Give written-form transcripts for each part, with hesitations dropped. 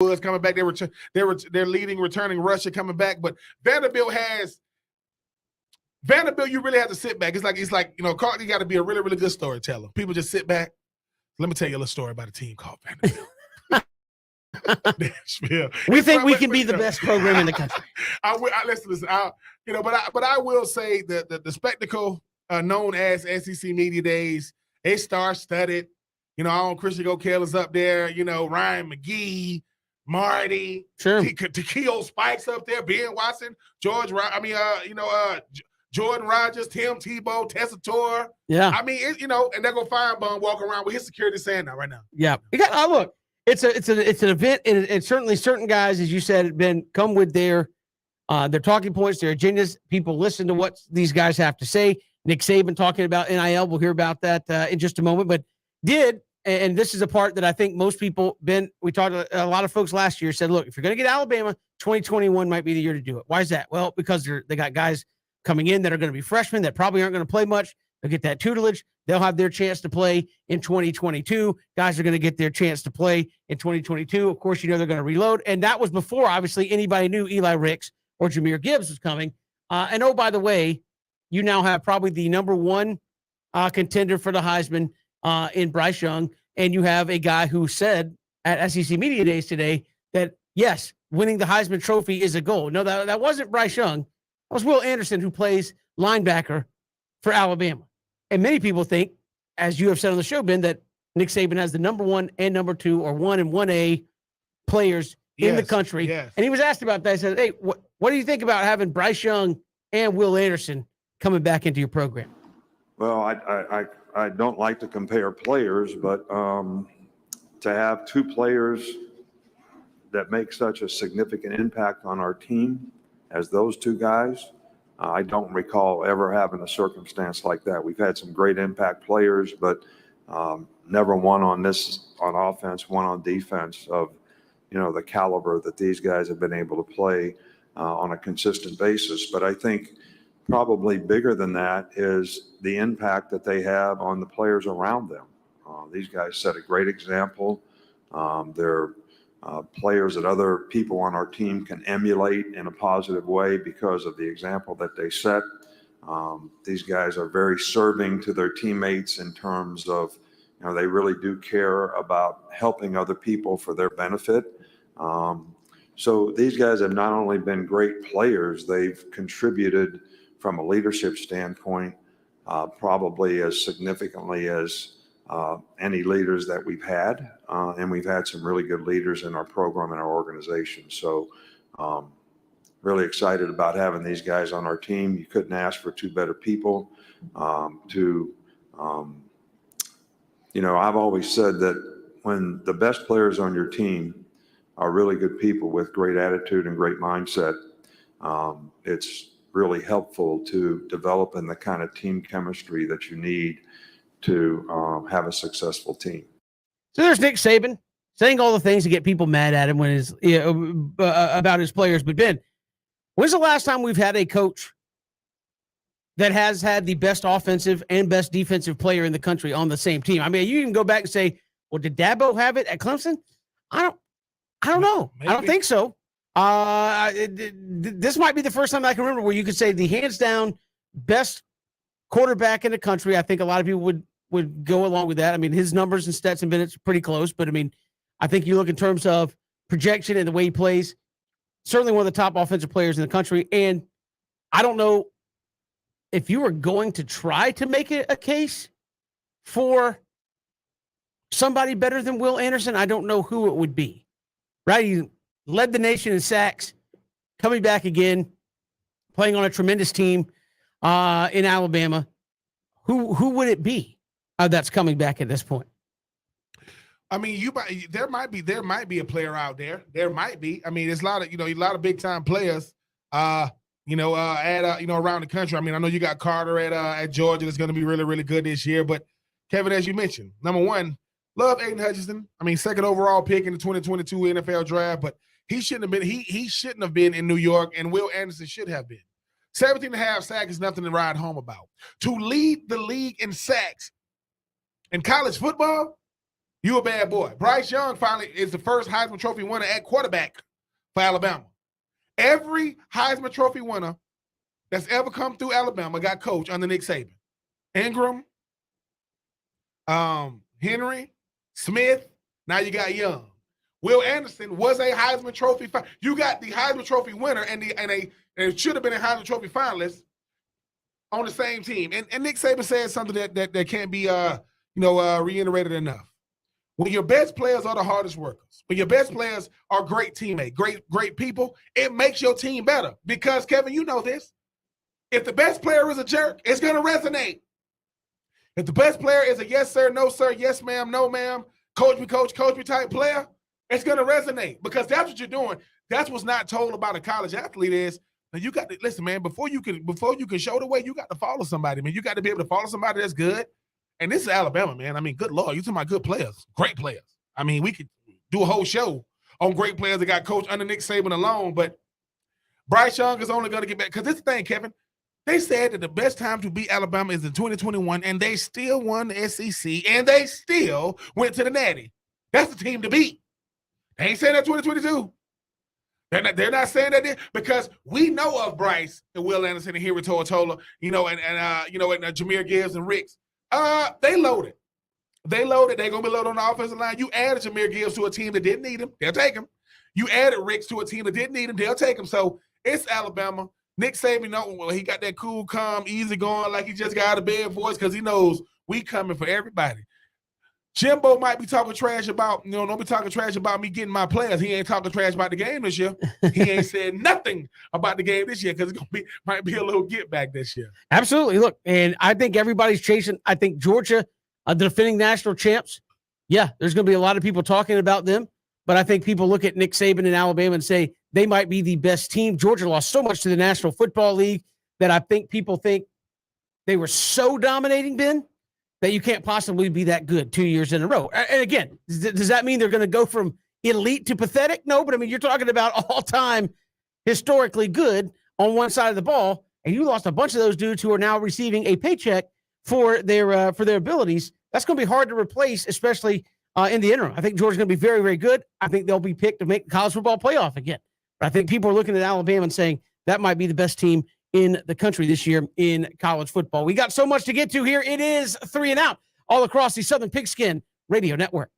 Woods coming back. They're leading returning rusher coming back. But Vanderbilt, you really have to sit back. It's like Carlton, you got to be a really, really good storyteller. People just sit back. Let me tell you a little story about a team called Vanderbilt. We think we can be the best program in the country. Listen. But I will say that the spectacle known as SEC Media Days, a star-studded. Christian O'Kell is up there. Ryan McGee, Marty, sure, Takeo Spikes up there, Ben Watson, Jordan Rogers, Tim Tebow, Tessitore. Yeah. I mean, and they're gonna find Bum walking around with his security saying that right now. Yeah. Look, it's an event, and certainly certain guys, as you said, come with their talking points, their agendas. People listen to what these guys have to say. Nick Saban talking about NIL. We'll hear about that in just a moment. But and this is a part that I think most people, we talked to a lot of folks last year, said, look, if you're going to get Alabama, 2021 might be the year to do it. Why is that? Well, because they got guys coming in that are going to be freshmen that probably aren't going to play much. They'll get that tutelage. They'll have their chance to play in 2022. Guys are going to get their chance to play in 2022. Of course, they're going to reload. And that was before, obviously, anybody knew Eli Ricks or Jahmyr Gibbs was coming. And by the way, you now have probably the number one contender for the Heisman in Bryce Young. And you have a guy who said at SEC Media Days today that, yes, winning the Heisman Trophy is a goal. No, that wasn't Bryce Young. That was Will Anderson, who plays linebacker for Alabama. And many people think, as you have said on the show, Ben, that Nick Saban has the number one and number two, or 1 and 1A players in the country. Yes. And he was asked about that. He said, hey, what do you think about having Bryce Young and Will Anderson coming back into your program? Well, I don't like to compare players, but to have two players that make such a significant impact on our team as those two guys, I don't recall ever having a circumstance like that. We've had some great impact players, but never one on offense, one on defense of, the caliber that these guys have been able to play on a consistent basis. But I think probably bigger than that is the impact that they have on the players around them. These guys set a great example. They're players that other people on our team can emulate in a positive way because of the example that they set. These guys are very serving to their teammates in terms of, they really do care about helping other people for their benefit. So these guys have not only been great players, they've contributed from a leadership standpoint, probably as significantly as any leaders that we've had. And we've had some really good leaders in our program and our organization. So really excited about having these guys on our team. You couldn't ask for two better people I've always said that when the best players on your team are really good people with great attitude and great mindset, it's really helpful to develop in the kind of team chemistry that you need to have a successful team. So there's Nick Saban saying all the things to get people mad at him about his players. But Ben, when's the last time we've had a coach that has had the best offensive and best defensive player in the country on the same team? I mean, you can go back and say, well, did Dabo have it at Clemson? I don't know. Maybe. I don't think so. This might be the first time I can remember where you could say the hands down best quarterback in the country. I think a lot of people would go along with that. I mean, his numbers and Stetson Bennett's pretty close, but I mean, I think you look in terms of projection and the way he plays, certainly one of the top offensive players in the country. And I don't know if you were going to try to make it a case for somebody better than Will Anderson, I don't know who it would be, right? He led the nation in sacks, coming back again, playing on a tremendous team in Alabama. Who would it be that's coming back at this point? I mean, there might be a player out there. There might be. I mean, there's a lot of big time players, around the country. I mean, I know you got Carter at Georgia that's going to be really, really good this year. But Kevin, as you mentioned, number one, love Aiden Hutchinson. I mean, second overall pick in the 2022 NFL draft, but he shouldn't have been. He shouldn't have been in New York, and Will Anderson should have been. 17.5 sacks is nothing to ride home about. To lead the league in sacks in college football, You a bad boy. Bryce Young finally is the first Heisman Trophy winner at quarterback for Alabama. Every Heisman Trophy winner that's ever come through Alabama got coached under Nick Saban. Ingram, Henry, Smith, now you got Young. Will Anderson was a Heisman Trophy. You got the Heisman Trophy winner and it should have been a Heisman Trophy finalist on the same team. And Nick Saban said something that can't be reiterated enough. When your best players are the hardest workers, when your best players are great teammates, great people, it makes your team better. Because, Kevin, you know this. If the best player is a jerk, it's going to resonate. If the best player is a yes, sir, no, sir, yes, ma'am, no, ma'am, coach me type player, it's going to resonate because that's what you're doing. That's what's not told about a college athlete is, now you got to, listen, man, before you can show the way, you got to follow somebody, man. You got to be able to follow somebody that's good. And this is Alabama, man. I mean, good Lord, you're talking about good players, great players. I mean, we could do a whole show on great players that got coached under Nick Saban alone, but Bryce Young is only going to get back. Because this thing, Kevin, they said that the best time to beat Alabama is in 2021, and they still won the SEC, and they still went to the Natty. That's the team to beat. They ain't saying that 2022. They're not saying that because we know of Bryce and Will Anderson and Henry Totola, and Jameer Gibbs and Ricks. They loaded. They're going to be loaded on the offensive line. You added Jameer Gibbs to a team that didn't need him. They'll take him. You added Ricks to a team that didn't need him. They'll take him. So it's Alabama. Nick Saban, he got that cool, calm, easy going, like he just got out of bed voice because he knows we coming for everybody. Jimbo might be talking trash about, don't be talking trash about me getting my players. He ain't talking trash about the game this year. He ain't said nothing about the game this year because it's might be a little get back this year. Absolutely. Look, and I think everybody's chasing. I think Georgia, the defending national champs, yeah, there's going to be a lot of people talking about them. But I think people look at Nick Saban in Alabama and say they might be the best team. Georgia lost so much to the National Football League that I think people think they were so dominating, Ben, that you can't possibly be that good 2 years in a row. And again, does that mean they're going to go from elite to pathetic? No, but I mean, you're talking about all-time historically good on one side of the ball, and you lost a bunch of those dudes who are now receiving a paycheck for their abilities. That's going to be hard to replace, especially in the interim. I think Georgia's going to be very, very good. I think they'll be picked to make the college football playoff again. But I think people are looking at Alabama and saying that might be the best team in the country this year in college football. We got so much to get to here. It is 3 and Out all across the Southern Pigskin Radio Network.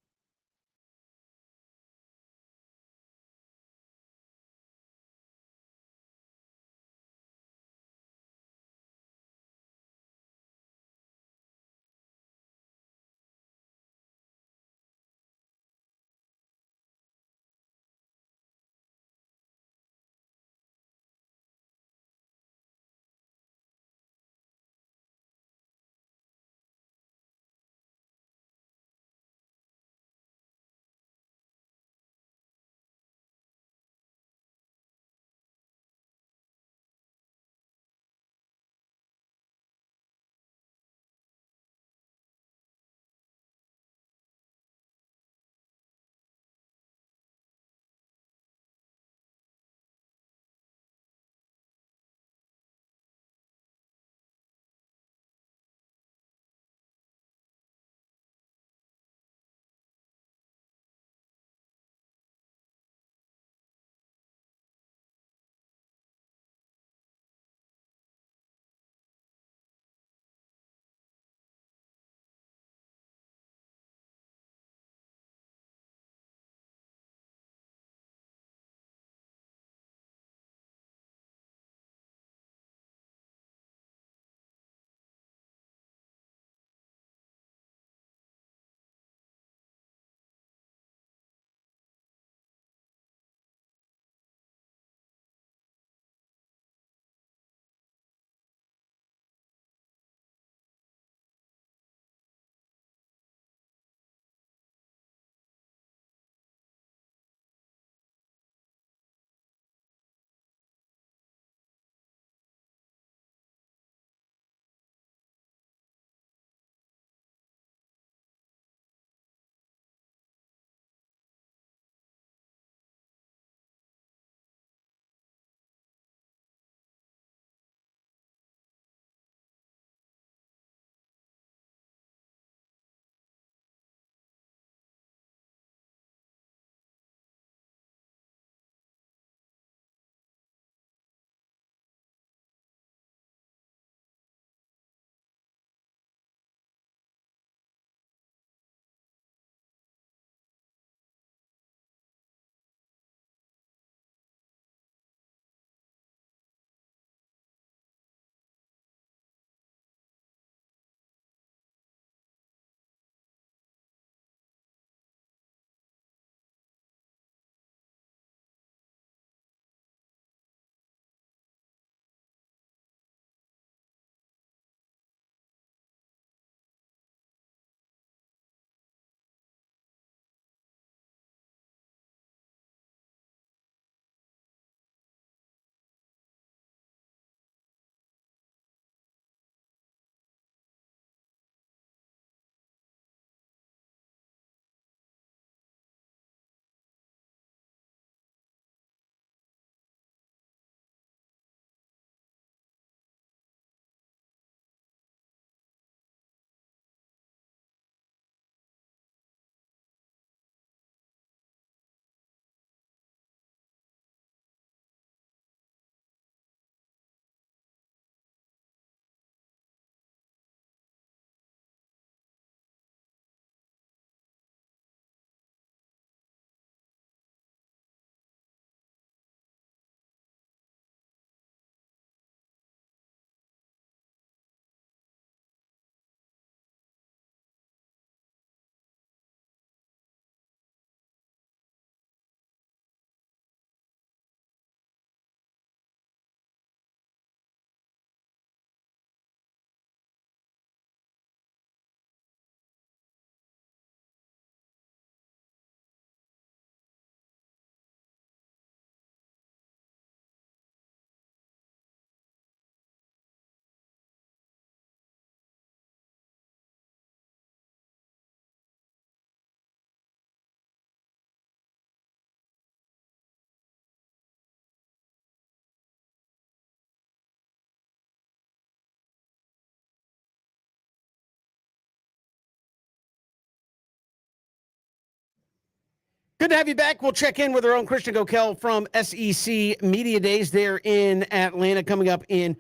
Good to have you back. We'll check in with our own Christian Gokel from SEC Media Days there in Atlanta coming up in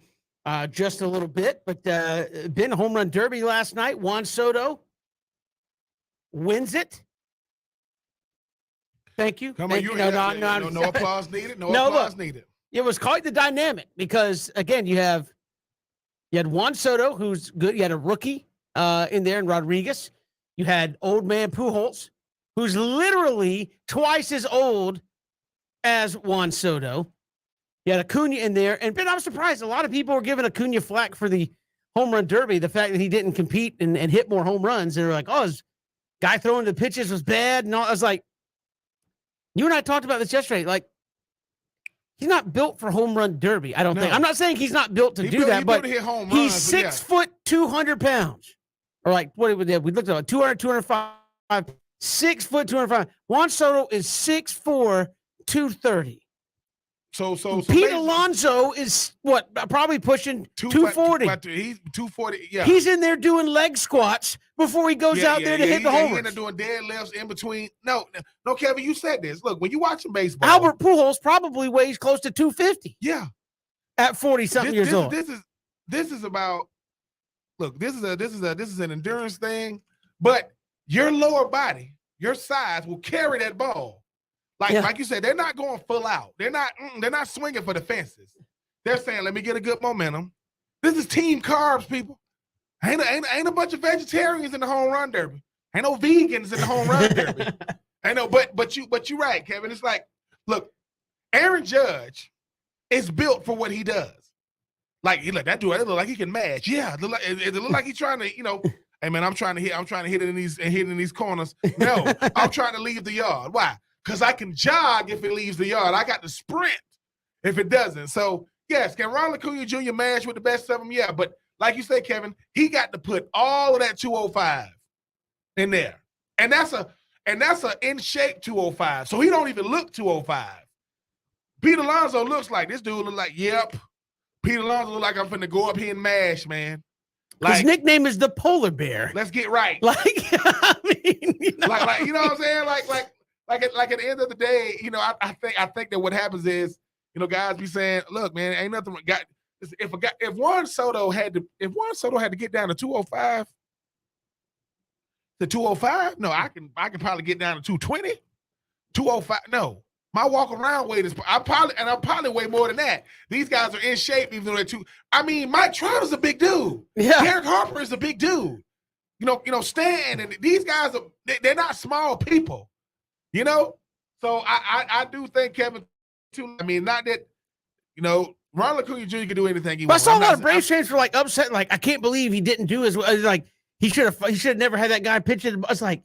just a little bit. But Ben, home run derby last night. Juan Soto wins it. Thank you. Come on, no applause needed. No applause needed. It was quite the dynamic because, again, you had Juan Soto, who's good. You had a rookie in there in Rodriguez. You had old man Pujols, who's literally twice as old as Juan Soto. You had Acuna in there. And Ben, I'm surprised. A lot of people were giving Acuna flack for the home run derby, the fact that he didn't compete and hit more home runs. And they're like, oh, his guy throwing the pitches was bad. And all. I was like, you and I talked about this yesterday. Like, he's not built for home run derby, I don't think. I'm not saying he's not built to do that, but he's 6 foot, 200 pounds. Or like, what we did, we looked at 200, 205, 6 foot, 205. Juan Soto is 6'4", 230. So Pete Alonso is what, probably pushing 240. He's 240. Yeah, he's in there doing leg squats before he goes out there to hit the homers. He's in there doing deadlifts in between. No, Kevin, you said this. Look, when you watching baseball, Albert Pujols probably weighs close to 250. Yeah, at 40-something years old. This is about. Look, this is an endurance thing, but your lower body, your size will carry that ball. Like you said, they're not going full out. They're not swinging for the fences. They're saying, let me get a good momentum. This is team carbs, people. Ain't a bunch of vegetarians in the home run derby. Ain't no vegans in the home run derby. I know, but you're right, Kevin. It's like, look, Aaron Judge is built for what he does. Like, that dude, it look like he can match. Yeah, it look like he's trying to, hey man, I'm trying to hit it in these corners. No, I'm trying to leave the yard. Why? Because I can jog if it leaves the yard. I got to sprint if it doesn't. So, yes, can Ronald Acuna Jr. match with the best of them? Yeah, but like you said, Kevin, he got to put all of that 205 in there. And that's a in-shape 205. So he don't even look 205. Pete Alonso looks like, this dude look like, yep. Pete Alonso look like I'm finna go up here and mash, man. Like, his nickname is the Polar Bear. Let's get right. Like, I mean, like you know what I'm saying? Like at the end of the day, I think that what happens is, guys be saying, look, man, ain't nothing. If Juan Soto had to get down to 205, no, I can probably get down to 220, 205. No, my walk around weight is I'm probably way more than that. These guys are in shape, even though they're two. I mean, Mike Trout is a big dude. Yeah, Derek Harper is a big dude. Stan and these guys they're not small people. So I do think Kevin too. I mean, not that, Ronald Acuna Jr. can do anything he wants. I saw a lot of Braves fans were like upset, like, I can't believe he didn't do as well. Like, he should have never had that guy pitch it. It's like,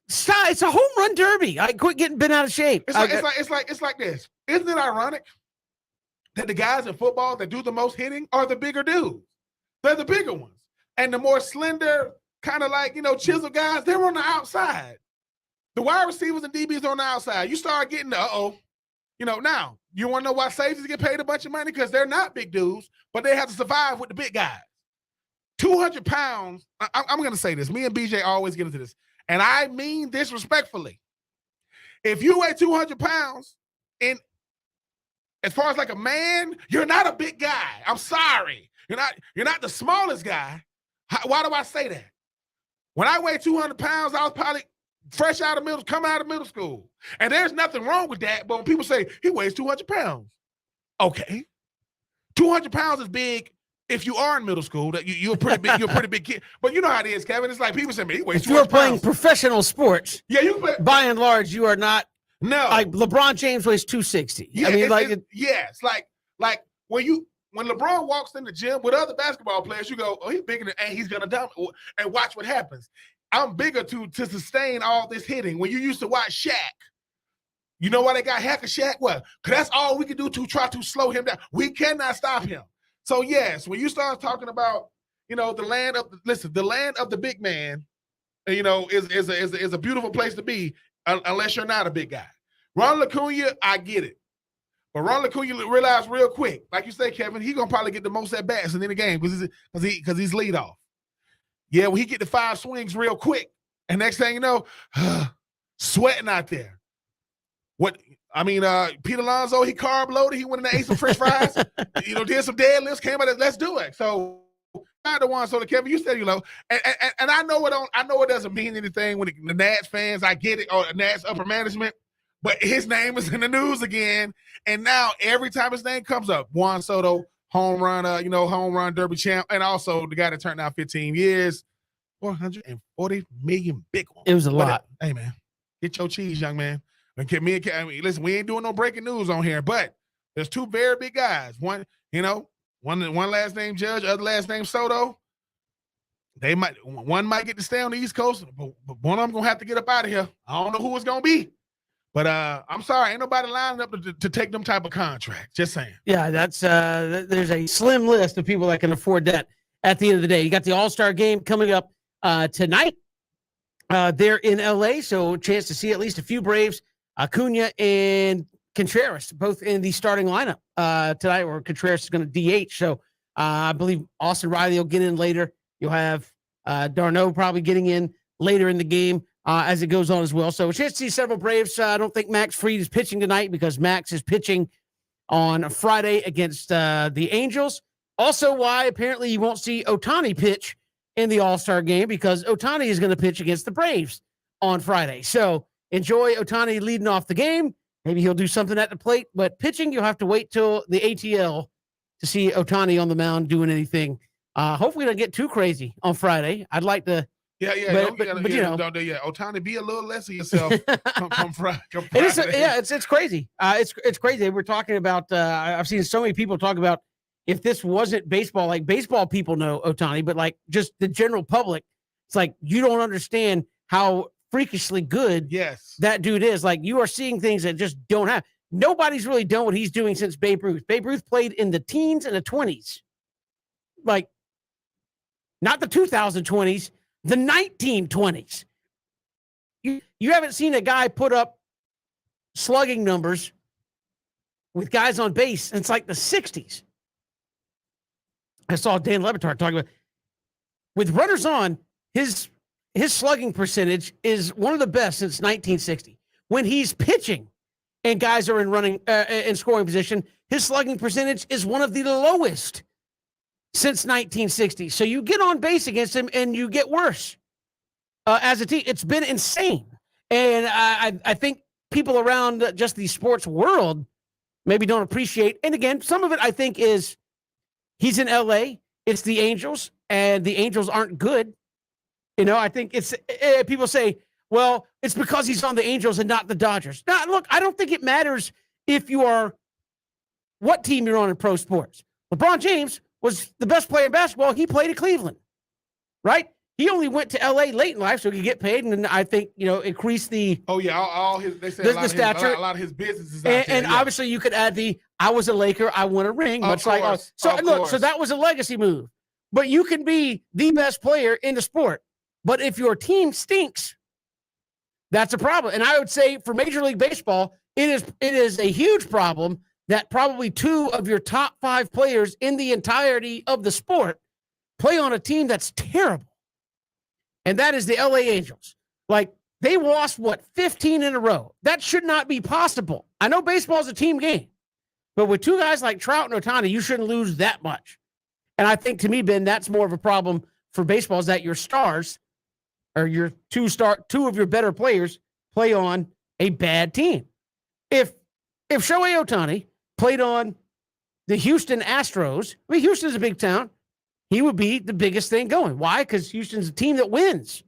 stop, it's a home run derby. I quit getting bent out of shape. It's like this. Isn't it ironic that the guys in football that do the most hitting are the bigger dudes? They're the bigger ones. And the more slender, kind of like, chisel guys, they're on the outside. The wide receivers and DBs on the outside. You start getting the now you want to know why safeties get paid a bunch of money? Because they're not big dudes, but they have to survive with the big guys. 200 pounds. I'm going to say this. Me and BJ always get into this, and I mean this respectfully. If you weigh 200 pounds, as far as like a man, you're not a big guy. I'm sorry. You're not the smallest guy. Why do I say that? When I weighed 200 pounds, I was probably coming out of middle school. And there's nothing wrong with that. But when people say he weighs 200 pounds, okay. 200 pounds is big if you are in middle school. That you're a pretty big kid. But you know how it is, Kevin. It's like people say, man, he weighs 200 pounds. If you're playing professional sports, by and large, you are not. No. Like LeBron James weighs 260. Yeah, I mean, it's like when LeBron walks in the gym with other basketball players, you go, oh, he's bigger than, and he's gonna dominate. And watch what happens. I'm bigger to sustain all this hitting. When you used to watch Shaq, you know why they got Hack of Shaq? Well, because that's all we can do to try to slow him down. We cannot stop him. So yes, when you start talking about, the land of the big man, is a beautiful place to be unless you're not a big guy. Ronald Acuna, I get it. But Ronald Acuna realized real quick, like you say, Kevin, he's going to probably get the most at-bats in the game because he's leadoff. Yeah, when he get the 5 swings real quick, and next thing you know, sweating out there. Pete Alonso, he carb loaded. He went in and ate some French fries. Did some deadlifts. Came out. Let's do it. So not the one. So Kevin, you said and I know it doesn't mean anything when the Nats fans. I get it, or the Nats upper management. But his name is in the news again, and now every time his name comes up, Juan Soto, home run derby champ, and also the guy that turned out 15 years, 440 million big one. It was a lot. Hey man, get your cheese, young man. Listen, we ain't doing no breaking news on here, but there's two very big guys. One last name Judge, other last name Soto. One might get to stay on the East Coast, but one of them gonna have to get up out of here. I don't know who it's gonna be. But I'm sorry, ain't nobody lining up to take them type of contract. Just saying. Yeah, that's there's a slim list of people that can afford that at the end of the day. You got the All-Star game coming up tonight. They're in LA, so a chance to see at least a few Braves, Acuna and Contreras, both in the starting lineup tonight, or Contreras is going to DH. So I believe Austin Riley will get in later. You'll have d'Arnaud probably getting in later in the game. As it goes on as well. So a chance to see several Braves. I don't think Max Fried is pitching tonight because Max is pitching on Friday against the Angels. Also why apparently you won't see Ohtani pitch in the All-Star game, because Ohtani is going to pitch against the Braves on Friday. So enjoy Ohtani leading off the game. Maybe he'll do something at the plate, but pitching, you'll have to wait till the ATL to see Ohtani on the mound doing anything. Hopefully don't get too crazy on Friday. I'd like to. Yeah. Ohtani, be a little less of yourself. come Friday. It's crazy. It's crazy. We're talking about. I've seen so many people talk about if this wasn't baseball. Like baseball people know Ohtani, but like just the general public, it's like you don't understand how freakishly good that dude is. Like you are seeing things that just don't have. Nobody's really done what he's doing since Babe Ruth. Babe Ruth played in the teens and the 20s, like not the 2020s. The 1920s. You haven't seen a guy put up slugging numbers with guys on base since like the 60s. I saw Dan Levitard talking about with runners on, his slugging percentage is one of the best since 1960. When he's pitching and guys are in running in scoring position, his slugging percentage is one of the lowest since 1960. So you get on base against him and you get worse as a team. It's been insane. And I think people around just the sports world maybe don't appreciate. And again, some of it I think is he's in LA. It's the Angels and the Angels aren't good. I think it's people say, well, it's because he's on the Angels and not the Dodgers. Now, look, I don't think it matters if you are what team you're on in pro sports. LeBron James was the best player in basketball. He played at Cleveland, right? He only went to LA late in life so he could get paid, and I think increase the all his they say the stature. A lot of his business is out and obviously you could add I was a Laker, I won a ring, much like so that was a legacy move. But you can be the best player in the sport, but if your team stinks, that's a problem. And I would say for Major League Baseball, it is a huge problem that probably 2 of your top 5 players in the entirety of the sport play on a team that's terrible. And that is the LA Angels. Like, they lost, 15 in a row. That should not be possible. I know baseball is a team game, but with 2 guys like Trout and Ohtani, you shouldn't lose that much. And I think, to me, Ben, that's more of a problem for baseball, is that your stars or your 2 of your better players play on a bad team. If Shohei Ohtani played on the Houston Astros, Houston's a big town, he would be the biggest thing going. Why? Because Houston's a team that wins.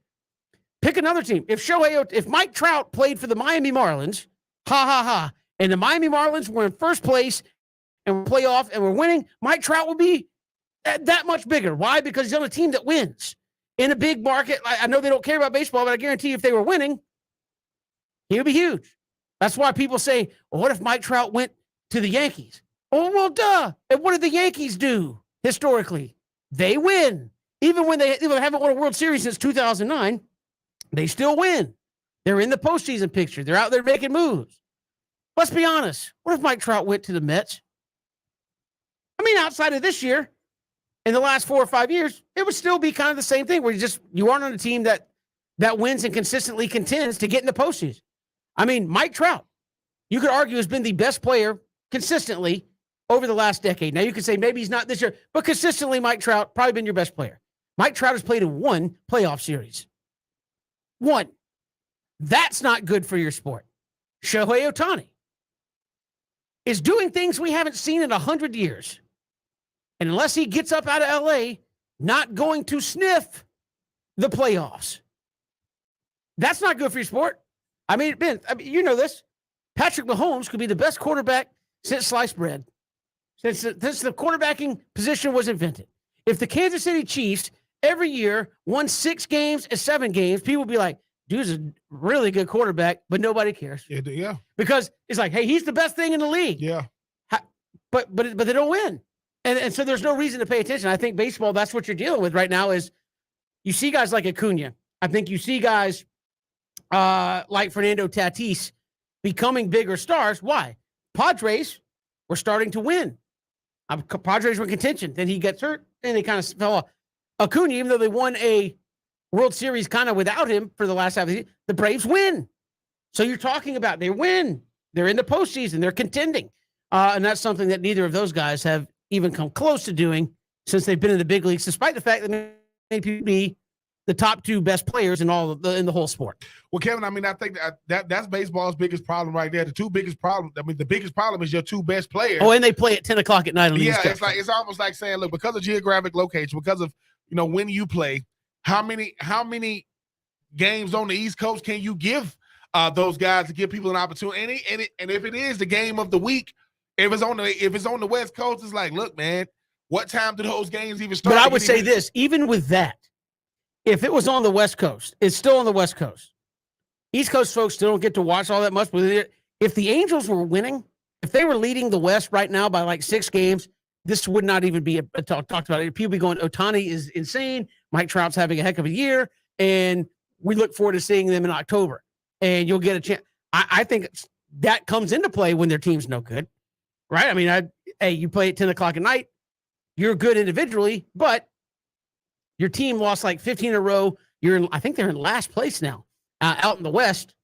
Pick another team. If Mike Trout played for the Miami Marlins, and the Miami Marlins were in first place and playoff and were winning, Mike Trout would be that much bigger. Why? Because he's on a team that wins in a big market. I know they don't care about baseball, but I guarantee if they were winning, he would be huge. That's why people say, well, what if Mike Trout went to the Yankees? Oh, well, duh. And what did the Yankees do historically? They win. Even when they haven't won a World Series since 2009, they still win. They're in the postseason picture. They're out there making moves. Let's be honest. What if Mike Trout went to the Mets? Outside of this year, in the last 4 or 5 years, it would still be kind of the same thing where you aren't on a team that wins and consistently contends to get in the postseason. I mean, Mike Trout, you could argue, has been the best player consistently over the last decade. Now, you could say maybe he's not this year, but consistently, Mike Trout, probably been your best player. Mike Trout has played in 1 playoff series. 1. That's not good for your sport. Shohei Ohtani is doing things we haven't seen in 100 years. And unless he gets up out of L.A., not going to sniff the playoffs. That's not good for your sport. I mean, Ben, you know this. Patrick Mahomes could be the best quarterback since sliced bread, since the quarterbacking position was invented. If the Kansas City Chiefs every year won 6 games and 7 games, people would be like, dude's a really good quarterback, but nobody cares. Yeah. Because it's like, hey, he's the best thing in the league. Yeah. But they don't win. And so there's no reason to pay attention. I think baseball, that's what you're dealing with right now is you see guys like Acuna. I think you see guys like Fernando Tatis becoming bigger stars. Why? Padres were starting to win. Padres were in contention. Then he gets hurt, and they kind of fell off. Acuna, even though they won a World Series kind of without him for the last half of the season, the Braves win. So you're talking about they win. They're in the postseason. They're contending. And that's something that neither of those guys have even come close to doing since they've been in the big leagues, despite the fact that they may be the top 2 best players in the whole sport. Well, Kevin, I mean, I think that's baseball's biggest problem right there. The 2 biggest problems. I mean, the biggest problem is your 2 best players. Oh, and they play at 10 o'clock at night. Yeah, it's almost like saying, look, because of geographic location, because of when you play, how many games on the East Coast can you give those guys to give people an opportunity? And if it is the game of the week, if it's on the West Coast, it's like, look, man, what time do those games even start? But I would say this, even with that, if it was on the West Coast, it's still on the West Coast. East Coast folks still don't get to watch all that much. But if the Angels were winning, if they were leading the West right now by like 6 games, this would not even be talked about. People be going, Ohtani is insane. Mike Trout's having a heck of a year. And we look forward to seeing them in October. And you'll get a chance. I think that comes into play when their team's no good. Right? I mean, you play at 10 o'clock at night. You're good individually, but your team lost like 15 in a row. I think they're in last place now out in the West.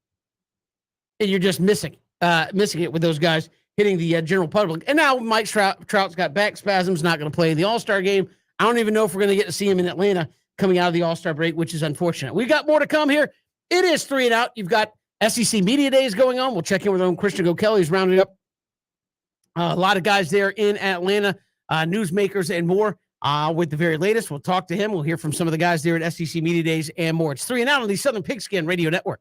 And you're just missing it with those guys hitting the general public. And now Mike Trout's got back spasms, not going to play in the All-Star game. I don't even know if we're going to get to see him in Atlanta coming out of the All-Star break, which is unfortunate. We've got more to come here. It is 3 and Out. You've got SEC Media Days going on. We'll check in with our own Christian Gokelli, who's rounding up a lot of guys there in Atlanta, newsmakers and more. With the very latest, we'll talk to him. We'll hear from some of the guys there at SEC Media Days and more. It's 3 and Out on the Southern Pigskin Radio Network.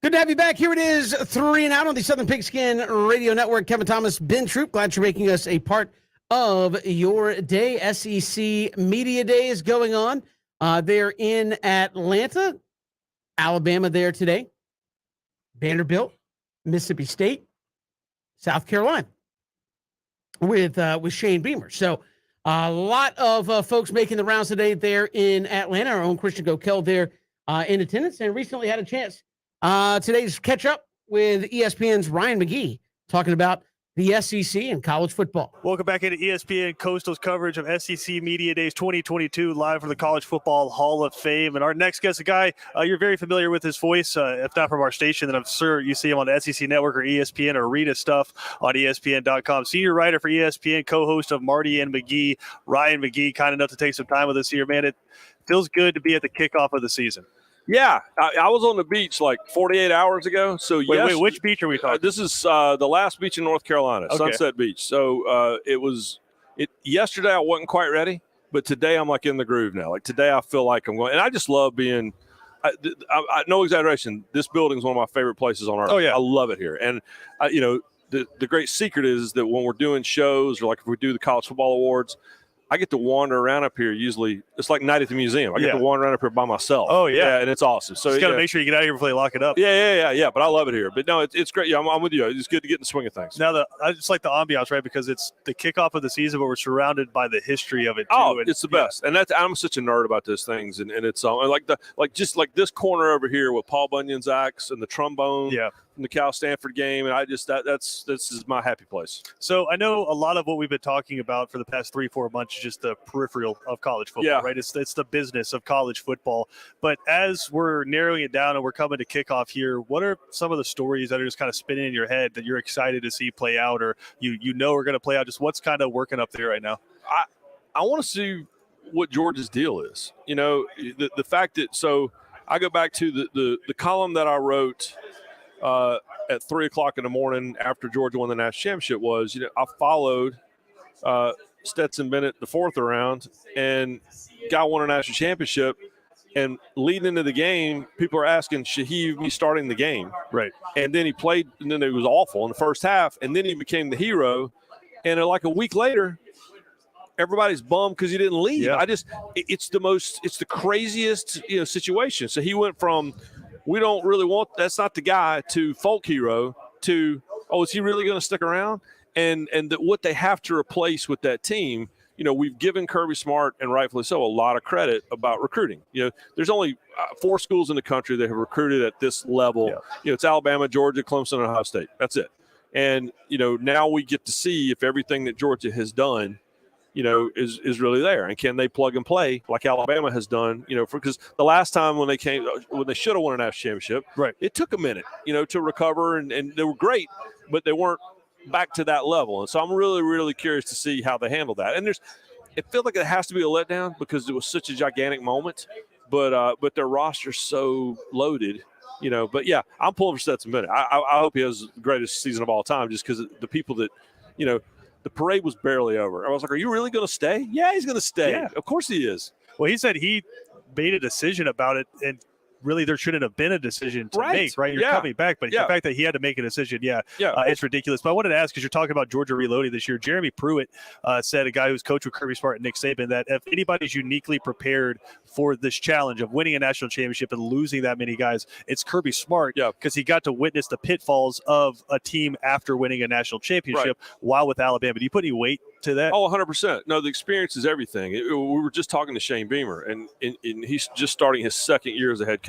Good to have you back. Here it is, 3 and Out on the Southern Pigskin Radio Network. Kevin Thomas, Ben Troop, glad you're making us a part of your day. SEC Media Day is going on. They're in Atlanta, Alabama there today, Vanderbilt, Mississippi State, South Carolina with Shane Beamer. So a lot of folks making the rounds today there in Atlanta. Our own Christian Gokel there in attendance, and recently had a chance today's catch up with ESPN's Ryan McGee talking about the SEC and college football. Welcome back into ESPN Coastal's coverage of SEC Media Days 2022 live from the College Football Hall of Fame. And our next guest, a guy you're very familiar with his voice, if not from our station, then I'm sure you see him on the SEC Network or ESPN or read his stuff on ESPN.com. Senior writer for ESPN, co-host of Marty and McGee, Ryan McGee, kind enough to take some time with us here. Man, it feels good to be at the kickoff of the season. Yeah, I was on the beach like 48 hours ago. So wait, which beach are we talking? This is the last beach in North Carolina, okay. Sunset Beach. So yesterday I wasn't quite ready, but today I'm like in the groove now. Like today I feel like I'm going, and I just love being. No exaggeration. This building is one of my favorite places on earth. Oh yeah, I love it here, and the great secret is that when we're doing shows or like if we do the College Football Awards, I get to wander around up here. Usually, it's like night at the museum. I get to wander around up here by myself. Oh yeah, and it's awesome. So you got to make sure you get out of here before they lock it up. Yeah. But I love it here. But no, it's great. Yeah, I'm with you. It's good to get in the swing of things. Now, I just like the ambiance, right? Because it's the kickoff of the season, but we're surrounded by the history of it too. Oh, it's the best. And I'm such a nerd about those things. And it's just like this corner over here with Paul Bunyan's axe and the trombone. Yeah. From the Cal Stanford game, and I just this is my happy place. So I know a lot of what we've been talking about for the past 3-4 months is just the peripheral of college football, right? It's the business of college football. But as we're narrowing it down and we're coming to kickoff here, what are some of the stories that are just kind of spinning in your head that you're excited to see play out, or you know are going to play out? Just what's kind of working up there right now? I want to see what Georgia's deal is. You know, the fact that I go back to the column that I wrote. At 3:00 in the morning after Georgia won the national championship was, I followed Stetson Bennett the fourth around, and guy won a national championship. And leading into the game, people are asking, should he be starting the game? Right. And then he played, and then it was awful in the first half, and then he became the hero. And like a week later, everybody's bummed because he didn't leave. Yeah. It's the craziest situation. So he went from we don't really want, that's not the guy, to folk hero, to, is he really going to stick around? And what they have to replace with that team, we've given Kirby Smart, and rightfully so, a lot of credit about recruiting. There's only 4 schools in the country that have recruited at this level. Yeah. It's Alabama, Georgia, Clemson, and Ohio State. That's it. And, now we get to see if everything that Georgia has done is really there, and can they plug and play like Alabama has done? Because the last time when they should have won a national championship, right? It took a minute, to recover, and they were great, but they weren't back to that level. And so I'm really, really curious to see how they handle that. And it feels like it has to be a letdown because it was such a gigantic moment, but their roster's so loaded. But yeah, I'm pulling for Stetson Bennett. I hope he has the greatest season of all time, just because the people that the parade was barely over. I was like, are you really going to stay? Yeah, he's going to stay. Yeah. Of course he is. Well, he said he made a decision about it, and really there shouldn't have been a decision to make, right? You're coming back, but the fact that he had to make a decision, it's ridiculous. But I wanted to ask, because you're talking about Georgia reloading this year, Jeremy Pruitt said, a guy who's coached with Kirby Smart and Nick Saban, that if anybody's uniquely prepared for this challenge of winning a national championship and losing that many guys, it's Kirby Smart, because he got to witness the pitfalls of a team after winning a national championship while with Alabama. Do you put any weight to that? Oh, 100%. No, the experience is everything. We were just talking to Shane Beamer, and he's just starting his second year as a head coach.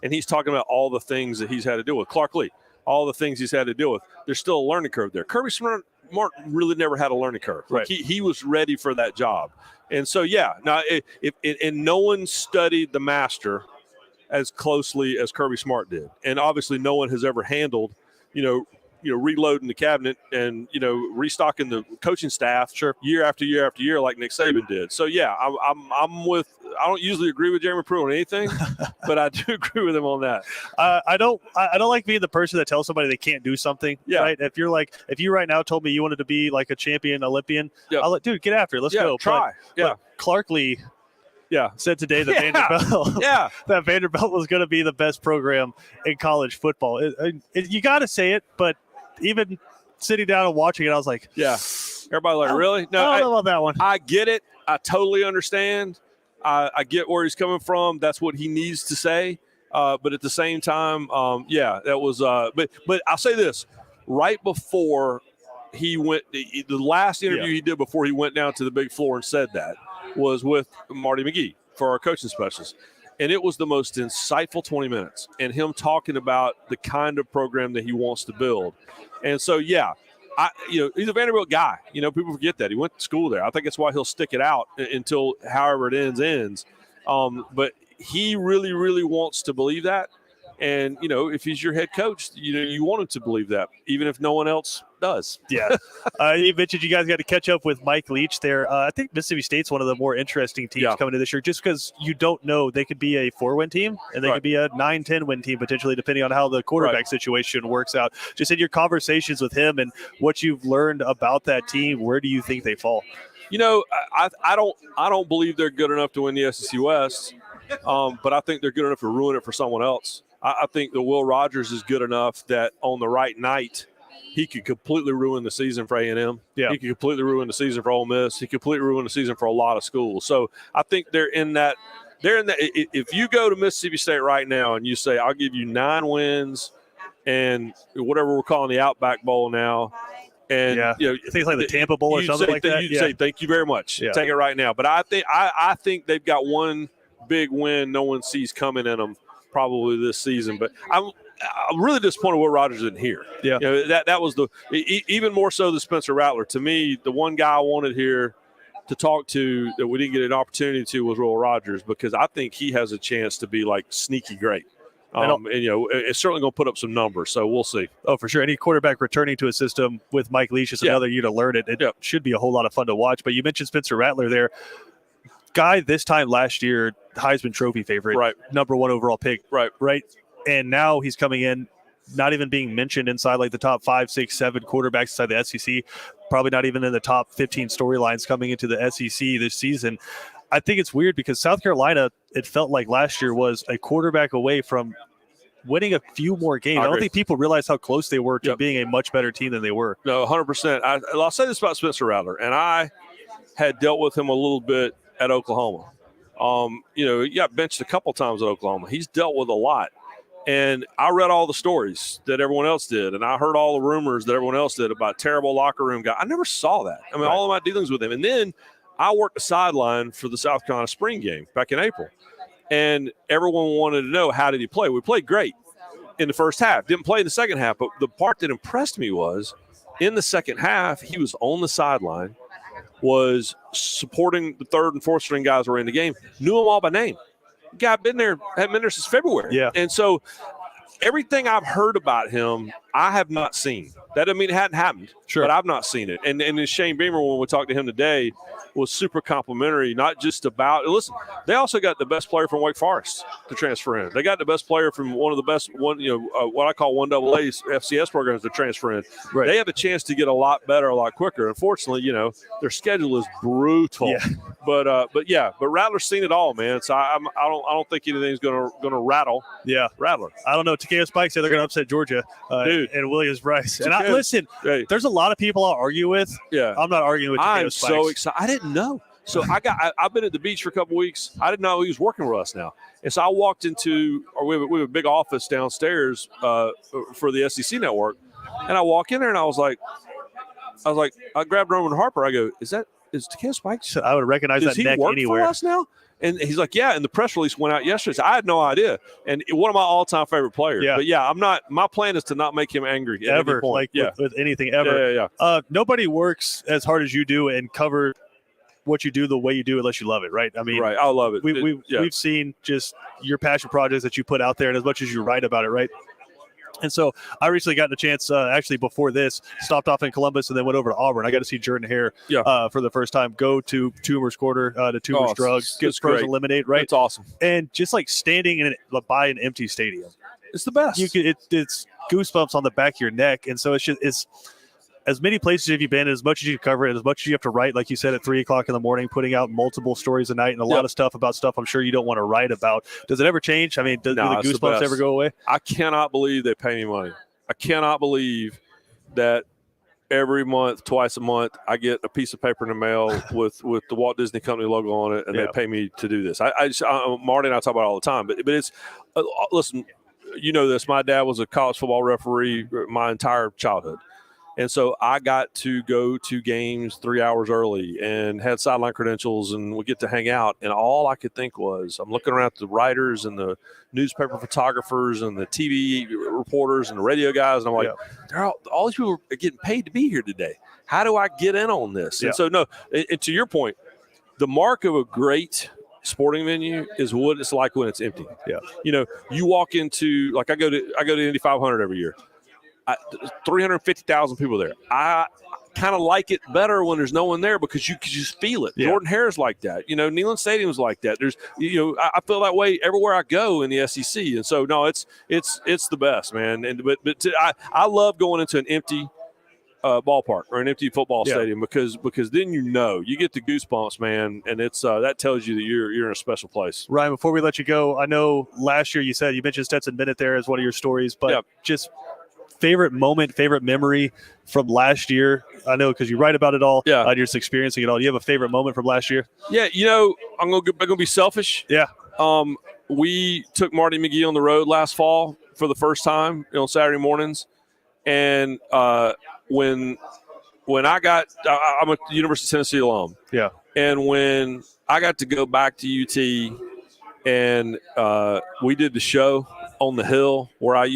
And he's talking about all the things that he's had to deal with. Clark Lee, all the things he's had to deal with. There's still a learning curve there. Kirby Smart really never had a learning curve. Right. He was ready for that job. And so, now, and no one studied the master as closely as Kirby Smart did. And obviously no one has ever handled, reloading the cabinet and, restocking the coaching staff year after year after year like Nick Saban did. So, I don't usually agree with Jeremy Pruitt on anything, but I do agree with him on that. I don't like being the person that tells somebody they can't do something, right? If you right now told me you wanted to be like a champion Olympian, I'll let, dude, get after it. Let's go. Try. But Clark Lee, said today that Vanderbilt, that Vanderbilt was going to be the best program in college football. You got to say it, but even sitting down and watching it, I was like, everybody like, really? No, I don't know about that one. I get it. I totally understand. I get where he's coming from. That's what he needs to say. But at the same time, that was. But I'll say this: right before he went, the last interview he did before he went down to the big floor and said that was with Marty McGee for our coaching specialist, and it was the most insightful 20 minutes, and him talking about the kind of program that he wants to build. And so, he's a Vanderbilt guy. People forget that he went to school there. I think that's why he'll stick it out until however it ends. But he really, really wants to believe that. And, if he's your head coach, you want him to believe that, even if no one else does. Yeah. You mentioned you guys got to catch up with Mike Leach there. I think Mississippi State's one of the more interesting teams coming to this year, just because you don't know. They could be a 4-win team, and they could be a 9-10 win team, potentially, depending on how the quarterback situation works out. Just in your conversations with him and what you've learned about that team, where do you think they fall? I don't believe they're good enough to win the SEC West, but I think they're good enough to ruin it for someone else. I think that Will Rogers is good enough that on the right night, he could completely ruin the season for A&M. Yeah. He could completely ruin the season for Ole Miss. He could completely ruin the season for a lot of schools. So I think they're in that. If you go to Mississippi State right now and you say, I'll give you 9 wins and whatever we're calling the Outback Bowl now, and things like the Tampa Bowl or something like that. You'd say, thank you very much. Yeah. Take it right now. But I think they've got one big win no one sees coming in them probably this season. But I'm really disappointed Will Rogers isn't here. Yeah. That was even more so than Spencer Rattler. To me, the one guy I wanted here to talk to that we didn't get an opportunity to was Will Rogers, because I think he has a chance to be like sneaky great. It's certainly going to put up some numbers, so we'll see. Oh, for sure. Any quarterback returning to a system with Mike Leach is another year to learn it. It should be a whole lot of fun to watch. But you mentioned Spencer Rattler there. Guy this time last year, Heisman Trophy favorite, right? Number 1 overall pick, right? And now he's coming in, not even being mentioned inside like the top 5, 6, 7 quarterbacks inside the SEC. Probably not even in the top 15 storylines coming into the SEC this season. I think it's weird because South Carolina, it felt like last year was a quarterback away from winning a few more games. I don't think people realize how close they were to being a much better team than they were. No, 100%. I'll say this about Spencer Rattler, and I had dealt with him a little bit at Oklahoma. He got benched a couple times at Oklahoma. He's dealt with a lot. And I read all the stories that everyone else did, and I heard all the rumors that everyone else did about terrible locker room guy. I never saw that. I mean, all of my dealings with him. And then I worked the sideline for the South Carolina spring game back in April. And everyone wanted to know, how did he play? We played great in the first half. Didn't play in the second half. But the part that impressed me was in the second half, he was on the sideline, was supporting the third and fourth string guys who were in the game, knew them all by name. Guy hadn't been there since February. Yeah. And so everything I've heard about him, I have not seen. That doesn't mean it hadn't happened, but I've not seen it. And Shane Beamer, when we talked to him today, was super complimentary, not just about – listen, they also got the best player from Wake Forest to transfer in. They got the best player from one of the best what I call 1AA FCS programs to transfer in. Right. They have a chance to get a lot better, a lot quicker. Unfortunately, their schedule is brutal. Yeah. But Rattler's seen it all, man. So I don't think anything's gonna rattle. Yeah, Rattler. I don't know. Takeo Spike said they're gonna upset Georgia, dude, and Williams-Brice. And listen, there's a lot of people I'll argue with. Yeah, I'm not arguing with Takeo I'm Spikes. so excited. I didn't know. So I've been at the beach for a couple weeks. I didn't know he was working with us now, and so I walked into we have a big office downstairs for the SEC network, and I walk in there and I was like, I grabbed Roman Harper. I go, is Takeo Spikes? I would recognize that neck anywhere. Does he work for us now? And he's like, yeah. And the press release went out yesterday. So I had no idea. And one of my all-time favorite players. Yeah. But yeah, I'm not. My plan is to not make him angry at ever. Any point. With anything ever. Yeah. Nobody works as hard as you do and cover what you do the way you do unless you love it, right? I mean, right. I love it. We've seen just your passion projects that you put out there, and as much as you write about it, right? And so I recently got the chance, actually before this, stopped off in Columbus and then went over to Auburn. I got to see Jordan Hare for the first time, go to Toomer's Quarter, to Toomer's Drugs, get Spurs and Lemonade, right? It's awesome. And just like standing by an empty stadium. It's the best. It's goosebumps on the back of your neck. And so it's as many places have you been, as much as you cover it, as much as you have to write, like you said, at 3 o'clock in the morning, putting out multiple stories a night and a lot of stuff about stuff I'm sure you don't want to write about. Does it ever change? I mean, do the goosebumps ever go away? I cannot believe they pay me money. I cannot believe that every month, twice a month, I get a piece of paper in the mail with the Walt Disney Company logo on it, and they pay me to do this. Marty and I talk about it all the time, but it's listen, you know this. My dad was a college football referee my entire childhood. And so I got to go to games 3 hours early and had sideline credentials, and we get to hang out. And all I could think was, I'm looking around at the writers and the newspaper photographers and the TV reporters and the radio guys, and I'm like, all these people are getting paid to be here today. How do I get in on this? And so, no, and to your point, the mark of a great sporting venue is what it's like when it's empty. Yeah. You know, you walk into, like I go to Indy 500 every year. 350,000 people there. I kind of like it better when there's no one there because you can just feel it. Jordan Hare's like that. You know, Neyland Stadium's like that. There's, you know, I feel that way everywhere I go in the SEC. And so, no, it's the best, man. And I love going into an empty ballpark or an empty football stadium because then you get the goosebumps, man, and it's that tells you that you're in a special place. Ryan, before we let you go, I know last year you mentioned Stetson Bennett there as one of your stories, but just favorite moment, favorite memory from last year? I know because you write about it all. You're just experiencing it all. Do you have a favorite moment from last year? Yeah, you know, I'm gonna be selfish. Yeah. We took Marty McGee on the road last fall for the first time on Saturday mornings, and when I got, I'm a University of Tennessee alum. Yeah. And when I got to go back to UT, and we did the show on the Hill where I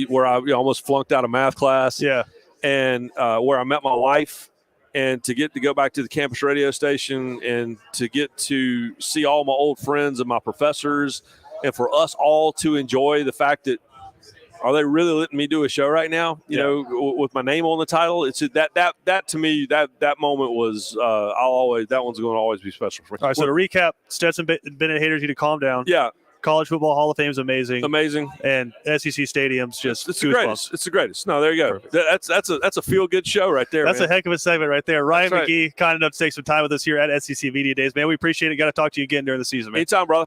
almost flunked out of math class. Yeah. And where I met my wife, and to get to go back to the campus radio station and to get to see all my old friends and my professors, and for us all to enjoy the fact that, are they really letting me do a show right now? You know, with my name on the title. It's that to me, that moment was that one's going to always be special for me. All right. So to recap, Stetson Bennett haters you to calm down. Yeah. College Football Hall of Fame is amazing. And SEC Stadium's just it's the greatest. It's the greatest. No, there you go. That's a feel good show right there. That's man. a heck of a segment right there. Ryan McGee, kind enough to take some time with us here at SEC Media Days, man. We appreciate it. Got to talk to you again during the season, man. Anytime, brother.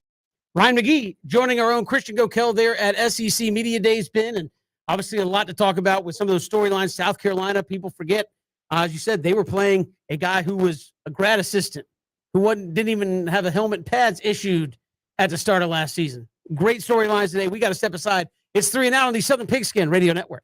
Ryan McGee joining our own Christian Gokel there at SEC Media Days, Ben, and obviously a lot to talk about with some of those storylines. South Carolina, people forget, as you said, they were playing a guy who was a grad assistant who didn't even have a helmet pads issued at the start of last season. Great storylines today. We got to step aside. It's 3 and Out on the Southern Pigskin Radio Network.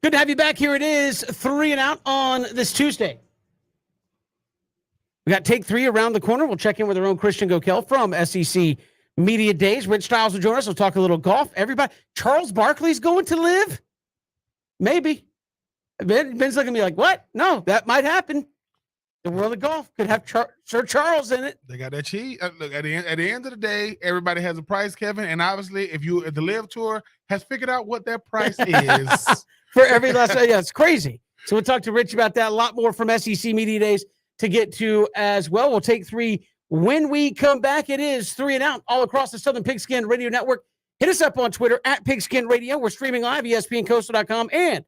Good to have you back. Here it is, 3 and Out on this Tuesday. We got Take 3 around the corner. We'll check in with our own Christian Gokel from SEC Media Days. Rich Stiles will join us. We'll talk a little golf. Everybody, Charles Barkley's going to live? Maybe. Ben's looking at me like, what? No, that might happen. The world of golf could have Sir Charles in it. They got that cheat. Look, at the end of the day, everybody has a price, Kevin. And obviously, if the Live Tour has figured out what that price is. For every last, yeah, it's crazy. So we'll talk to Rich about that. A lot more from SEC Media Days to get to as well. We'll take 3 when we come back. It is 3 and Out all across the Southern Pigskin Radio Network. Hit us up on Twitter at Pigskin Radio. We're streaming live, ESPNCoastal.com, and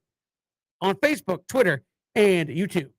on Facebook, Twitter, and YouTube.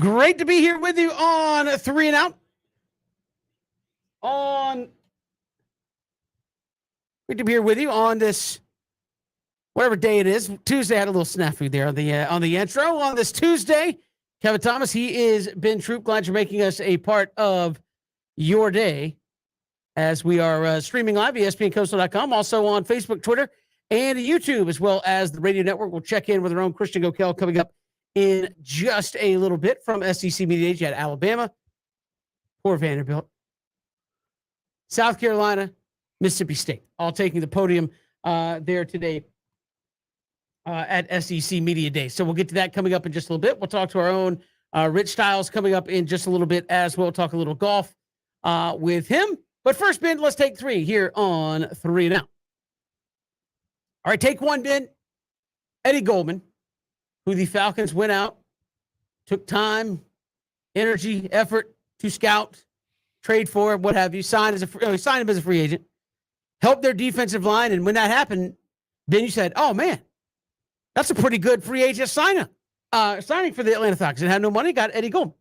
Great to be here with you on 3 and Out. Great to be here with you on this, whatever day it is. Tuesday, I had a little snafu there on the intro. On this Tuesday, Kevin Thomas, he is Ben Troop. Glad you're making us a part of your day as we are streaming live at ESPNCoastal.com, also on Facebook, Twitter, and YouTube, as well as the radio network. We'll check in with our own Christian Gokel coming up in just a little bit from SEC Media Age at Alabama, poor Vanderbilt, South Carolina, Mississippi State, all taking the podium there today at SEC Media Day. So we'll get to that coming up in just a little bit. We'll talk to our own Rich Styles coming up in just a little bit as well. Talk a little golf with him. But first, Ben, let's take 3 here on 3 and Out. All right, take 1, Ben. Eddie Goldman, who the Falcons went out, took time, energy, effort to scout, trade for, what have you, signed him as a free agent, helped their defensive line. And when that happened, Ben, you said, oh, man, that's a pretty good free agent signing for the Atlanta Falcons. And had no money, got Eddie Goldman.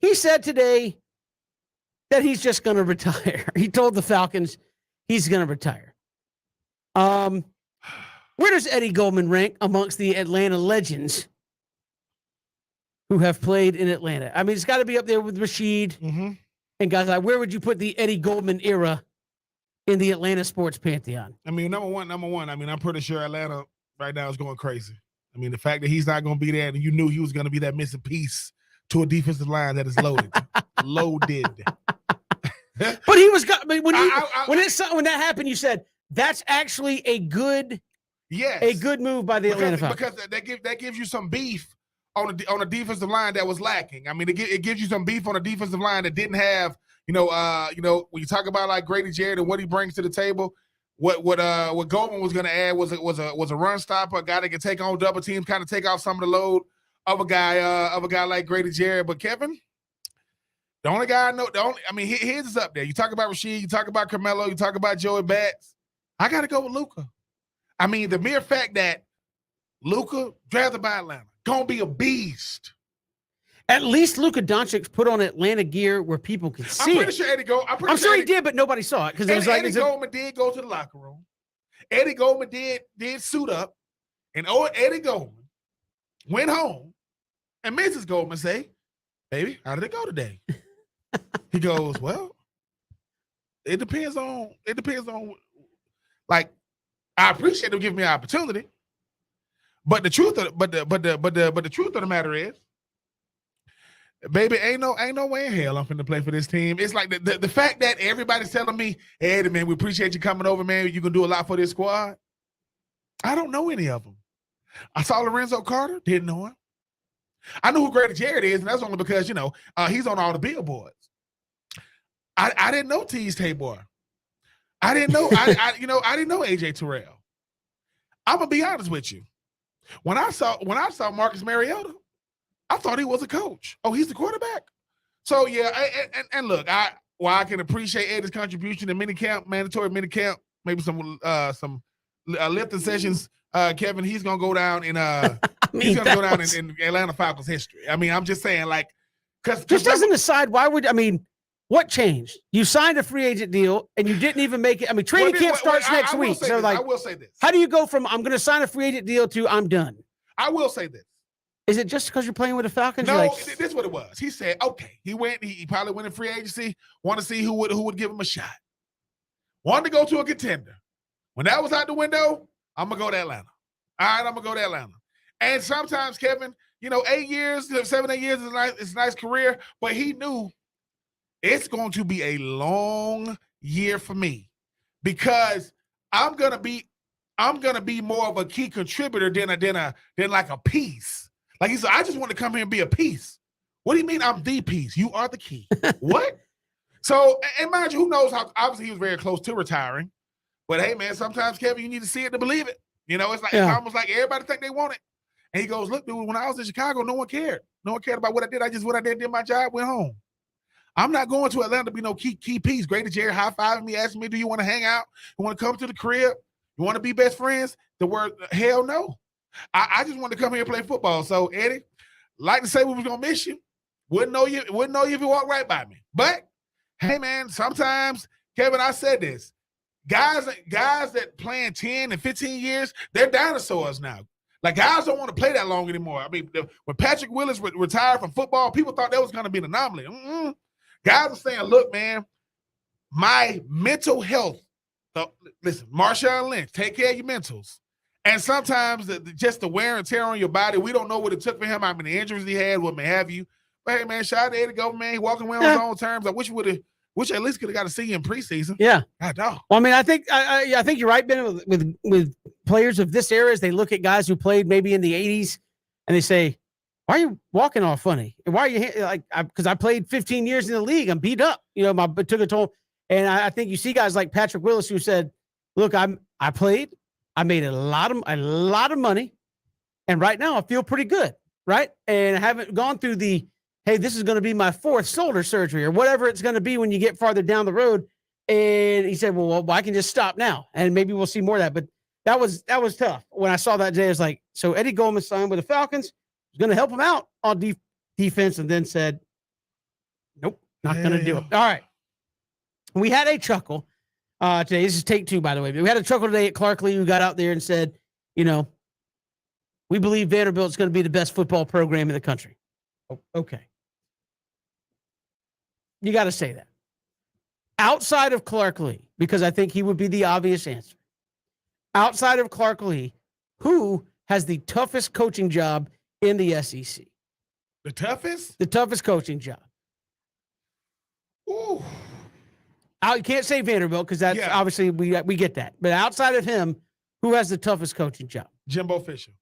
He said today that he's just going to retire. He told the Falcons he's going to retire. Where does Eddie Goldman rank amongst the Atlanta legends who have played in Atlanta? I mean, it's got to be up there with Rashid and guys like, where would you put the Eddie Goldman era in the Atlanta sports pantheon? I mean, number one. I mean, I'm pretty sure Atlanta right now is going crazy. I mean, the fact that he's not going to be there and you knew he was going to be that missing piece to a defensive line that is loaded. Loaded. But he was, I mean, when that happened, you said, that's actually a good move by the Atlanta Falcons. Because that gives you some beef on a defensive line that was lacking. I mean, it gives you some beef on a defensive line that didn't have, when you talk about like Grady Jarrett and what he brings to the table, what Goldman was going to add was a run stopper, a guy that can take on double teams, kind of take off some of the load of a guy like Grady Jarrett. But Kevin, the only guy I know, his is up there. You talk about Rashid, you talk about Carmelo, you talk about Joey Bats. I got to go with Luka. I mean, the mere fact that Luka, drafted by Atlanta, gonna be a beast. At least Luka Doncic put on Atlanta gear where people could see it. I'm pretty sure Eddie Goldman. I'm sure he did, but nobody saw it because it was like Eddie Goldman did go to the locker room. Eddie Goldman did suit up, and Eddie Goldman went home, and Mrs. Goldman say, "Baby, how did it go today?" He goes, "Well, it depends on. Like, I appreciate them giving me an opportunity, but the truth of the truth of the matter is, baby, ain't no way in hell I'm finna play for this team. It's like the fact that everybody's telling me, hey, man, we appreciate you coming over, man. You can do a lot for this squad. I don't know any of them. I saw Lorenzo Carter, didn't know him. I know who Grady Jarrett is, and that's only because he's on all the billboards. I didn't know Tease Tabor. I didn't know I didn't know AJ Terrell. I'm gonna be honest with you. When I saw Marcus Mariota, I thought he was a coach. Oh, he's the quarterback. So yeah, and look, while I can appreciate Eddie's contribution to mandatory minicamp, maybe some lifting sessions, Kevin, he's gonna go down in in Atlanta Falcons history. I mean, I'm just saying, like, because just as an aside, what changed? You signed a free agent deal and you didn't even make it. I mean, training camp starts next week. So, I will say this. How do you go from I'm going to sign a free agent deal to I'm done? I will say this. Is it just because you're playing with the Falcons? No, this is what it was. He said, okay, he probably went in free agency, wanted to see who would give him a shot. Wanted to go to a contender. When that was out the window, I'm going to go to Atlanta. All right, I'm going to go to Atlanta. And sometimes, Kevin, 8 years, 7, 8 years is a nice career, but he knew it's going to be a long year for me because I'm gonna be more of a key contributor than like a piece. Like he said, I just want to come here and be a piece. What do you mean I'm the piece? You are the key. What? So, and mind you, who knows how? Obviously, he was very close to retiring. But hey, man, sometimes Kevin, you need to see it to believe it. It's like it's almost like everybody think they want it. And he goes, "Look, dude, when I was in Chicago, no one cared. No one cared about what I did. I just what I did my job, went home." I'm not going to Atlanta to be no key piece. Grady Jarrett high-fiving me, asking me, do you want to hang out? You want to come to the crib? You want to be best friends? The word, hell no. I just want to come here and play football. So, Eddie, like to say we was going to miss you. Wouldn't know you if you walked right by me. But hey, man, sometimes, Kevin, I said this. Guys that playing 10 and 15 years, they're dinosaurs now. Like, guys don't want to play that long anymore. I mean, when Patrick Willis retired from football, people thought that was going to be an anomaly. Guys are saying, look, man, my mental health. Listen, Marshawn Lynch, take care of your mentals. And sometimes just the wear and tear on your body, we don't know what it took for him. I mean, the injuries he had, what may have you. But hey, man, shout out to Eddie Goldman, man. He walking away on his own terms. I wish at least could have got to see you in preseason. Yeah. God, dog. Well, I mean, I think you're right, Ben, with players of this era, as they look at guys who played maybe in the 80s and they say, why are you walking all funny? And why are you because I played 15 years in the league. I'm beat up. It took a toll. And I think you see guys like Patrick Willis who said, look, I played. I made a lot of money. And right now I feel pretty good. Right. And I haven't gone through hey, this is going to be my 4th shoulder surgery or whatever it's going to be when you get farther down the road. And he said, well, I can just stop now. And maybe we'll see more of that. But that was tough. When I saw that today, I was like, so Eddie Goldman signed with the Falcons, was going to help him out on defense, and then said, nope, not going to do it. All right. We had a chuckle today. This is take 2, by the way. But we had a chuckle today at Clark Lee, who got out there and said, we believe Vanderbilt's going to be the best football program in the country. Oh, okay. You got to say that. Outside of Clark Lee, because I think he would be the obvious answer. Outside of Clark Lee, who has the toughest coaching job in the SEC? The toughest? The toughest coaching job. Ooh. You can't say Vanderbilt because that's obviously we get that. But outside of him, who has the toughest coaching job? Jimbo Fisher.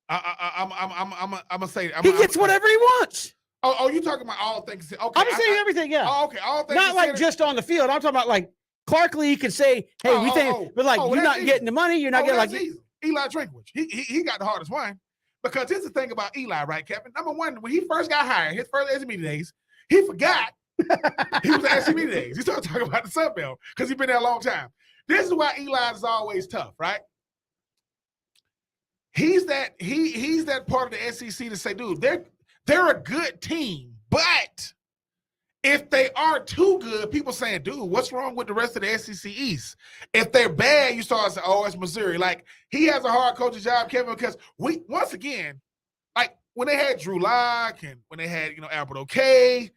I'm gonna say he gets whatever he wants. Oh, you talking about all things? Okay, I'm saying everything. Yeah. Oh, okay, all things. Not like just on the field. I'm talking about like Clark Lee can say, "Hey, we think," but like you're not getting the money. You're not getting like easy. Eli Drinkwitz. He got the hardest one because here's the thing about Eli, right, Kevin? Number one, when he first got hired, his first SC media days, he forgot he was at SC media days. He started talking about the Sun Belt because he's been there a long time. This is why Eli is always tough, right? He's that part of the SEC to say, dude, they're a good team, but if they are too good, people saying, dude, what's wrong with the rest of the SEC East? If they're bad, you start saying, oh, it's Missouri. Like, he has a hard coaching job, Kevin, because once again, like when they had Drew Lock and when they had, Albert O'Kay,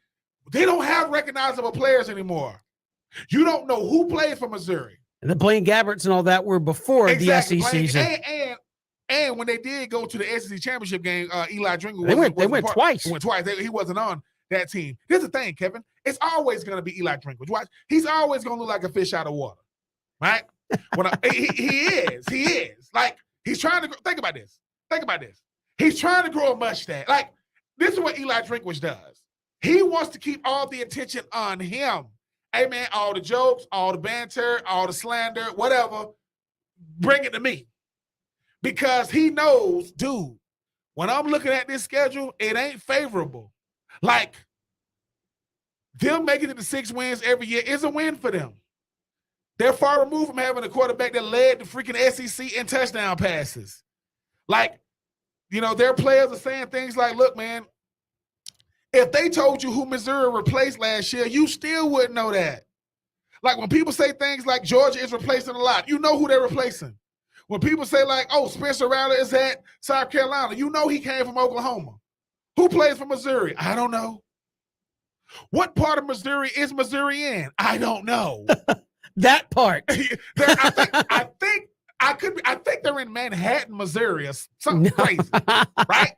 they don't have recognizable players anymore. You don't know who plays for Missouri. And the Blaine Gabberts and all that were before the SEC season. And when they did go to the SEC championship game, Eli Drinkwitz they went twice. He went twice. He wasn't on that team. Here's the thing, Kevin. It's always going to be Eli Drinkwitz. Watch. He's always going to look like a fish out of water, right? He is. Like, he's trying to think about this. He's trying to grow a mustache. Like, this is what Eli Drinkwitz does. He wants to keep all the attention on him. Hey, man, all the jokes, all the banter, all the slander, whatever, bring it to me. Because he knows, dude, when I'm looking at this schedule, it ain't favorable. Like, them making it to 6 wins every year is a win for them. They're far removed from having a quarterback that led the freaking SEC in touchdown passes. Like, their players are saying things like, look, man, if they told you who Missouri replaced last year, you still wouldn't know that. Like, when people say things like Georgia is replacing a lot, you know who they're replacing. When people say like, oh, Spencer Rattler is at South Carolina, you know he came from Oklahoma. Who plays for Missouri? I don't know. What part of Missouri is Missouri in? I don't know. That part. I think they're in Manhattan, Missouri, or something crazy, right?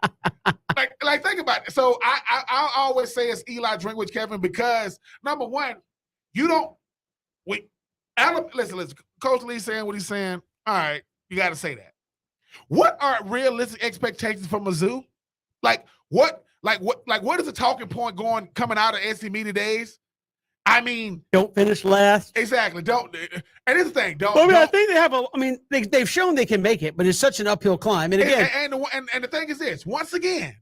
Like think about it. So I always say it's Eli Drinkwitz, Kevin, because number one, listen, Coach Lee saying what he's saying. All right. You got to say that. What are realistic expectations for Mizzou? What is the talking point coming out of SC media days? I mean, don't finish last. Exactly. Don't. And here's the thing. I think they have they've shown they can make it, but it's such an uphill climb. And again, and the thing is this. Once again,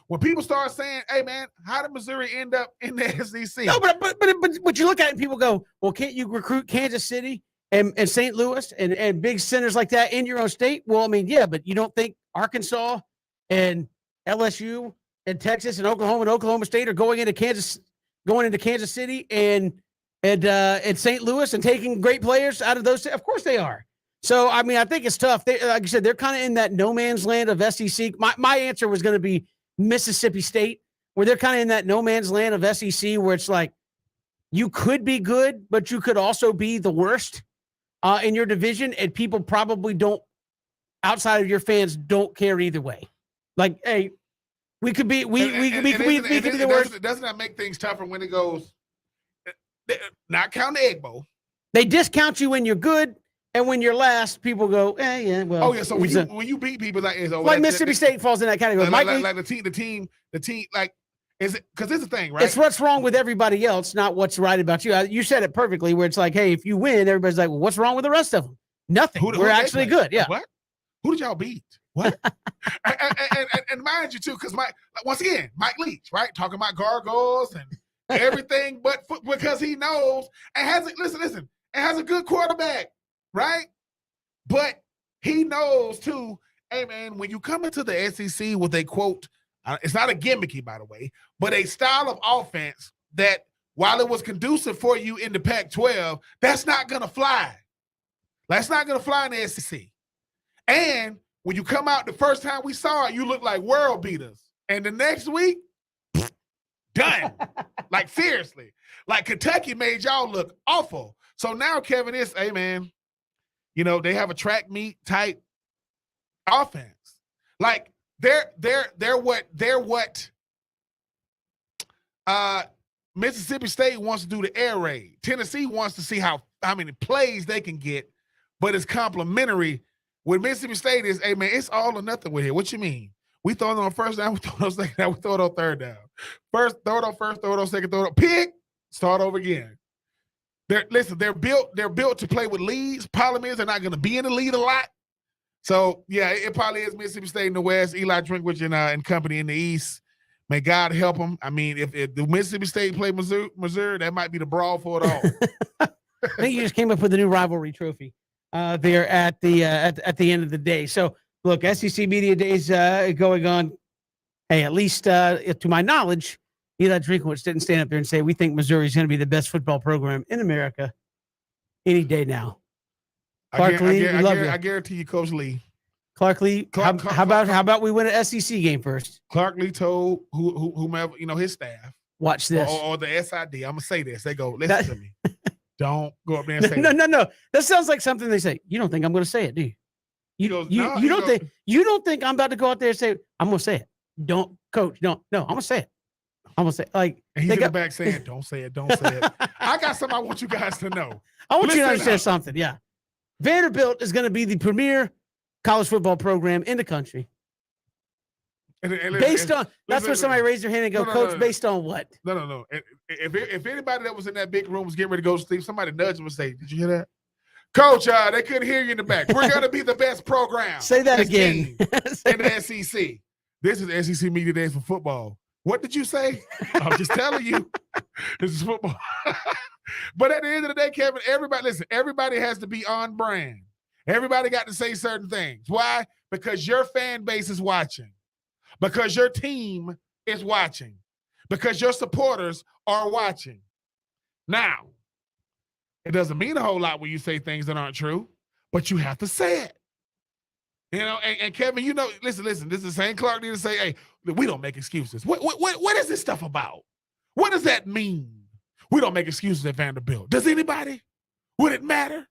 when people start saying, "Hey, man, how did Missouri end up in the SEC?" No, but you look at it and people go, "Well, can't you recruit Kansas City and St. Louis and big centers like that in your own state?" Well, I mean, yeah, but you don't think Arkansas and LSU and Texas and Oklahoma State are going into Kansas City and St. Louis and taking great players out of those. Of course they are. So, I mean, I think it's tough. Like I said, they're kind of in that no man's land of SEC. My answer was going to be Mississippi State, where they're kind of in that no man's land of SEC, where it's like you could be good, but you could also be the worst in your division, and people probably don't, outside of your fans, don't care either way. Like, hey, we could be the worst. Doesn't that make things tougher when it goes, not count the Egg Bowl? They discount you when you're good, and when you're last, people go, yeah, well. Oh yeah, so when you beat people like Mississippi State falls in that category. Like the team, like, is it because it's the thing, right? It's what's wrong with everybody else, not what's right about you. You said it perfectly, where it's like, hey, if you win, everybody's like, well, what's wrong with the rest of them? Nothing. We're actually good. Yeah. What? Who did y'all beat? What? and mind you too, because once again, Mike Leach, right, talking about gargoyles and everything, but because he knows and has a good quarterback, right? But he knows too. Hey man, when you come into the SEC with a quote, it's not a gimmicky, by the way, but a style of offense that, while it was conducive for you in the Pac-12, that's not gonna fly. That's not gonna fly in the SEC. And when you come out the first time we saw it, you look like world beaters. And the next week, done. Like, seriously. Like, Kentucky made y'all look awful. So now, Kevin, hey, man, they have a track meet type offense. Like, they're what Mississippi State wants to do the air raid. Tennessee wants to see how many plays they can get, but it's complimentary. With Mississippi State is, hey, man, it's all or nothing with it. What you mean? We throw it on first down, we throw it on second down, we throw it on third down. First, throw it on first, throw it on second, throw it on pick, start over again. They're built to play with leads. Problem is, they're not going to be in the lead a lot. So, yeah, it probably is Mississippi State in the West, Eli Drinkwitz and company in the East. May God help them. I mean, if the Mississippi State play Missouri, that might be the brawl for it all. I think you just came up with a new rivalry trophy there at the end of the day. So, look, SEC Media Days going on. Hey, at least to my knowledge, Eli Drinkwitz didn't stand up there and say, we think Missouri is going to be the best football program in America any day now. Clark Lee, I guarantee you, Coach Lee. Clark Lee, how about we win an SEC game first? Clark Lee told whomever, his staff. Watch this. Or the SID. I'm going to say this. They go, listen to me. Don't go up there and say No. That sounds like something they say. You don't think I'm going to say it, do you? You don't think I'm about to go out there and say, I'm going to say it. Don't, Coach. No, I'm going to say it. I'm going to say it. Like, and he's in the back saying, don't say it. I got something I want you guys to know. I want you to understand something. Yeah. Vanderbilt is going to be the premier college football program in the country. Based on, that's where somebody raised their hand and go, Coach, based on what? No. If anybody that was in that big room was getting ready to go to sleep, somebody nudged him and say, did you hear that? Coach, they couldn't hear you in the back. We're going to be the best program. Say that again. In the SEC. This is SEC Media Days for football. What did you say? I'm just telling you. This is football. But at the end of the day, Kevin, everybody has to be on brand. Everybody got to say certain things. Why? Because your fan base is watching. Because your team is watching. Because your supporters are watching. Now, it doesn't mean a whole lot when you say things that aren't true, but you have to say it. And Kevin, listen, this is the same Clark need to say, hey, we don't make excuses. What is this stuff about? What does that mean? We don't make excuses at Vanderbilt. Does anybody? Would it matter?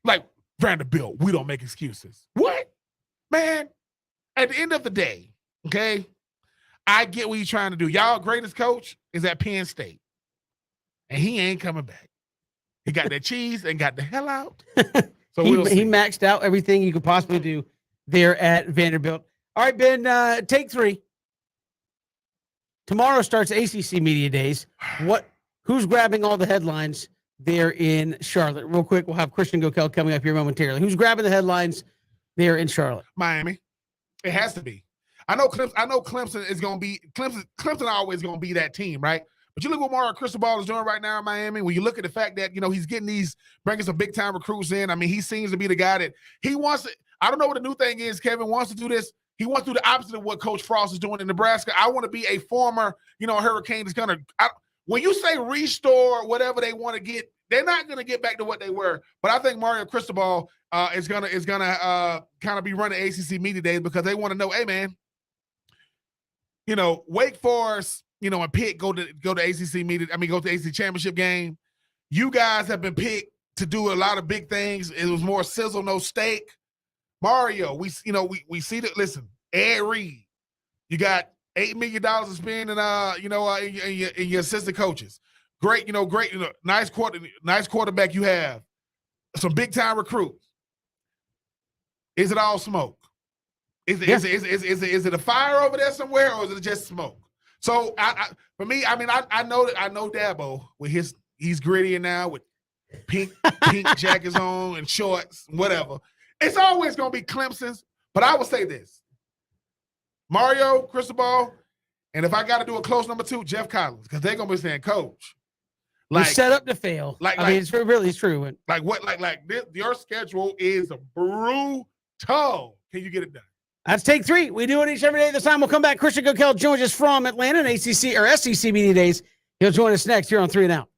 Like, Vanderbilt, we don't make excuses. What? Man, at the end of the day, okay, I get what you're trying to do. Y'all greatest coach is at Penn State. And he ain't coming back. He got that cheese and got the hell out. So he maxed out everything you could possibly do there at Vanderbilt. All right, Ben, take 3. Tomorrow starts ACC Media Days. Who's grabbing all the headlines there in Charlotte? Real quick, we'll have Christian Gokel coming up here momentarily. Who's grabbing the headlines there in Charlotte? Miami. It has to be. I know Clemson is going to be Clemson always going to be that team, right? But you look what Mario Cristobal is doing right now in Miami. When you look at the fact that, he's bringing some big time recruits in. I mean, he seems to be the guy that he wants to. I don't know what the new thing is. Kevin wants to do this. He wants to do the opposite of what Coach Frost is doing in Nebraska. I want to be a former, Hurricane that's going to – when you say restore whatever they want to get, they're not going to get back to what they were. But I think Mario Cristobal is gonna kind of be running ACC media days because they want to know, hey, man, Wake Forest, and Pitt go to ACC media. I mean, go to ACC championship game. You guys have been picked to do a lot of big things. It was more sizzle, no steak. Mario, we see that. Listen, Ed Reed, you got $8 million to spend, in your assistant coaches. Great, nice quarterback you have. Some big time recruits. Is it all smoke? Is it a fire over there somewhere, or is it just smoke? So for me, I know Dabo with he's grittier now with pink jackets on and shorts, whatever. It's always gonna be Clemson's, but I would say this: Mario Cristobal, and if I got to do a close number 2, Jeff Collins, because they're gonna be saying, Coach, you're set up to fail. It's really true. Your schedule is brutal. Can you get it done? That's take 3. We do it each every day. This time we'll come back. Christian Coquel joins us from Atlanta and ACC or SEC Media Days. He'll join us next here on 3 and Out.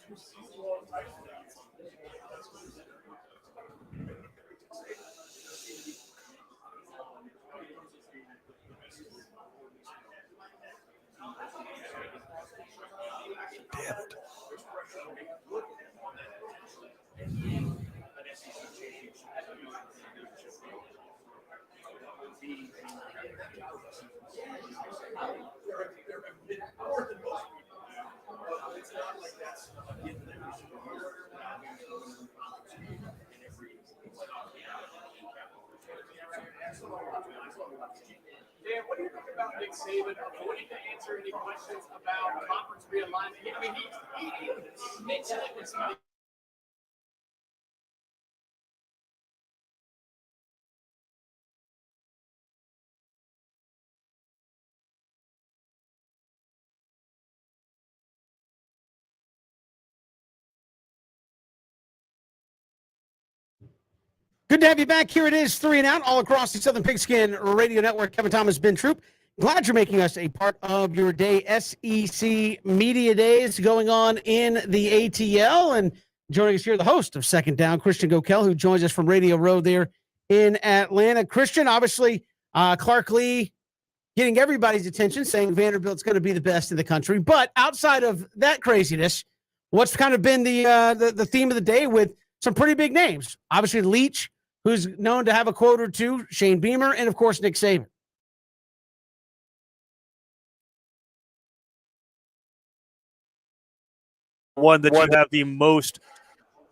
Damn it. Dan, what do you think about Nick Saban? What do you answer any questions about conference realignment? I mean, he mentioned it with somebody. Good to have you back. Here it is, 3 and Out, all across the Southern Pigskin Radio Network. Kevin Thomas, Ben Troop. Glad you're making us a part of your day. SEC Media Days going on in the ATL. And joining us here, the host of Second Down, Christian Gokel, who joins us from Radio Row there in Atlanta. Christian, obviously, Clark Lee getting everybody's attention, saying Vanderbilt's going to be the best in the country. But outside of that craziness, what's kind of been the theme of the day with some pretty big names? Obviously, Leach, who's known to have a quote or two, Shane Beamer, and, of course, Nick Saban. One that you have the most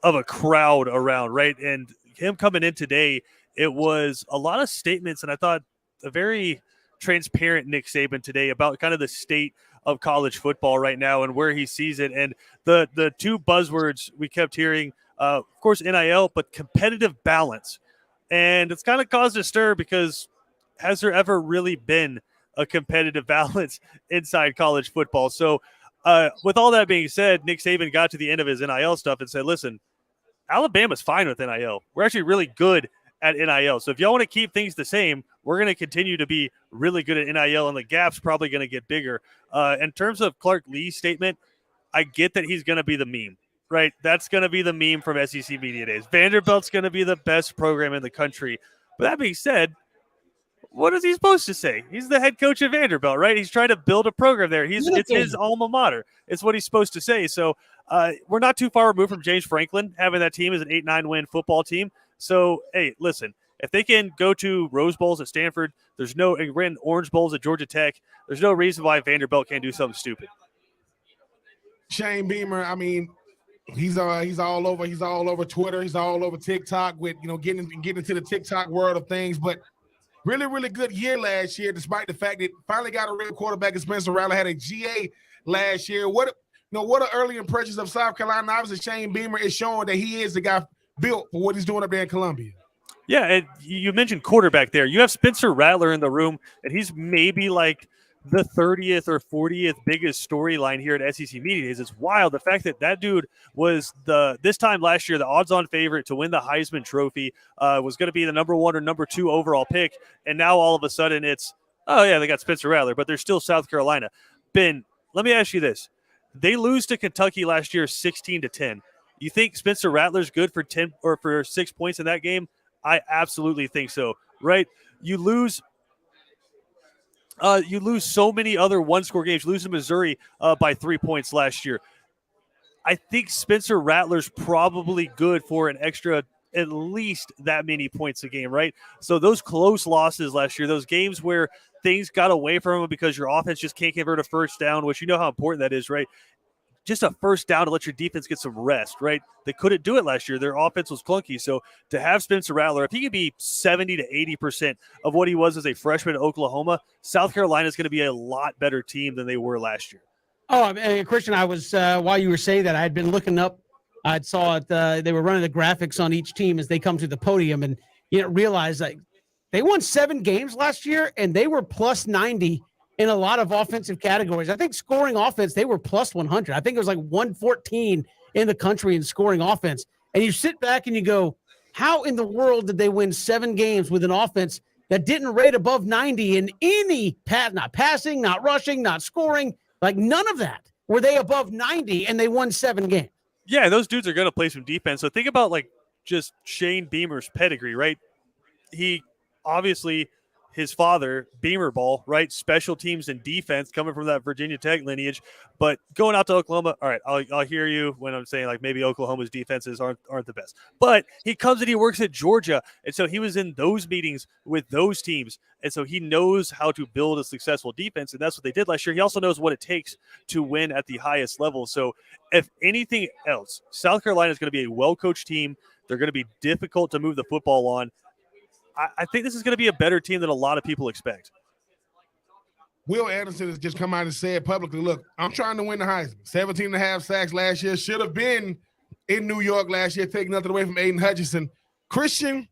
of a crowd around, right? And him coming in today, it was a lot of statements, and I thought a very transparent Nick Saban today about kind of the state of college football right now and where he sees it. And the two buzzwords we kept hearing, of course, NIL, but competitive balance. And it's kind of caused a stir because has there ever really been a competitive balance inside college football? So with all that being said, Nick Saban got to the end of his NIL stuff and said, listen, Alabama's fine with NIL. We're actually really good at NIL. So if y'all want to keep things the same, we're going to continue to be really good at NIL, and the gap's probably going to get bigger. In terms of Clark Lee's statement, I get that he's going to be the meme, right? That's going to be the meme from SEC Media Days. Vanderbilt's going to be the best program in the country. But that being said, what is he supposed to say? He's the head coach of Vanderbilt, right? He's trying to build a program there. It's his alma mater. It's what he's supposed to say. So we're not too far removed from James Franklin having that team as an 8-9 win football team. So, hey, listen, if they can go to Rose Bowls at Stanford, and Orange Bowls at Georgia Tech, there's no reason why Vanderbilt can't do something stupid. Shane Beamer, I mean, he's all over Twitter. He's all over TikTok with, getting into the TikTok world of things. But really, really good year last year, despite the fact that finally got a real quarterback in Spencer Rattler, had a GA last year. What are early impressions of South Carolina? Obviously, Shane Beamer is showing that he is the guy built for what he's doing up there in Columbia. Yeah, and you mentioned quarterback there. You have Spencer Rattler in the room, and he's maybe like the 30th or 40th biggest storyline here at SEC Media Days. It's wild. The fact that dude was this time last year the odds-on favorite to win the Heisman Trophy, was going to be the number 1 or number 2 overall pick, and now all of a sudden it's, oh yeah, they got Spencer Rattler, but they're still South Carolina. Ben, let me ask you this: they lose to Kentucky last year 16-10. You think Spencer Rattler's good for 10 or for 6 points in that game? I absolutely think so. Right? You lose so many other one-score games. You lose to Missouri by 3 points last year. I think Spencer Rattler's probably good for an extra at least that many points a game, right? So those close losses last year, those games where things got away from him because your offense just can't convert a first down, which you know how important that is, right? Just a first down to let your defense get some rest, right? They couldn't do it last year. Their offense was clunky. So to have Spencer Rattler, if he could be 70 to 80% of what he was as a freshman at Oklahoma, South Carolina is going to be a lot better team than they were last year. Oh, and Christian, I was, while you were saying that, I had been looking up. I saw it. They were running the graphics on each team as they come to the podium, and you didn't realize that they won 7 games last year, and they were plus 90 in a lot of offensive categories. I think scoring offense, they were plus 100. I think it was like 114 in the country in scoring offense. And you sit back and you go, how in the world did they win 7 games with an offense that didn't rate above 90 in any pass, not passing, not rushing, not scoring, like none of that? Were they above 90 and they won 7 games? Yeah, those dudes are going to play some defense. So think about like just Shane Beamer's pedigree, right? He obviously, his father, Beamer Ball, right? Special teams and defense coming from that Virginia Tech lineage. But going out to Oklahoma, all right, I'll hear you when I'm saying like maybe Oklahoma's defenses aren't the best. But he comes and he works at Georgia. And so he was in those meetings with those teams. And so he knows how to build a successful defense. And that's what they did last year. He also knows what it takes to win at the highest level. So if anything else, South Carolina is going to be a well-coached team. They're going to be difficult to move the football on. I think this is going to be a better team than a lot of people expect. Will Anderson has just come out and said publicly, look, I'm trying to win the Heisman. 17 and a half sacks last year. Should have been in New York last year, taking nothing away from Aiden Hutchinson. Christian,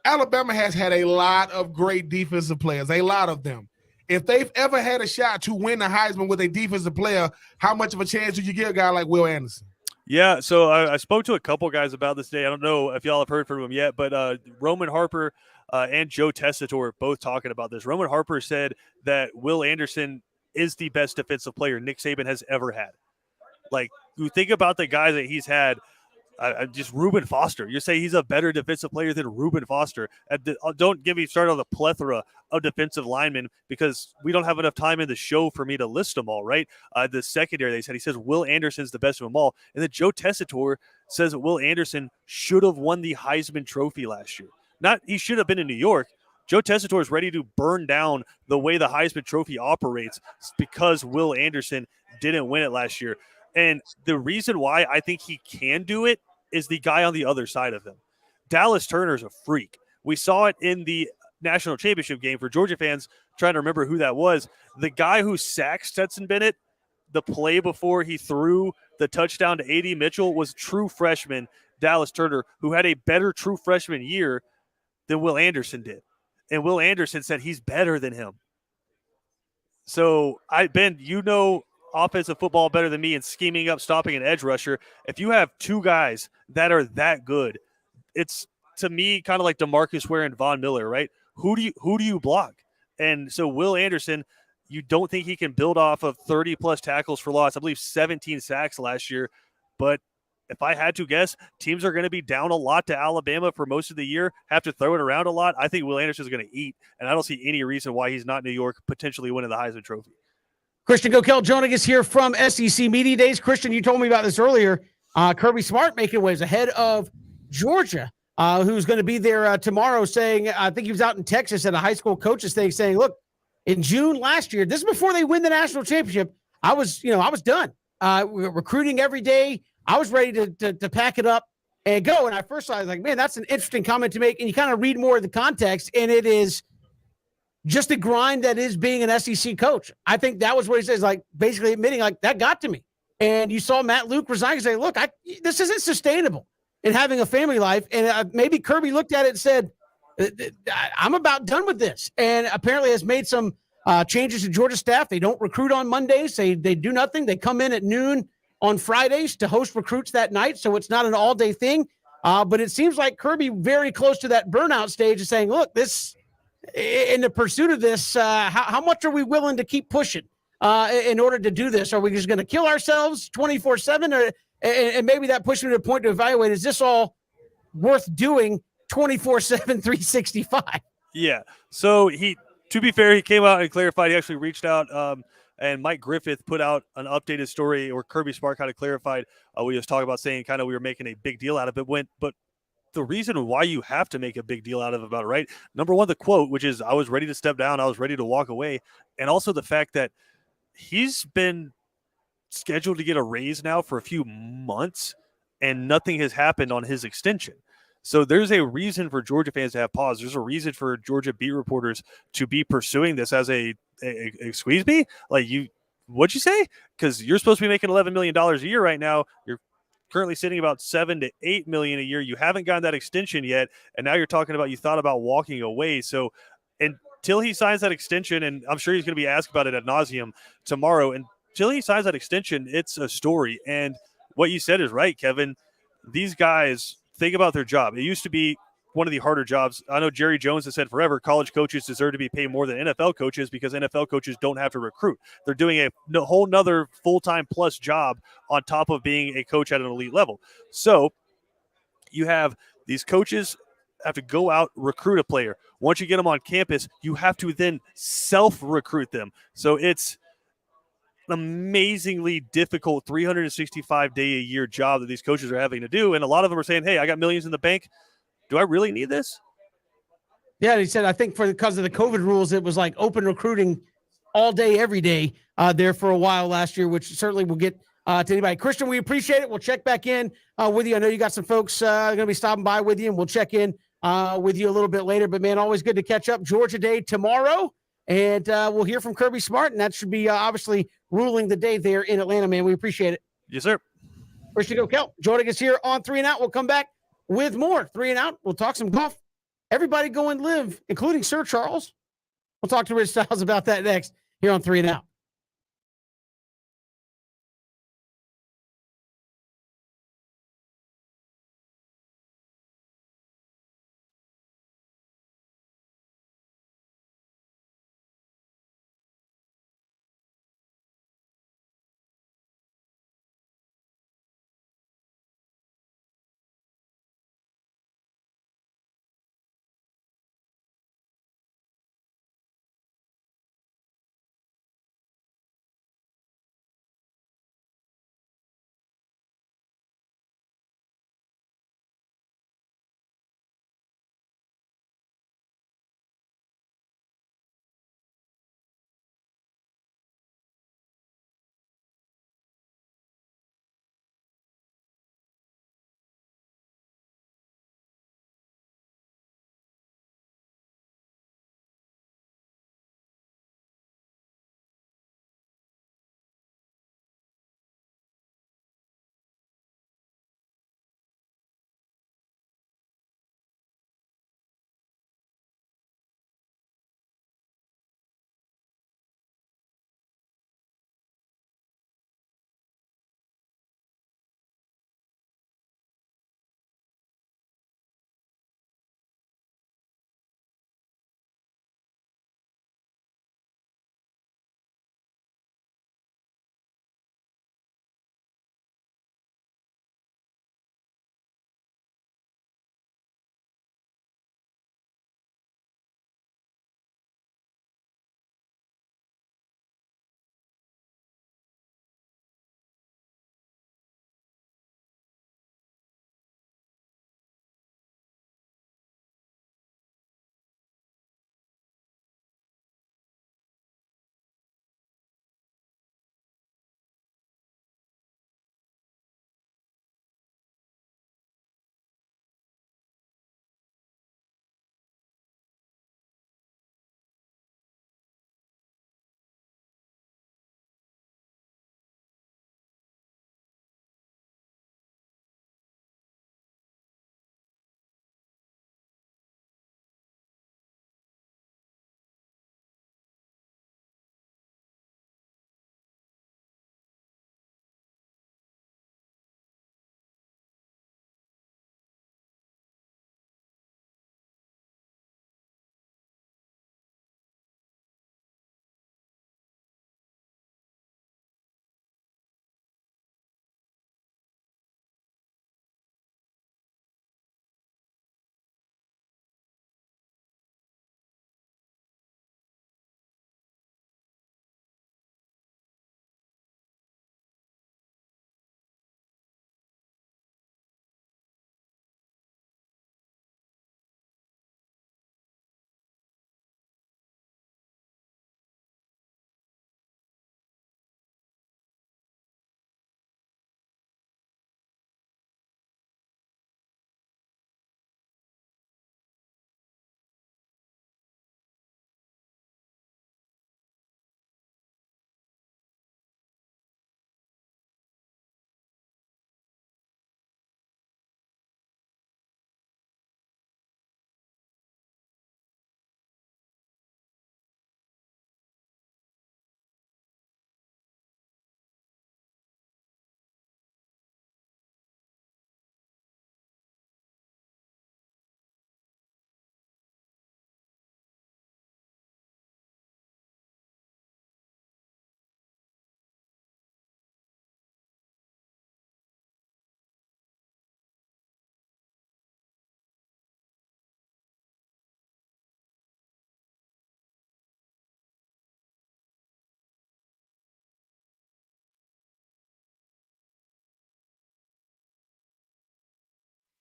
Alabama has had a lot of great defensive players, a lot of them. If they've ever had a shot to win the Heisman with a defensive player, how much of a chance do you give a guy like Will Anderson? Yeah, so I spoke to a couple guys about this today. I don't know if y'all have heard from them yet, but Roman Harper and Joe Tessitore both talking about this. Roman Harper said that Will Anderson is the best defensive player Nick Saban has ever had. Like, you think about the guys that he's had, just Reuben Foster. You say he's a better defensive player than Reuben Foster. Don't get me started on the plethora of defensive linemen because we don't have enough time in the show for me to list them all, right? The secondary, he says Will Anderson's the best of them all. And then Joe Tessitore says that Will Anderson should have won the Heisman Trophy last year. Not he should have been in New York. Joe Tessitore is ready to burn down the way the Heisman Trophy operates because Will Anderson didn't win it last year. And the reason why I think he can do it is the guy on the other side of him. Dallas Turner's a freak. We saw it in the national championship game for Georgia fans trying to remember who that was. The guy who sacked Stetson Bennett the play before he threw the touchdown to A.D. Mitchell was true freshman Dallas Turner, who had a better true freshman year than Will Anderson did. And Will Anderson said he's better than him. So, Ben, you know offensive football better than me and scheming up, stopping an edge rusher. If you have two guys that are that good, it's to me kind of like DeMarcus Ware and Von Miller, right? Who do you block? And so Will Anderson, you don't think he can build off of 30-plus tackles for loss. I believe 17 sacks last year. But if I had to guess, teams are going to be down a lot to Alabama for most of the year, have to throw it around a lot. I think Will Anderson is going to eat, and I don't see any reason why he's not in New York potentially winning the Heisman Trophy. Christian Gokel joining us here from SEC Media Days. Christian, you told me about this earlier. Kirby Smart making waves ahead of Georgia, who's going to be there tomorrow, saying, I think he was out in Texas at a high school coaches thing, saying, look, in June last year, this is before they win the national championship, I was done. We were recruiting every day. I was ready to pack it up and go. And I first saw, I was like, man, that's an interesting comment to make. And you kind of read more of the context, and it is just the grind that is being an SEC coach. I think that was what he says, like basically admitting like that got to me. And you saw Matt Luke resign and say, look, this isn't sustainable in having a family life. And maybe Kirby looked at it and said, I'm about done with this. And apparently has made some changes to Georgia staff. They don't recruit on Mondays. They do nothing. They come in at noon on Fridays to host recruits that night. So it's not an all day thing. But it seems like Kirby very close to that burnout stage is saying, look, this, in the pursuit of this, how much are we willing to keep pushing in order to do this? Are we just going to kill ourselves 24/7? And maybe that pushes me to a point to evaluate, is this all worth doing 24/7, 365? Yeah. So to be fair, he came out and clarified. He actually reached out, and Mike Griffith put out an updated story, or Kirby Smart kind of clarified. We was talking about saying kind of we were making a big deal out of it. But the reason why you have to make a big deal out of it about it, right? Number one, the quote, which is, I was ready to step down. I was ready to walk away. And also the fact that he's been scheduled to get a raise now for a few months and nothing has happened on his extension. So there's a reason for Georgia fans to have pause. There's a reason for Georgia beat reporters to be pursuing this as a squeeze me. Like, what'd you say? Because you're supposed to be making $11 million a year right now. You're currently sitting about $7 to $8 million a year. You haven't gotten that extension yet, and now you're talking about you thought about walking away. So until he signs that extension, and I'm sure he's going to be asked about it ad nauseum tomorrow, until he signs that extension, it's a story. And what you said is right, Kevin. These guys think about their job. It used to be one of the harder jobs. I know Jerry Jones has said forever college coaches deserve to be paid more than NFL coaches because NFL coaches don't have to recruit. They're doing a whole nother full-time plus job on top of being a coach at an elite level. So you have these coaches have to go out, recruit a player. Once you get them on campus, you have to then self-recruit them. So it's an amazingly difficult 365-day-a-year job that these coaches are having to do. And a lot of them are saying, hey, I got millions in the bank. Do I really need this? Yeah, he said, I think because of the COVID rules, it was like open recruiting all day, every day there for a while last year, which certainly will get to anybody. Christian, we appreciate it. We'll check back in with you. I know you got some folks going to be stopping by with you, and we'll check in with you a little bit later. But, man, always good to catch up. Georgia Day tomorrow, and we'll hear from Kirby Smart, and that should be obviously ruling the day there in Atlanta, man. We appreciate it. Yes, sir. Christian O'Kel joining us here on 3 and Out. We'll come back with more 3 and Out. We'll talk some golf. Everybody go and live, including Sir Charles. We'll talk to Rich Styles about that next here on 3 and Out.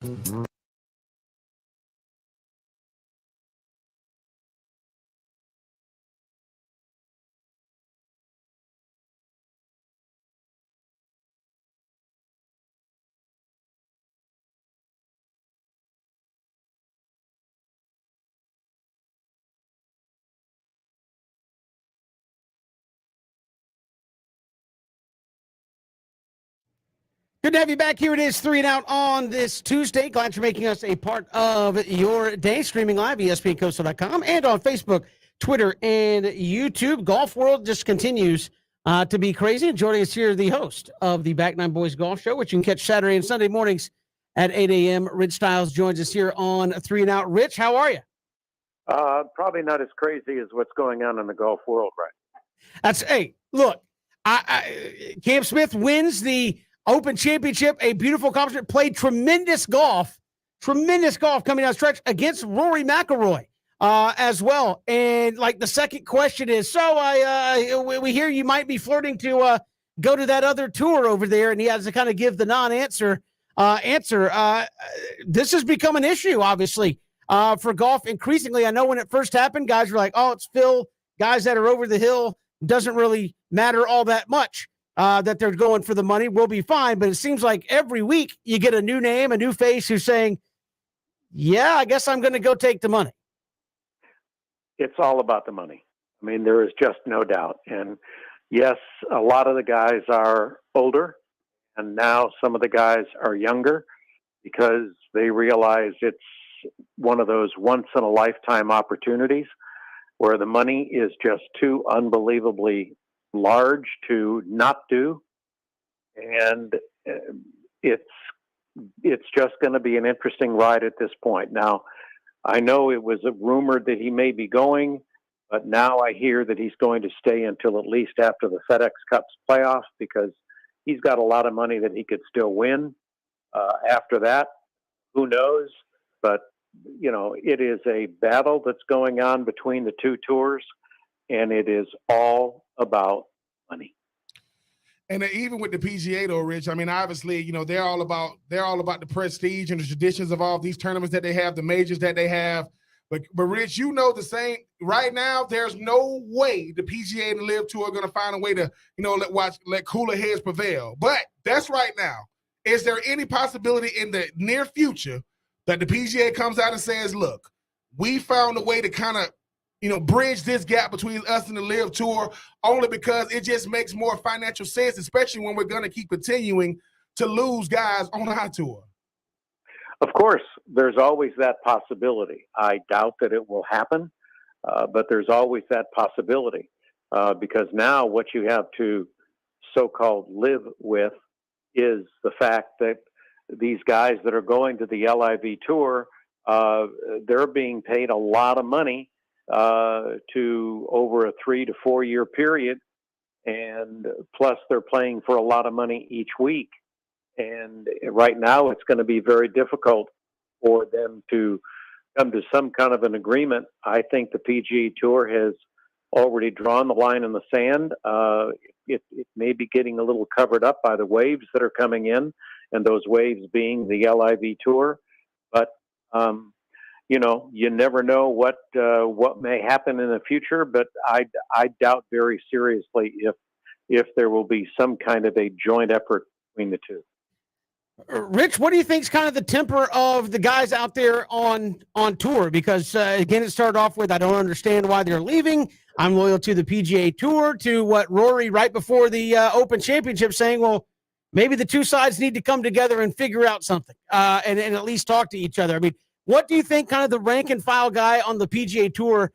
Good to have you back. Here it is, 3 and Out on this Tuesday. Glad you're making us a part of your day. Streaming live, ESPNCoastal.com, and on Facebook, Twitter, and YouTube. Golf world just continues to be crazy. And joining us here, the host of the Back Nine Boys Golf Show, which you can catch Saturday and Sunday mornings at 8 a.m. Rich Stiles joins us here on 3 and Out. Rich, how are you? Probably not as crazy as what's going on in the golf world right now. Hey, look, Cam Smith wins the Open Championship, a beautiful accomplishment, played tremendous golf coming down the stretch against Rory McIlroy as well. And like the second question is, so we hear you might be flirting to go to that other tour over there, and he has to kind of give the non-answer answer. This has become an issue, obviously, for golf increasingly. I know when it first happened, guys were like, oh, it's Phil, guys that are over the hill, doesn't really matter all that much. That they're going for the money, will be fine. But it seems like every week you get a new name, a new face who's saying, yeah, I guess I'm going to go take the money. It's all about the money. I mean, there is just no doubt. And yes, a lot of the guys are older, and now some of the guys are younger because they realize it's one of those once-in-a-lifetime opportunities where the money is just too unbelievably large to not do, and it's just going to be an interesting ride at this point. Now, I know it was rumored that he may be going, but now I hear that he's going to stay until at least after the FedEx Cup's playoff because he's got a lot of money that he could still win. After that, who knows? But you know, it is a battle that's going on between the two tours, and it is all about money. And even with the PGA though, Rich, I mean, obviously, you know, they're all about the prestige and the traditions of all these tournaments that they have, the majors that they have. But Rich, you know the same. Right now, there's no way the PGA and the LIV Tour are going to find a way to, you know, let cooler heads prevail. But that's right now. Is there any possibility in the near future that the PGA comes out and says, look, we found a way to kind of, you know, bridge this gap between us and the LIV Tour, only because it just makes more financial sense, especially when we're going to keep continuing to lose guys on our tour? Of course, there's always that possibility. I doubt that it will happen, but there's always that possibility because now what you have to so-called live with is the fact that these guys that are going to the LIV Tour, they're being paid a lot of money to over a 3 to 4 year period. And plus they're playing for a lot of money each week. And right now it's going to be very difficult for them to come to some kind of an agreement. I think the PGA Tour has already drawn the line in the sand. It may be getting a little covered up by the waves that are coming in, and those waves being the LIV Tour. But, you know, you never know what may happen in the future, but I doubt very seriously if there will be some kind of a joint effort between the two. Rich, what do you think is kind of the temper of the guys out there on tour? Because, again, it started off with, I don't understand why they're leaving. I'm loyal to the PGA Tour, to what Rory right before the Open Championship saying, well, maybe the two sides need to come together and figure out something and at least talk to each other. I mean, what do you think kind of the rank and file guy on the PGA Tour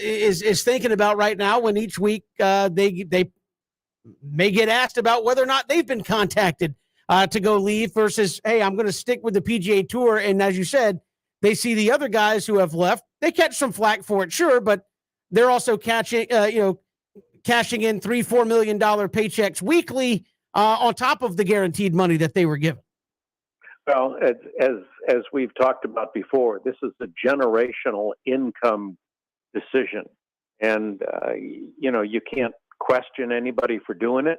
is thinking about right now when each week they may get asked about whether or not they've been contacted to go leave versus, hey, I'm going to stick with the PGA Tour. And as you said, they see the other guys who have left. They catch some flack for it, sure, but they're also cashing in $3-4 million paychecks weekly on top of the guaranteed money that they were given. Well, as we've talked about before, this is a generational income decision, and you know, you can't question anybody for doing it.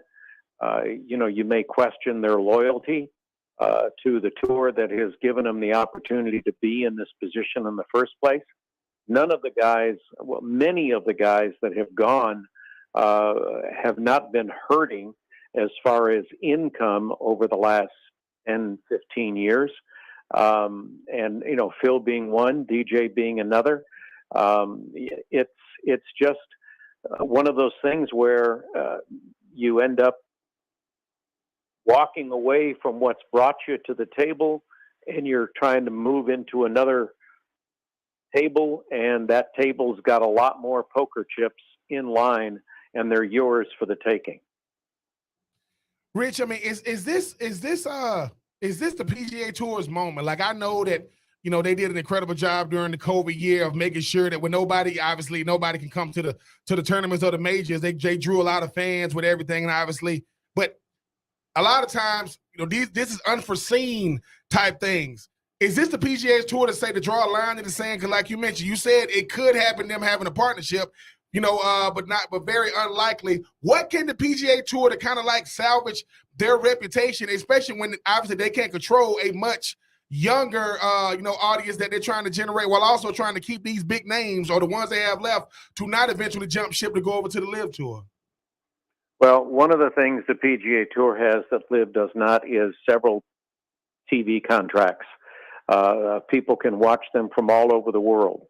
You know, you may question their loyalty, to the tour that has given him the opportunity to be in this position in the first place. None of the guys, well, many of the guys that have gone have not been hurting as far as income over the last 10, 15 years. And, Phil being one, DJ being another. It's just one of those things where you end up walking away from what's brought you to the table, and you're trying to move into another table, and that table's got a lot more poker chips in line, and they're yours for the taking. Rich, I mean, is this the PGA Tour's moment? Like, I know that, they did an incredible job during the COVID year of making sure that when nobody can come to the tournaments or the majors, they drew a lot of fans with everything, and obviously, but a lot of times, this is unforeseen type things. Is this the PGA Tour to draw a line in the sand? Because like you mentioned, you said it could happen, them having a partnership, but very unlikely. What can the PGA Tour to kind of salvage their reputation, especially when obviously they can't control a much younger, audience that they're trying to generate, while also trying to keep these big names or the ones they have left to not eventually jump ship to go over to the LIV Tour? Well, one of the things the PGA Tour has that LIV does not is several TV contracts. People can watch them from all over the world.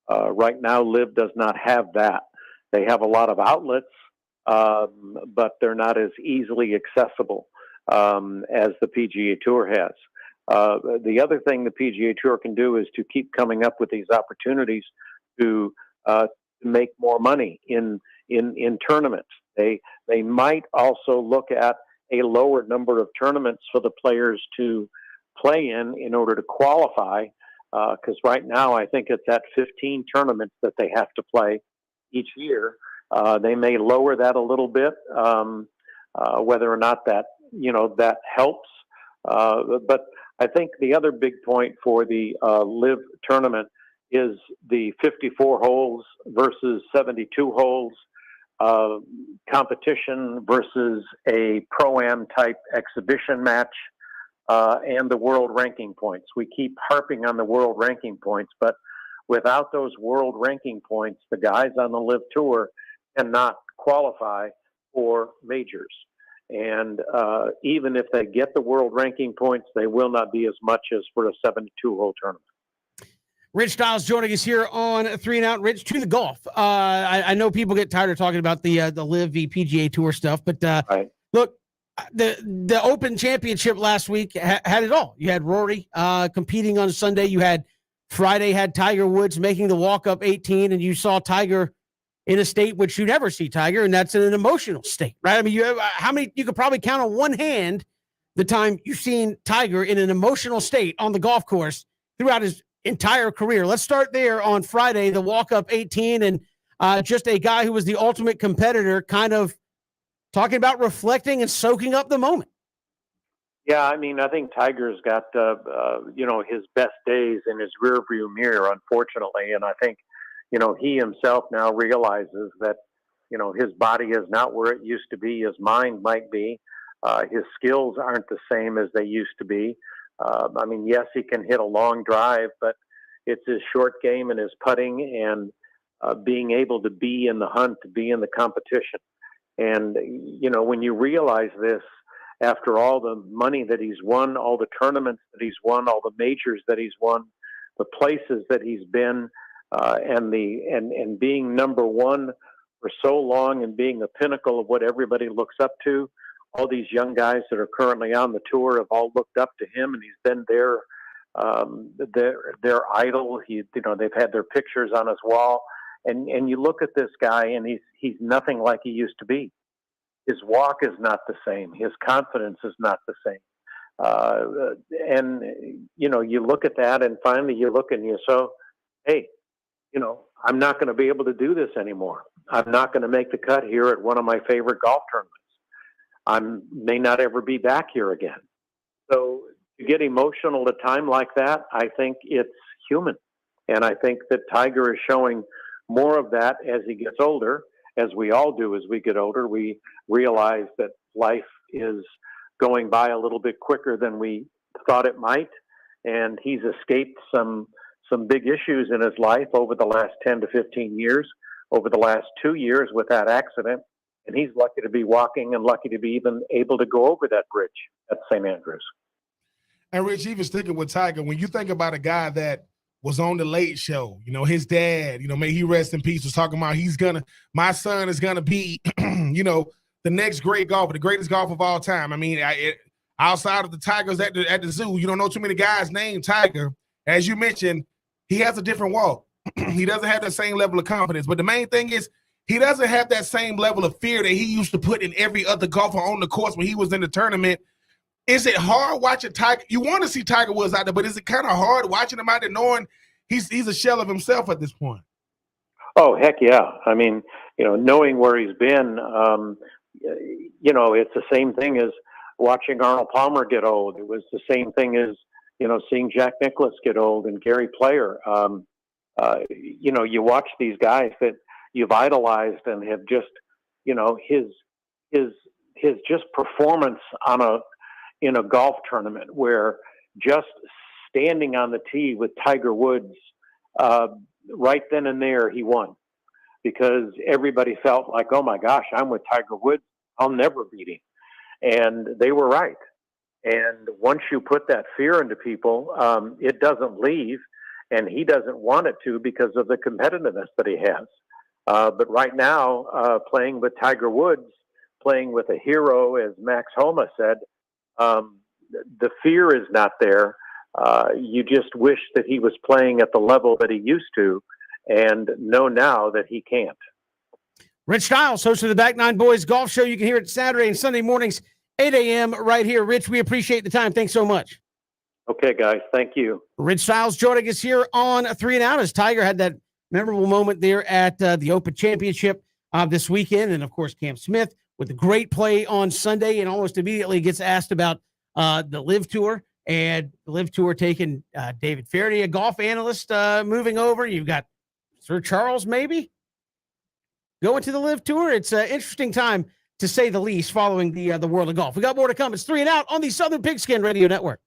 Right now, LIV does not have that. They have a lot of outlets, but they're not as easily accessible as the PGA Tour has. The other thing the PGA Tour can do is to keep coming up with these opportunities to make more money in tournaments. They might also look at a lower number of tournaments for the players to play in order to qualify, because right now I think it's at 15 tournaments that they have to play each year. They may lower that a little bit, whether or not that helps. But I think the other big point for the LIV tournament is the 54 holes versus 72 holes competition versus a pro-am type exhibition match, and the world ranking points. We keep harping on the world ranking points, but without those world ranking points, the guys on the LIV Tour cannot qualify for majors. And even if they get the world ranking points, they will not be as much as for a 72-hole tournament. Rich Stiles joining us here on 3 and Out. Rich, to the golf. I know people get tired of talking about the LIV v PGA Tour stuff, but right. Look, the Open Championship last week had it all. You had Rory competing on Sunday. You had Friday had Tiger Woods making the walk-up 18, and you saw Tiger in a state which you never see Tiger, and that's in an emotional state, right? I mean, you could probably count on one hand the time you've seen Tiger in an emotional state on the golf course throughout his entire career. Let's start there on Friday, the walk-up 18, and just a guy who was the ultimate competitor, kind of talking about reflecting and soaking up the moment. Yeah, I mean, I think Tiger's got, his best days in his rearview mirror, unfortunately. And I think, he himself now realizes that, his body is not where it used to be. His mind might be. His skills aren't the same as they used to be. I mean, yes, he can hit a long drive, but it's his short game and his putting and being able to be in the hunt, to be in the competition. And, when you realize this, after all the money that he's won, all the tournaments that he's won, all the majors that he's won, the places that he's been, and being number one for so long and being the pinnacle of what everybody looks up to, all these young guys that are currently on the tour have all looked up to him, and he's been their idol. They've had their pictures on his wall, and you look at this guy, and he's nothing like he used to be. His walk is not the same. His confidence is not the same. And you look at that, and finally you look and you say, hey, I'm not going to be able to do this anymore. I'm not going to make the cut here at one of my favorite golf tournaments. I may not ever be back here again. So to get emotional at a time like that, I think it's human. And I think that Tiger is showing more of that as he gets older. As we all do as we get older, we realize that life is going by a little bit quicker than we thought it might, and he's escaped some big issues in his life over the last 10 to 15 years, over the last 2 years with that accident. And he's lucky to be walking and lucky to be even able to go over that bridge at St. Andrews. And Rich, even sticking with Tiger, when you think about a guy that was on the Late Show, his dad, may he rest in peace, was talking about my son is gonna be, the next great golfer, the greatest golfer of all time. I mean, outside of the Tigers at the zoo, you don't know too many guys named Tiger. As you mentioned, he has a different walk. He doesn't have the same level of confidence. But the main thing is he doesn't have that same level of fear that he used to put in every other golfer on the course when he was in the tournament. Is it hard watching Tiger? You want to see Tiger Woods out there, but is it kind of hard watching him out there knowing he's a shell of himself at this point? Oh, heck yeah. I mean, knowing where he's been, it's the same thing as watching Arnold Palmer get old. It was the same thing as, seeing Jack Nicklaus get old and Gary Player. You watch these guys that you've idolized and have just, his just performance in a golf tournament where just standing on the tee with Tiger Woods, right then and there he won, because everybody felt like, oh my gosh, I'm with Tiger Woods, I'll never beat him. And they were right. And once you put that fear into people, it doesn't leave, and he doesn't want it to because of the competitiveness that he has. But right now, playing with Tiger Woods, playing with a hero, as Max Homa said, the fear is not there. You just wish that he was playing at the level that he used to, and know now that he can't. Rich Stiles, host of the Back Nine Boys Golf Show. You can hear it Saturday and Sunday mornings, 8 a.m. right here. Rich, we appreciate the time. Thanks so much. Okay, guys. Thank you. Rich Stiles joining us here on 3 and Out as Tiger had that memorable moment there at the Open Championship this weekend. And, of course, Cam Smith with a great play on Sunday and almost immediately gets asked about the Live Tour. And the Live Tour taking David Faraday, a golf analyst, moving over. You've got Sir Charles maybe going to the Live Tour. It's an interesting time, to say the least, following the world of golf. We got more to come. It's 3 and Out on the Southern Pigskin Radio Network.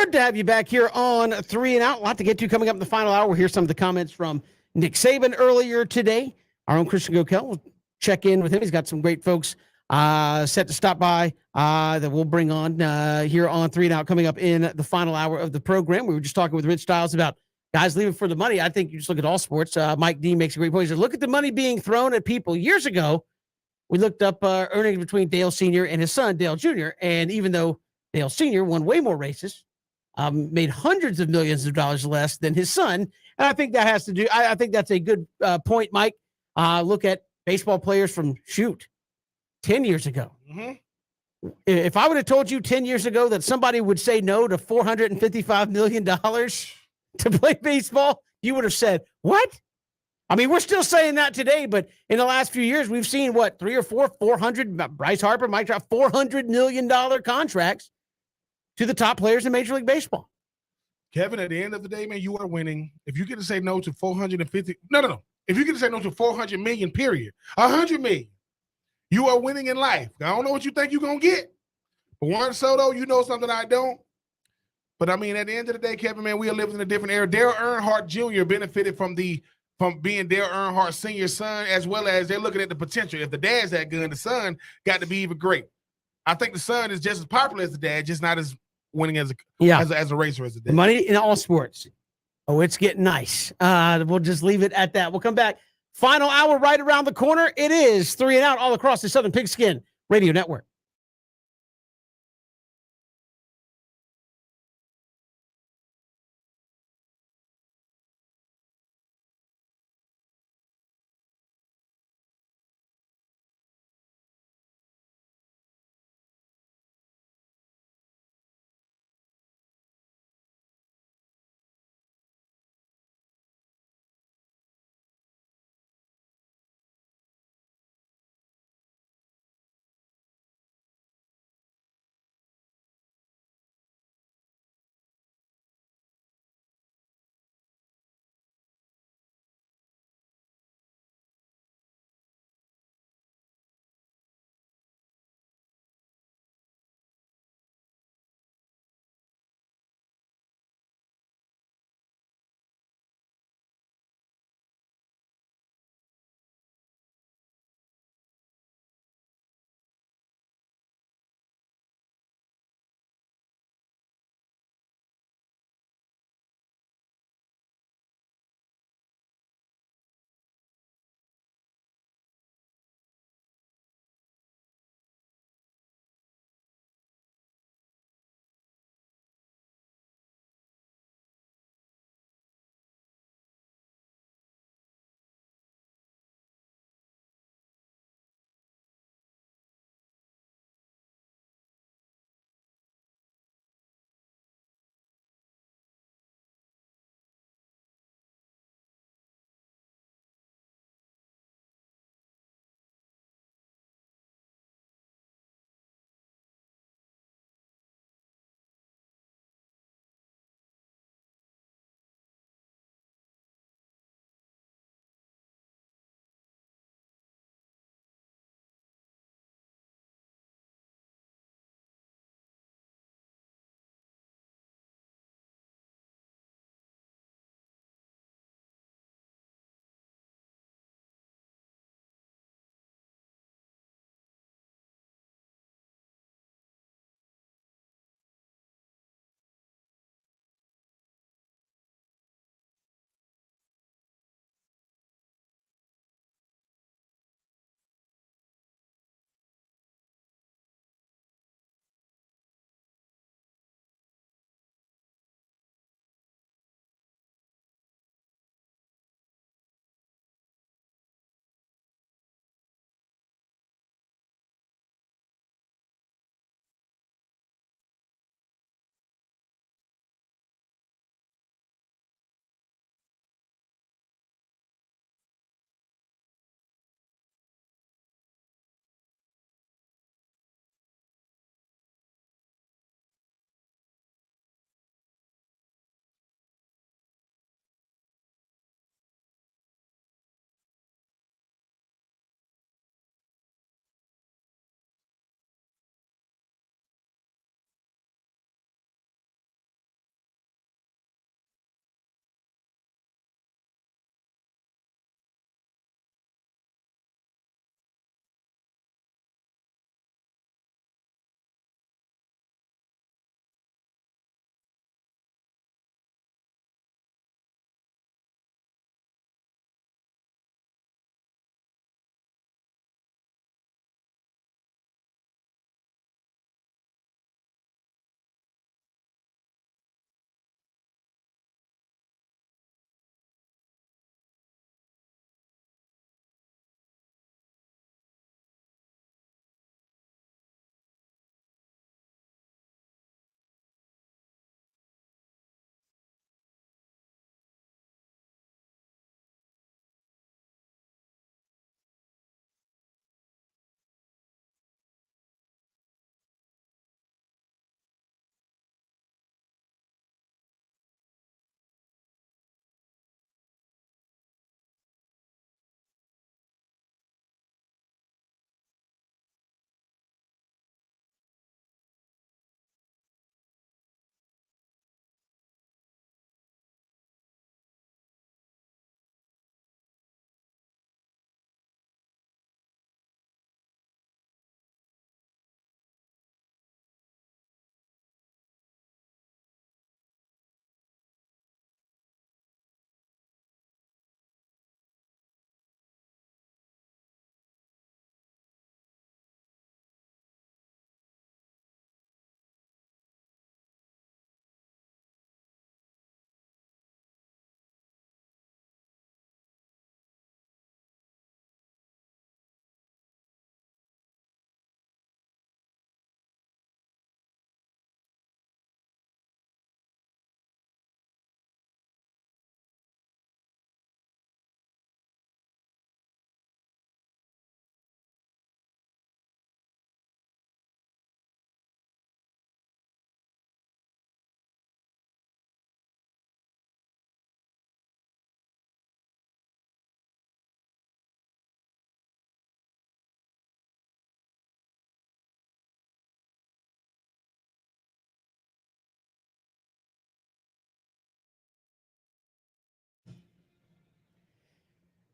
Good to have you back here on 3 and Out. A lot to get to coming up in the final hour. We'll hear some of the comments from Nick Saban earlier today. Our own Christian Gokel will check in with him. He's got some great folks set to stop by that we'll bring on here on 3 and Out coming up in the final hour of the program. We were just talking with Rich Stiles about guys leaving for the money. I think you just look at all sports. Mike D makes a great point. He says, look at the money being thrown at people. Years ago, we looked up earnings between Dale Sr. and his son, Dale Jr., and even though Dale Sr. won way more races, made hundreds of millions of dollars less than his son. And I think that has to do, I think that's a good point, Mike. Look at baseball players from 10 years ago. Mm-hmm. If I would have told you 10 years ago that somebody would say no to $455 million to play baseball, you would have said, what? I mean, we're still saying that today, but in the last few years, we've seen what, 400, Bryce Harper, Mike Trout, $400 million contracts to the top players in Major League Baseball. Kevin, at the end of the day, man, you are winning. If you get to say no to 450, no. If you get to say no to 400 million, period, 100 million, you are winning in life. I don't know what you think you're going to get. But Juan Soto, you know something I don't. But I mean, at the end of the day, Kevin, man, we are living in a different era. Dale Earnhardt Jr. benefited from being Dale Earnhardt Sr.'s son, as well as they're looking at the potential. If the dad's that good, the son got to be even great. I think the son is just as popular as the dad, just not as winning as a racer as the dad. Money in all sports. Oh, it's getting nice. We'll just leave it at that. We'll come back. Final hour right around the corner. It is 3 and Out all across the Southern Pigskin Radio Network.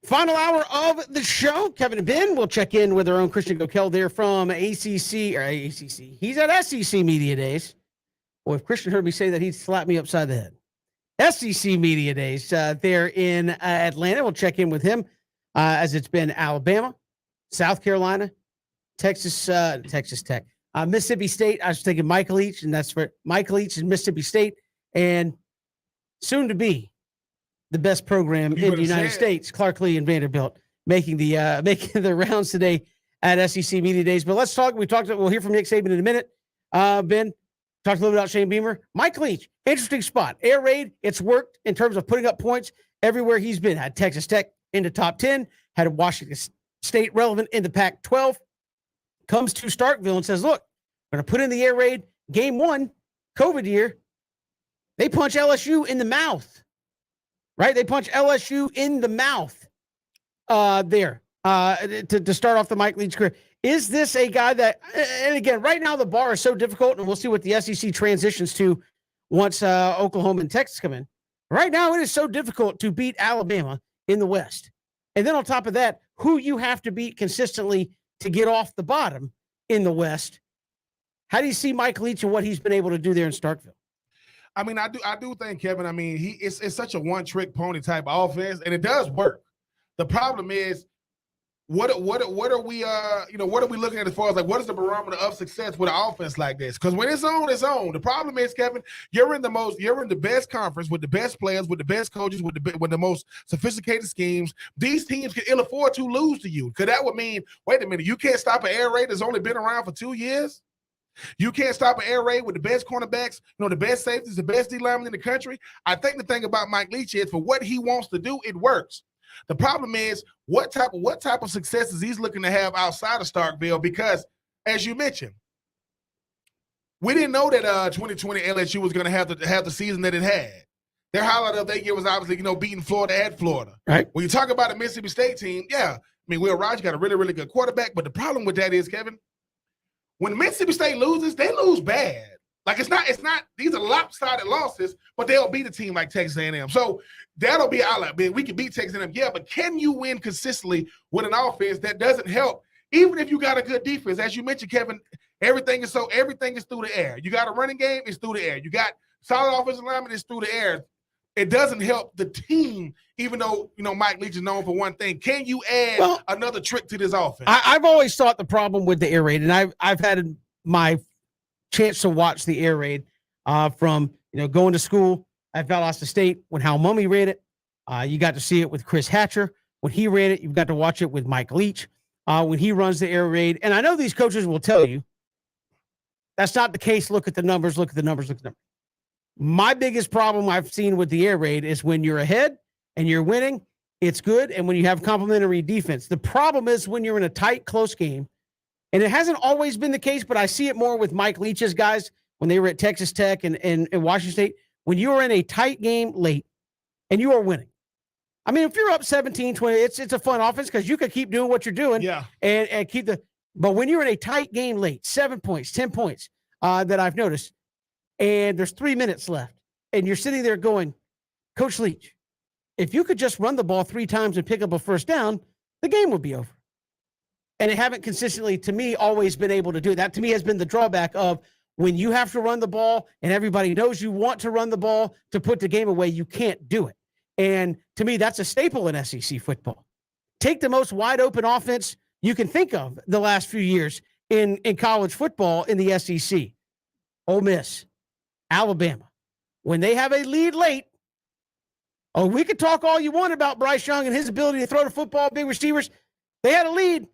Final hour of the show. Kevin and Ben will check in with our own Christian Gokel there from ACC. He's at SEC Media Days. Well, if Christian heard me say that, he'd slap me upside the head. SEC Media Days there in Atlanta. We'll check in with him as it's been Alabama, South Carolina, Texas Tech, Mississippi State. I was thinking Michael Leach, and that's for Michael Leach and Mississippi State, and soon to be the best program in the United States, Clark Lee and Vanderbilt, making the rounds today at SEC Media Days. But let's talk. We'll hear from Nick Saban in a minute. Ben, talked a little bit about Shane Beamer. Mike Leach, interesting spot. Air raid, it's worked in terms of putting up points everywhere he's been. Had Texas Tech into top 10, had Washington State relevant in the Pac-12. Comes to Starkville and says, look, we're going to put in the air raid. Game 1, COVID year, they punch LSU in the mouth. Right? They punch LSU in the mouth there to start off the Mike Leach career. Is this a guy that, and again, right now the bar is so difficult, and we'll see what the SEC transitions to once Oklahoma and Texas come in. Right now it is so difficult to beat Alabama in the West. And then on top of that, who you have to beat consistently to get off the bottom in the West. How do you see Mike Leach and what he's been able to do there in Starkville? I mean, I do think, Kevin, I mean, it's such a one-trick pony type of offense, and it does work. The problem is, what are we looking at as far as, like, what is the barometer of success with an offense like this? Because when it's on, it's on. The problem is, Kevin, you're in the best conference with the best players, with the best coaches, with the most sophisticated schemes. These teams can ill afford to lose to you, because that would mean, wait a minute, you can't stop an air raid that's only been around for 2 years. You can't stop an air raid with the best cornerbacks, the best safeties, the best D linemen in the country. I think the thing about Mike Leach is, for what he wants to do, it works. The problem is what type of successes he's looking to have outside of Starkville, because, as you mentioned, we didn't know that 2020 LSU was going to have the season that it had. Their highlight of that year was obviously, beating Florida at Florida. Right. When you talk about a Mississippi State team, yeah, I mean, Will Rogers got a really, really good quarterback, but the problem with that is, Kevin, when Mississippi State loses, they lose bad. Like, it's not, these are lopsided losses, but they'll beat a team like Texas A&M. So that'll be our, man, we can beat Texas A&M, yeah, but can you win consistently with an offense that doesn't help, even if you got a good defense? As you mentioned, Kevin, everything is through the air. You got a running game, it's through the air. You got solid offensive alignment, it's through the air. It doesn't help the team, even though, Mike Leach is known for one thing. Can you add another trick to this offense? I've always thought the problem with the air raid, and I've had my chance to watch the air raid from, going to school at Valdosta State when Hal Mumme ran it. You got to see it with Chris Hatcher. When he ran it, you've got to watch it with Mike Leach when he runs the air raid. And I know these coaches will tell you that's not the case. Look at the numbers. My biggest problem I've seen with the air raid is when you're ahead and you're winning, it's good. And when you have complementary defense, the problem is when you're in a tight, close game, and it hasn't always been the case, but I see it more with Mike Leach's guys when they were at Texas Tech and Washington State, when you are in a tight game late and you are winning. I mean, if you're up 17-20, it's a fun offense because you could keep doing what you're doing and keep but when you're in a tight game late, 7 points, 10 points that I've noticed, and there's 3 minutes left, and you're sitting there going, Coach Leach, if you could just run the ball 3 times and pick up a first down, the game would be over. And they haven't consistently, to me, always been able to do that. To me, has been the drawback of when you have to run the ball and everybody knows you want to run the ball to put the game away, you can't do it. And to me, that's a staple in SEC football. Take the most wide open offense you can think of the last few years in college football in the SEC. Ole Miss, Alabama. When they have a lead late, we could talk all you want about Bryce Young and his ability to throw the football, big receivers. They had a lead.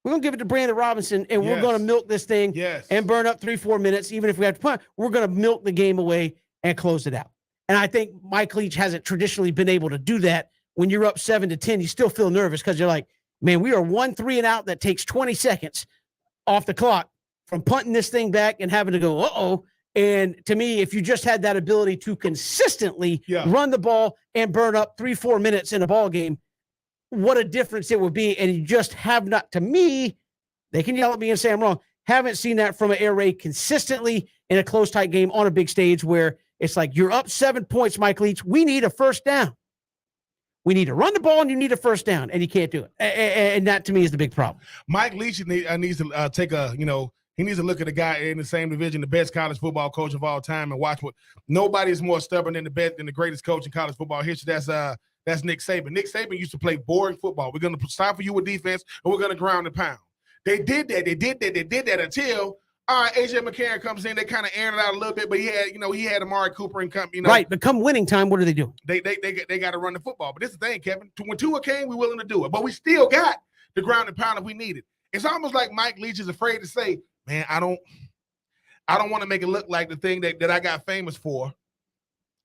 We're going to give it to Brandon Robinson, and we're going to milk this thing and burn up 3-4 minutes. Even if we have to punt, we're going to milk the game away and close it out. And I think Mike Leach hasn't traditionally been able to do that. When you're up 7-10, you still feel nervous because you're like, man, we are 1 3 and out that takes 20 seconds off the clock from punting this thing back and having to go, uh-oh. And to me, if you just had that ability to consistently run the ball and burn up 3-4 minutes in a ball game, what a difference it would be. And you just have not, to me, they can yell at me and say I'm wrong, haven't seen that from an air raid consistently in a close, tight game on a big stage where it's like, you're up 7 points, Mike Leach. We need a first down. We need to run the ball and you need a first down, and you can't do it. And that to me is the big problem. Mike Leach needs to take a, he needs to look at the guy in the same division, the best college football coach of all time, and watch what nobody's more stubborn than the greatest coach in college football history. That's Nick Saban. Nick Saban used to play boring football. We're going to stop for you with defense, and we're going to ground and pound. They did that until AJ McCarron comes in. They kind of aired it out a little bit, but he had Amari Cooper and company. Right, but come winning time, what are they doing? They got to run the football. But this is the thing, Kevin. When Tua came, we're willing to do it, but we still got the ground and pound if we need it. It's almost like Mike Leach is afraid to say, "Man, I don't want to make it look like the thing that I got famous for.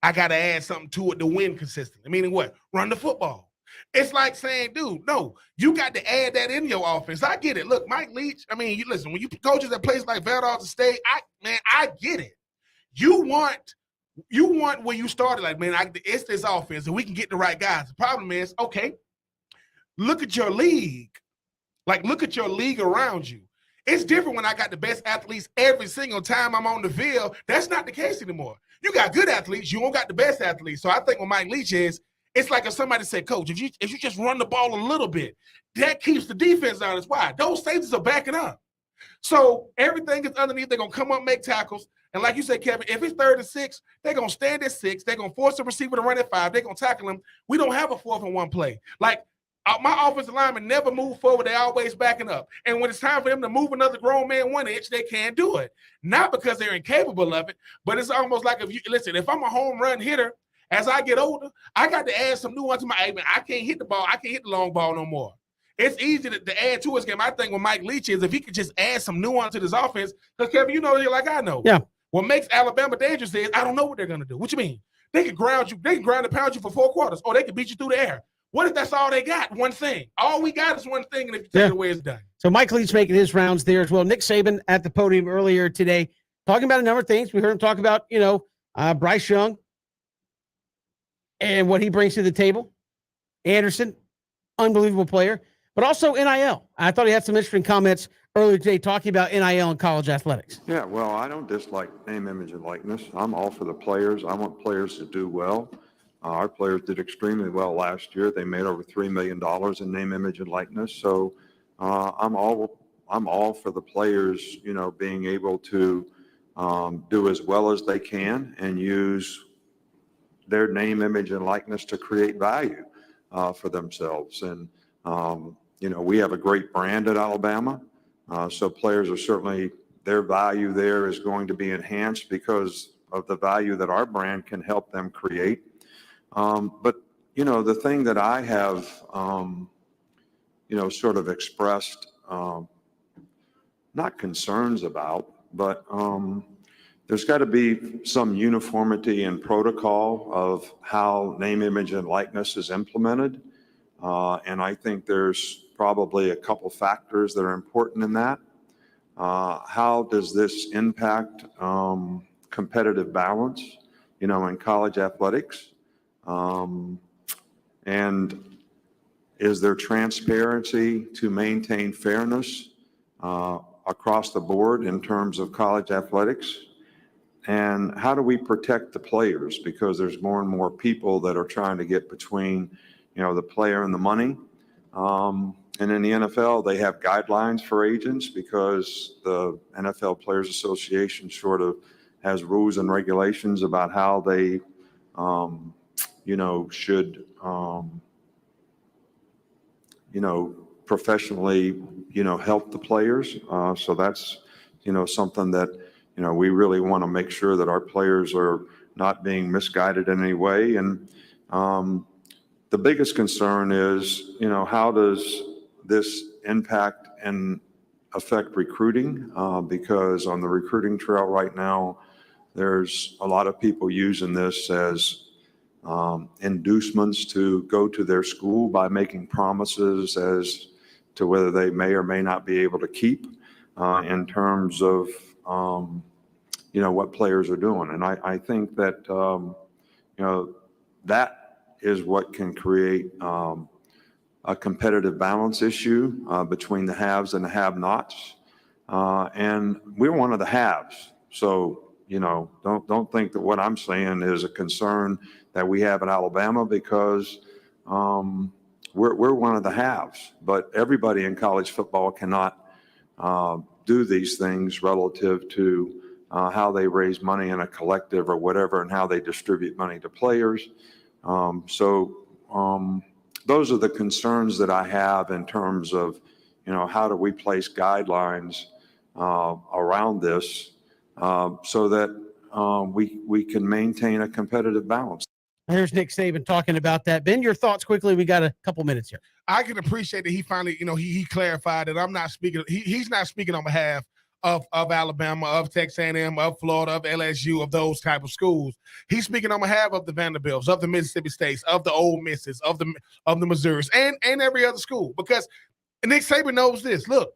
I got to add something to it to win consistently." Meaning what? Run the football. It's like saying, dude, no, you got to add that in your offense. I get it. Look, Mike Leach, you listen, when you coaches at places like Valdosta State, I get it. You want where you started, like, man, it's this offense, and we can get the right guys. The problem is, okay, look at your league. Like, look at your league around you. It's different when I got the best athletes every single time I'm on the field. That's not the case anymore. You got good athletes. You don't got the best athletes. So I think what Mike Leach is, it's like if somebody said, Coach, if you just run the ball a little bit, that keeps the defense honest. Why? Those safeties are backing up. So everything is underneath. They're going to come up, make tackles. And like you said, Kevin, if it's 3rd and 6, they're going to stand at 6. They're going to force the receiver to run at 5. They're going to tackle him. We don't have a 4th and 1 play. Like, my offensive linemen never move forward. They're always backing up. And when it's time for them to move another grown man 1 inch, they can't do it. Not because they're incapable of it, but it's almost like if I'm a home run hitter, as I get older, I got to add some nuance to my game. I can't hit the ball. I can't hit the long ball no more. It's easy to add to his game. I think what Mike Leach is, if he could just add some nuance to this offense, because Kevin, you know, like I know. Yeah. What makes Alabama dangerous is I don't know what they're going to do. What you mean? They could ground you. They can ground and pound you for 4 quarters, or they could beat you through the air. What if that's all they got? One thing. All we got is one thing, and if you take it away, it's done. So Mike Leach making his rounds there as well. Nick Saban at the podium earlier today, talking about a number of things. We heard him talk about, Bryce Young and what he brings to the table. Anderson, unbelievable player, but also NIL. I thought he had some interesting comments earlier today talking about NIL in college athletics. Yeah, well, I don't dislike name, image, and likeness. I'm all for the players. I want players to do well. Our players did extremely well last year. They made over $3 million in name, image, and likeness. So I'm all for the players, being able to do as well as they can and use their name, image, and likeness to create value for themselves. And, we have a great brand at Alabama. So players are certainly, their value there is going to be enhanced because of the value that our brand can help them create. But, the thing that I have, sort of expressed, not concerns about, but there's got to be some uniformity in protocol of how name, image, and likeness is implemented. And I think there's probably a couple factors that are important in that. How does this impact competitive balance, in college athletics? And is there transparency to maintain fairness across the board in terms of college athletics? And how do we protect the players? Because there's more and more people that are trying to get between, the player and the money. And in the NFL, they have guidelines for agents because the NFL Players Association sort of has rules and regulations about how they, should, professionally, help the players. So that's, something that, we really want to make sure that our players are not being misguided in any way. And the biggest concern is, how does this impact and affect recruiting? Because on the recruiting trail right now, there's a lot of people using this as inducements to go to their school by making promises as to whether they may or may not be able to keep in terms of, what players are doing. And I think that, that is what can create a competitive balance issue between the haves and the have-nots. And we're one of the haves. So, don't think that what I'm saying is a concern that we have in Alabama, because we're one of the haves. But everybody in college football cannot do these things relative to how they raise money in a collective or whatever, and how they distribute money to players. Those are the concerns that I have in terms of, how do we place guidelines around this so that we can maintain a competitive balance. Here's Nick Saban talking about that. Ben, your thoughts quickly. We got a couple minutes here. I can appreciate that he finally, he clarified that I'm not speaking. He's not speaking on behalf of Alabama, of Texas A&M, of Florida, of LSU, of those type of schools. He's speaking on behalf of the Vanderbilts, of the Mississippi States, of the Ole Misses, of the Missouris, and every other school. Because Nick Saban knows this. Look,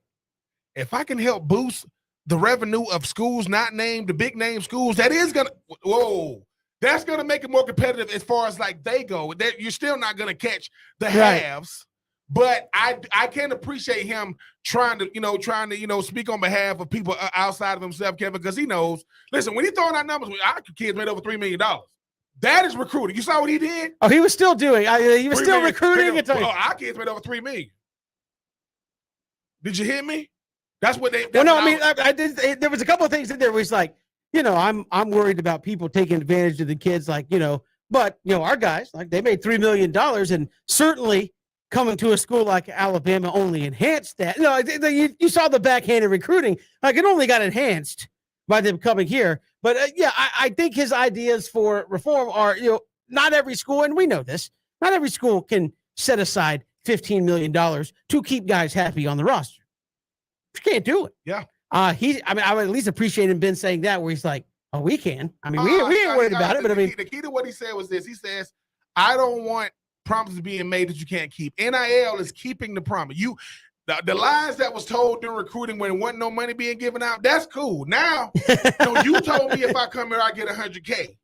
if I can help boost the revenue of schools not named the big name schools, that's gonna make it more competitive as far as like they go. That you're still not gonna catch the halves. But I can appreciate him trying to speak on behalf of people outside of himself, Kevin, because he knows. Listen, when he throwing out numbers, our kids made over $3 million. That is recruiting. You saw what he did? Oh, he was still doing. He was still recruiting. Our kids made over $3 million. Did you hear me? That's what they. Well, no, I mean, I did. There was a couple of things in there where he's like, I'm worried about people taking advantage of the kids, but our guys, they made $3 million, and certainly coming to a school like Alabama only enhanced that. You saw the backhanded recruiting, it only got enhanced by them coming here. But I think his ideas for reform are, not every school, and we know this, not every school can set aside $15 million to keep guys happy on the roster. You can't do it. Yeah. I would at least appreciate him Ben saying that, where he's like, oh, we can. I mean, we ain't worried about it, but the key to what he said was this. He says, I don't want promises being made that you can't keep. NIL is keeping the promise. The lies that was told during recruiting when there wasn't no money being given out, that's cool. Now, you told me if I come here, I get $100K.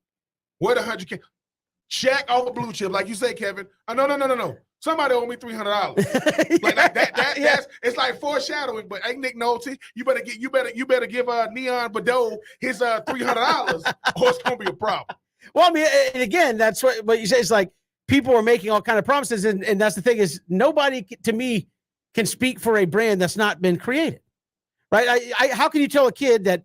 What $100K? Check all the blue chip, like you say, Kevin. No. Somebody owe me $300. That's it's like foreshadowing. But hey, Nick Nolte, you better give Neon Badeau his $300, or it's gonna be a problem. Well, I mean, and again, that's what you say. It's like people are making all kind of promises, and that's the thing is nobody to me can speak for a brand that's not been created, right? How can you tell a kid that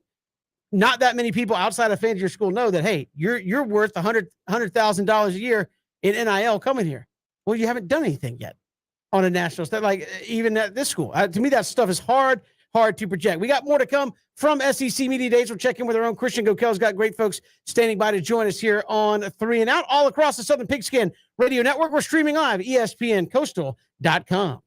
not that many people outside of fans of your school know that, hey, you're worth $100,000 a year in NIL coming here? Well, you haven't done anything yet on a national stage, even at this school. To me, that stuff is hard to project. We got more to come from SEC Media Days. We'll check in with our own Christian Gokel's got great folks standing by to join us here on 3 and Out, all across the Southern Pigskin Radio Network. We're streaming live, ESPNCoastal.com.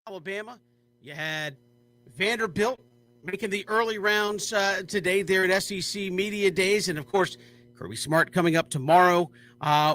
Alabama. You had Vanderbilt making the early rounds today there at SEC Media Days. And, of course, Kirby Smart coming up tomorrow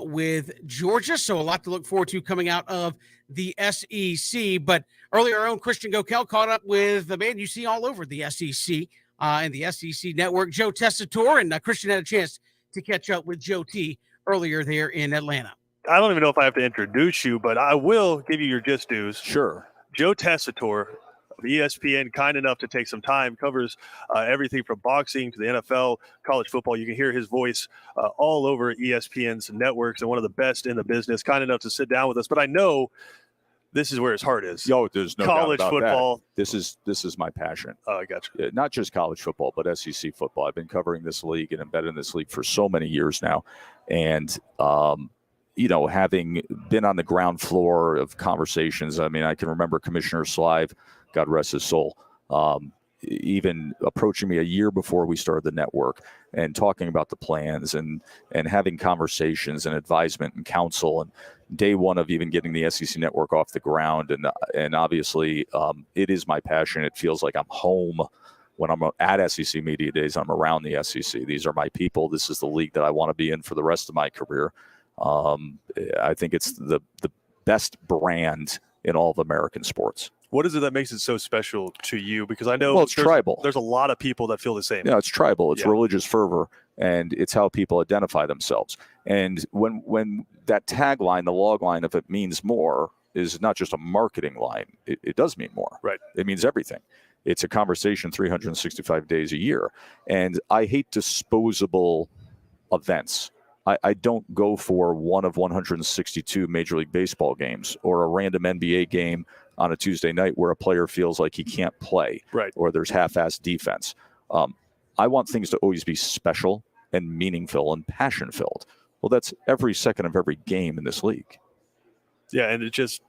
with Georgia. So a lot to look forward to coming out of the SEC. But earlier, our own Christian Gokel caught up with the man you see all over the SEC and the SEC Network, Joe Tessitore. And Christian had a chance to catch up with Joe T earlier there in Atlanta. I don't even know if I have to introduce you, but I will give you your gist dues. Sure. Joe Tessitore of ESPN, kind enough to take some time, covers everything from boxing to the NFL, college football. You can hear his voice all over ESPN's networks, and one of the best in the business, kind enough to sit down with us. But I know this is where his heart is. Yo, there's no college doubt about football. That. This is my passion. Oh, I got you. Not just college football, but SEC football. I've been covering this league and embedded in this league for so many years now. And, having been on the ground floor of conversations, I mean, I can remember Commissioner Slive, God rest his soul, even approaching me a year before we started the network and talking about the plans and having conversations and advisement and counsel, and day one of even getting the SEC network off the ground. And obviously it is my passion. It feels like I'm home when I'm at SEC Media Days. I'm around the SEC. These are my people. This is the league that I want to be in for the rest of my career. I think it's the best brand in all of American sports. What is it that makes it so special to you? Because I know it's tribal. There's a lot of people that feel the same. Yeah, it's tribal. It's religious fervor, and it's how people identify themselves. And when that tagline, the log line, if it means more, is not just a marketing line, it does mean more. Right. It means everything. It's a conversation 365 days a year. And I hate disposable events. I don't go for one of 162 Major League Baseball games or a random NBA game on a Tuesday night where a player feels like he can't play, right, or there's half-assed defense. I want things to always be special and meaningful and passion-filled. Well, that's every second of every game in this league. Yeah, and it's just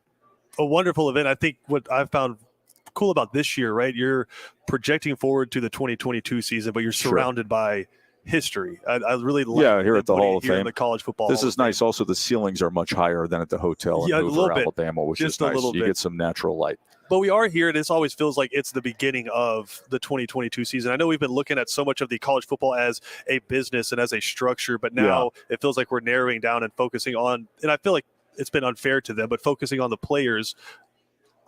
a wonderful event. I think what I've found cool about this year, right, you're projecting forward to the 2022 season, but you're surrounded by history. I really like here at the Hall of Fame, in the college football. This is nice. Also, the ceilings are much higher than at the hotel in Hoover, Alabama, which is nice. You get some natural light. But we are here, and this always feels like it's the beginning of the 2022 season. I know we've been looking at so much of the college football as a business and as a structure, but now it feels like we're narrowing down and focusing on, and I feel like it's been unfair to them, but focusing on the players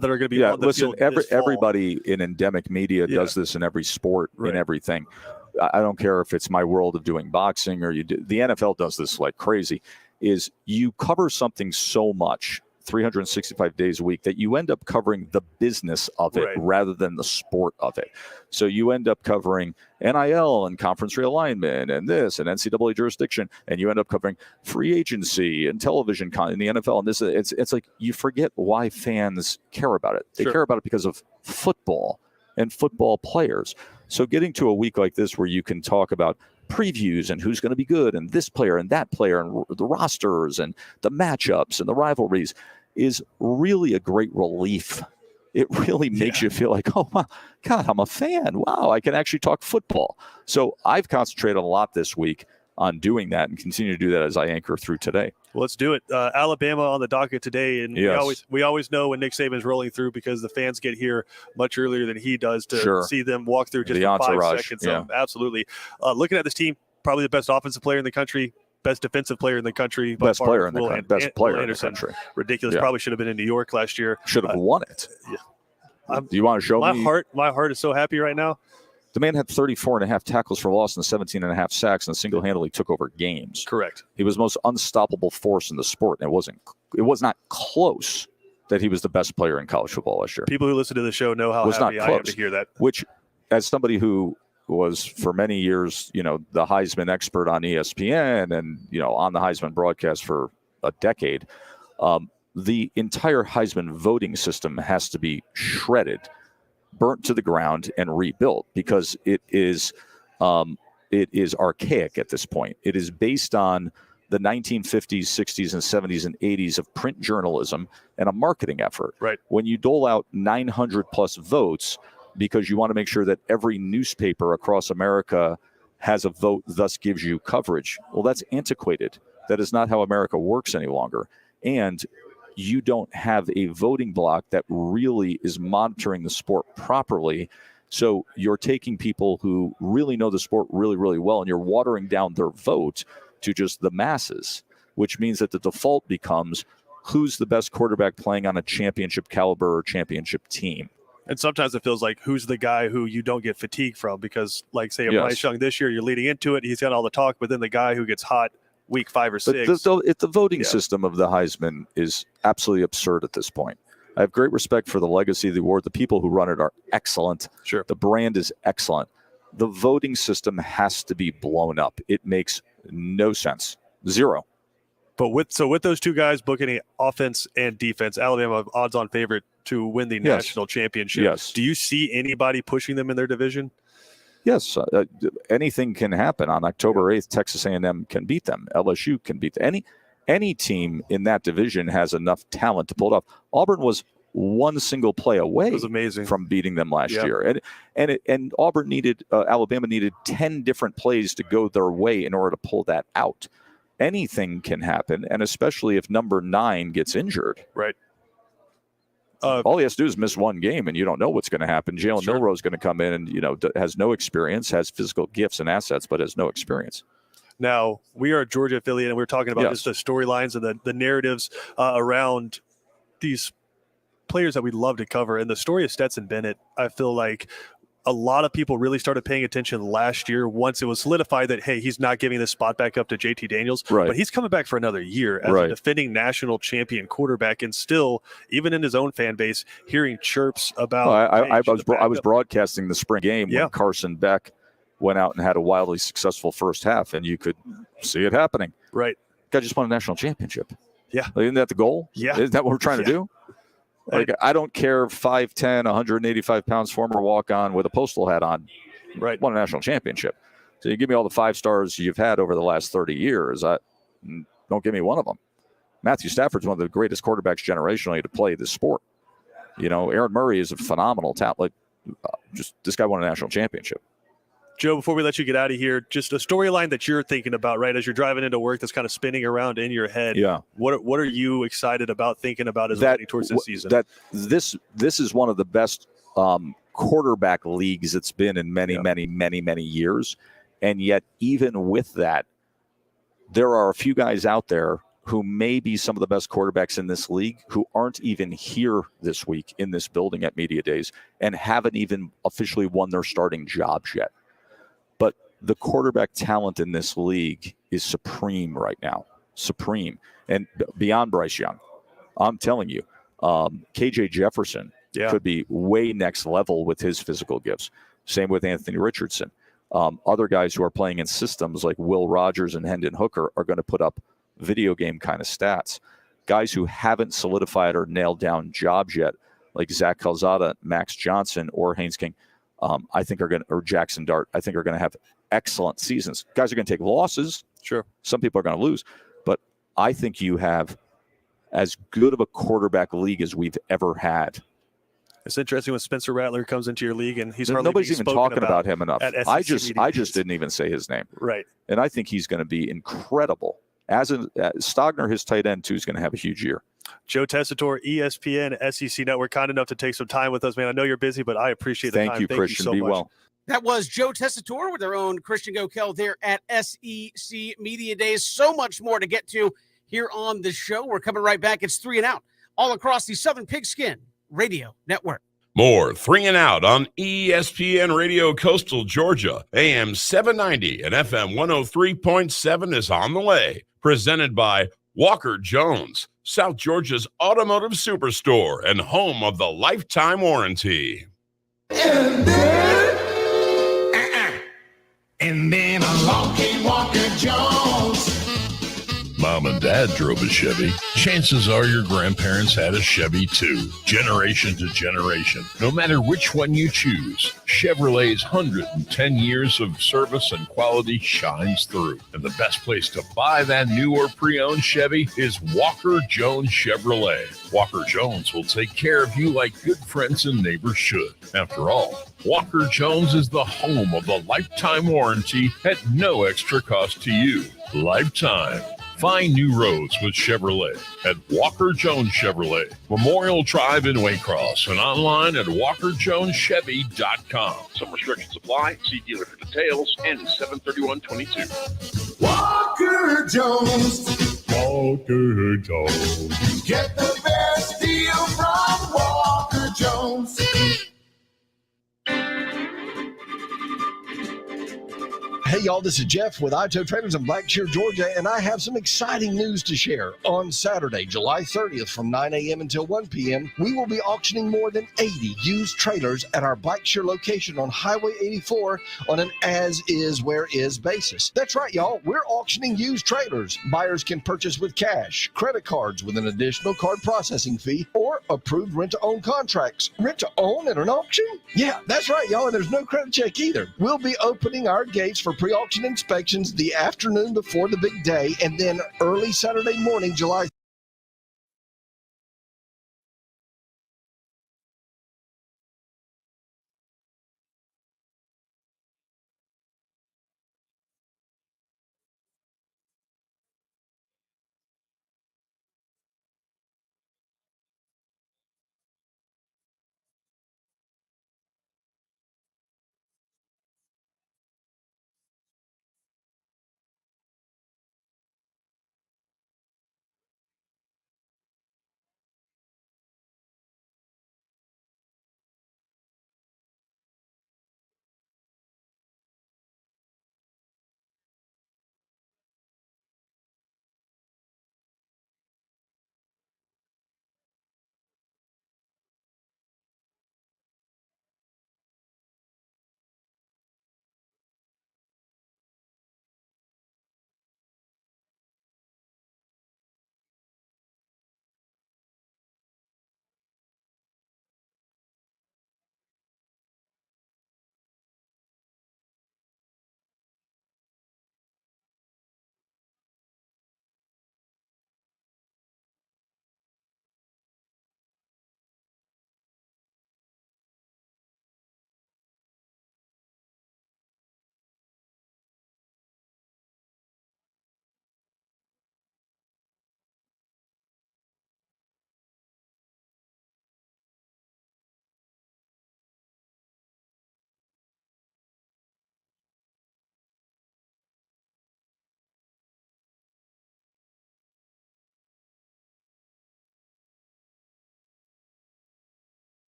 that are going to be on the field this fall. Everybody in endemic media does this in every sport, in everything. I don't care if it's my world of doing boxing or the NFL does this like crazy, is you cover something so much 365 days a week that you end up covering the business of it rather than the sport of it. So you end up covering NIL and conference realignment and this and NCAA jurisdiction, and you end up covering free agency and television in the NFL. And this, it's like you forget why fans care about it. They care about it because of football and football players. So getting to a week like this where you can talk about previews and who's going to be good and this player and that player and the rosters and the matchups and the rivalries is really a great relief. It really makes you feel like, oh, my God, I'm a fan. Wow, I can actually talk football. So I've concentrated a lot this week on doing that and continue to do that as I anchor through today. Well, let's do it. Alabama on the docket today, and we always know when Nick Saban's rolling through because the fans get here much earlier than he does to see them walk through just the entourage. 5 seconds. Absolutely. Looking at this team, probably the best offensive player in the country, best defensive player in the country. Best player in the country. Ridiculous. Probably should have been in New York last year. Should have won it. Do you want to show me? My heart is so happy right now. The man had 34.5 tackles for loss and 17.5 sacks and single-handedly took over games. Correct. He was the most unstoppable force in the sport, and it was not close that he was the best player in college football last year. People who listen to the show know how happy I am to hear that. Which, as somebody who was for many years, the Heisman expert on ESPN and, on the Heisman broadcast for a decade, the entire Heisman voting system has to be shredded, burnt to the ground, and rebuilt because it is archaic at this point. It is based on the 1950s, 60s, and 70s and 80s of print journalism and a marketing effort. Right. When you dole out 900 plus votes because you want to make sure that every newspaper across America has a vote, thus gives you coverage. Well, that's antiquated. That is not how America works any longer. And you don't have a voting block that really is monitoring the sport properly. So you're taking people who really know the sport really, really well, and you're watering down their vote to just the masses, which means that the default becomes who's the best quarterback playing on a championship caliber or championship team. And sometimes it feels like who's the guy who you don't get fatigue from, because like say Bryce Young this year, you're leading into it, he's got all the talk, but then the guy who gets hot week 5 or 6. But the voting system of the Heisman is absolutely absurd at this point. I have great respect for the legacy of the award. The people who run it are excellent. Sure. The brand is excellent. The voting system has to be blown up. It makes no sense. Zero. But with those two guys booking offense and defense, Alabama odds-on favorite to win the national championship. Yes. Do you see anybody pushing them in their division? Yes. Anything can happen. On October 8th, Texas A&M can beat them. LSU can beat them. Any team in that division has enough talent to pull it off. Auburn was one single play away from beating them last year. And Auburn needed, Alabama needed 10 different plays to go their way in order to pull that out. Anything can happen, and especially if number 9 gets injured. Right. All he has to do is miss one game, and you don't know what's going to happen. Jalen Milroe is going to come in and, has no experience, has physical gifts and assets, but has no experience. Now, we are a Georgia affiliate, and we're talking about just the storylines and the narratives around these players that we love to cover. And the story of Stetson Bennett, I feel like a lot of people really started paying attention last year once it was solidified that, hey, he's not giving this spot back up to JT Daniels. Right. But he's coming back for another year as a defending national champion quarterback, and still, even in his own fan base, hearing chirps about I was broadcasting the spring game when Carson Beck went out and had a wildly successful first half, and you could see it happening. Right. Guy just won a national championship. Yeah. Isn't that the goal? Yeah. Isn't that what we're trying to do? Like, I don't care, 5'10", 185 pounds, former walk-on with a postal hat on. Right. Won a national championship. So you give me all the 5 stars you've had over the last 30 years. Don't give me one of them. Matthew Stafford's one of the greatest quarterbacks generationally to play this sport. Aaron Murray is a phenomenal talent. Just this guy won a national championship. Joe, before we let you get out of here, just a storyline that you're thinking about, right, as you're driving into work that's kind of spinning around in your head. Yeah. What are you excited about, thinking about as we're heading towards this season? This is one of the best quarterback leagues it's been in many years. And yet, even with that, there are a few guys out there who may be some of the best quarterbacks in this league who aren't even here this week in this building at Media Days and haven't even officially won their starting jobs yet. But the quarterback talent in this league is supreme right now. Supreme. And beyond Bryce Young. I'm telling you, KJ Jefferson could be way next level with his physical gifts. Same with Anthony Richardson. Other guys who are playing in systems like Will Rogers and Hendon Hooker are going to put up video game kind of stats. Guys who haven't solidified or nailed down jobs yet, like Zach Calzada, Max Johnson, or Haynes King, I think or Jackson Dart, I think are going to have excellent seasons. Guys are going to take losses. Sure. Some people are going to lose. But I think you have as good of a quarterback league as we've ever had. It's interesting when Spencer Rattler comes into your league, and nobody's even talking about him enough. I just meetings. Didn't even say his name. Right. And I think he's going to be incredible. Stogner, his tight end, too, is going to have a huge year. Joe Tessitore, ESPN, SEC Network, kind enough to take some time with us, man. I know you're busy, but I appreciate the time. Thank you, Christian. Be well. That was Joe Tessitore with our own Christian Gokel there at SEC Media Days. So much more to get to here on the show. We're coming right back. It's 3 and Out all across the Southern Pigskin Radio Network. More 3 and Out on ESPN Radio Coastal Georgia. AM 790 and FM 103.7 is on the way. Presented by Walker Jones, South Georgia's automotive superstore and home of the lifetime warranty. And then along came Walker Jones. Mom and Dad drove a Chevy. Chances are your grandparents had a Chevy too, generation to generation. No matter which one you choose, Chevrolet's 110 years of service and quality shines through. And the best place to buy that new or pre-owned Chevy is Walker Jones Chevrolet. Walker Jones will take care of you like good friends and neighbors should. After all, Walker Jones is the home of the lifetime warranty at no extra cost to you. Lifetime. Find new roads with Chevrolet at Walker Jones Chevrolet, Memorial Drive in Waycross, and online at walkerjoneschevy.com. Some restrictions apply. See dealer for details. And 7/31/22. Walker Jones. Walker Jones. Get the best deal from Walker Jones. Hey, y'all, this is Jeff with Ito Traders in Blackshear, Georgia, and I have some exciting news to share. On Saturday, July 30th from 9 a.m. until 1 p.m., we will be auctioning more than 80 used trailers at our Blackshear location on Highway 84 on an as-is, where-is basis. That's right, y'all. We're auctioning used trailers. Buyers can purchase with cash, credit cards with an additional card processing fee, or approved rent-to-own contracts. Rent-to-own at an auction? Yeah, that's right, y'all, and there's no credit check either. We'll be opening our gates for pre-auction inspections the afternoon before the big day, and then early Saturday morning, July.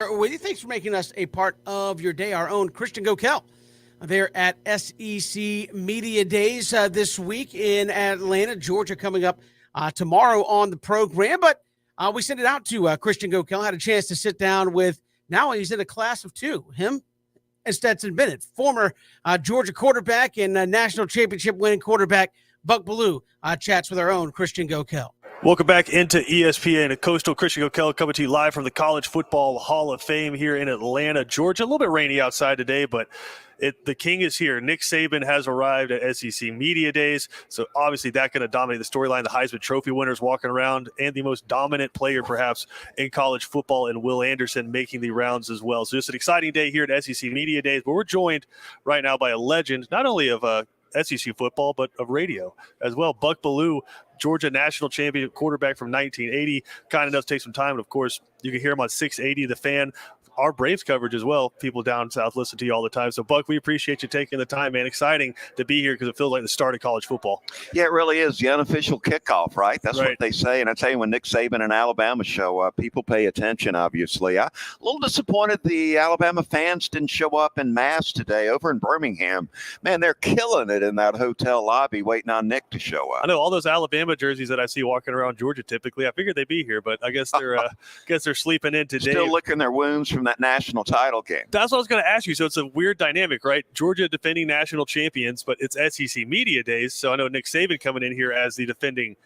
With you, thanks for making us a part of your day. Our own Christian Gokel there at SEC Media Days this week in Atlanta, Georgia, coming up tomorrow on the program. But we sent it out to Christian Gokel. Had a chance to sit down with, now he's in a class of two, him and Stetson Bennett, former Georgia quarterback and national championship winning quarterback Buck Bellew chats with our own Christian Gokel. Welcome back into ESPN and Coastal. Christian Gokel coming to you live from the College Football Hall of Fame here in Atlanta, Georgia. A little bit rainy outside today, but the king is here. Nick Saban has arrived at SEC Media Days, so obviously that's going to dominate the storyline. The Heisman Trophy winners walking around, and the most dominant player perhaps in college football, and Will Anderson making the rounds as well. So just an exciting day here at SEC Media Days, but we're joined right now by a legend, not only of SEC football, but of radio as well. Buck Bellew, Georgia national champion quarterback from 1980. Kind enough to take some time. And of course, you can hear him on 680, The Fan, our Braves coverage as well. People down south listen to you all the time. So, Buck, we appreciate you taking the time, man. Exciting to be here because it feels like the start of college football. Yeah, it really is the unofficial kickoff, right? That's Right. what they say. And I tell you, when Nick Saban and Alabama show up, people pay attention, obviously. I'm a little disappointed the Alabama fans didn't show up in mass today over in Birmingham. Man, they're killing it in that hotel lobby waiting on Nick to show up. I know all those Alabama jerseys that I see walking around Georgia typically. I figured they'd be here, but I guess they're sleeping in today. Still licking their wounds from that national title game. That's what I was going to ask you. So it's a weird dynamic, right? Georgia defending national champions, but it's SEC media days. So I know Nick Saban coming in here as the defending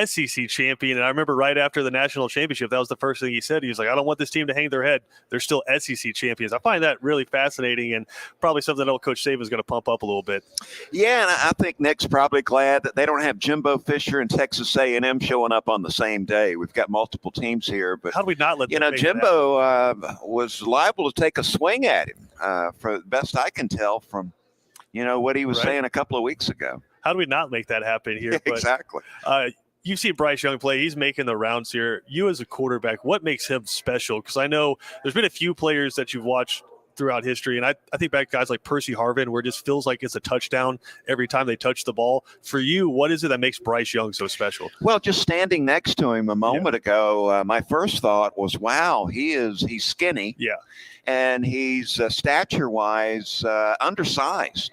SEC champion. And I remember right after the national championship, that was the first thing he said. He was like, I don't want this team to hang their head. They're still SEC champions. I find that really fascinating and probably something that old Coach Saban is going to pump up a little bit. Yeah, and I think Nick's probably glad that they don't have Jimbo Fisher and Texas A&M showing up on the same day. We've got multiple teams here, but how do we not let Jimbo was liable to take a swing at him for the best I can tell from what he was saying a couple of weeks ago. How do we not make that happen here? Exactly. You've seen Bryce Young play. He's making the rounds here. You as a quarterback, what makes him special? Because I know there's been a few players that you've watched throughout history, and I think back guys like Percy Harvin, where it just feels like it's a touchdown every time they touch the ball. For you, what is it that makes Bryce Young so special? Well, just standing next to him a moment ago, my first thought was, wow, he's skinny. Yeah. And he's stature-wise undersized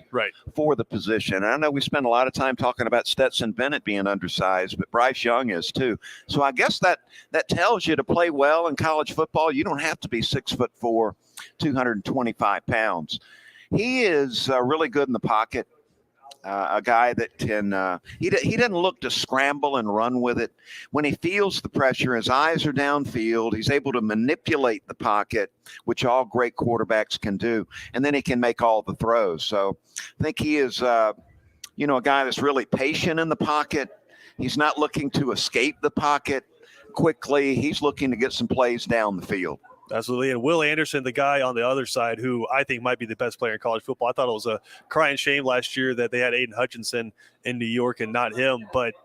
for the position. And I know we spend a lot of time talking about Stetson Bennett being undersized, but Bryce Young is too. So I guess that tells you to play well in college football, you don't have to be 6'4", 225 pounds. He is really good in the pocket. A guy that can he doesn't look to scramble and run with it. When he feels the pressure, his eyes are downfield. He's able to manipulate the pocket, which all great quarterbacks can do, and then he can make all the throws. So I think he is a guy that's really patient in the pocket. He's not looking to escape the pocket quickly. He's looking to get some plays down the field. Absolutely. And Will Anderson, the guy on the other side, who I think might be the best player in college football. I thought it was a crying shame last year that they had Aiden Hutchinson in New York and not him. But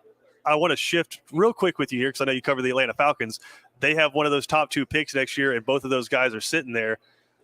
I want to shift real quick with you here because I know you cover the Atlanta Falcons. They have one of those top 2 picks next year, and both of those guys are sitting there.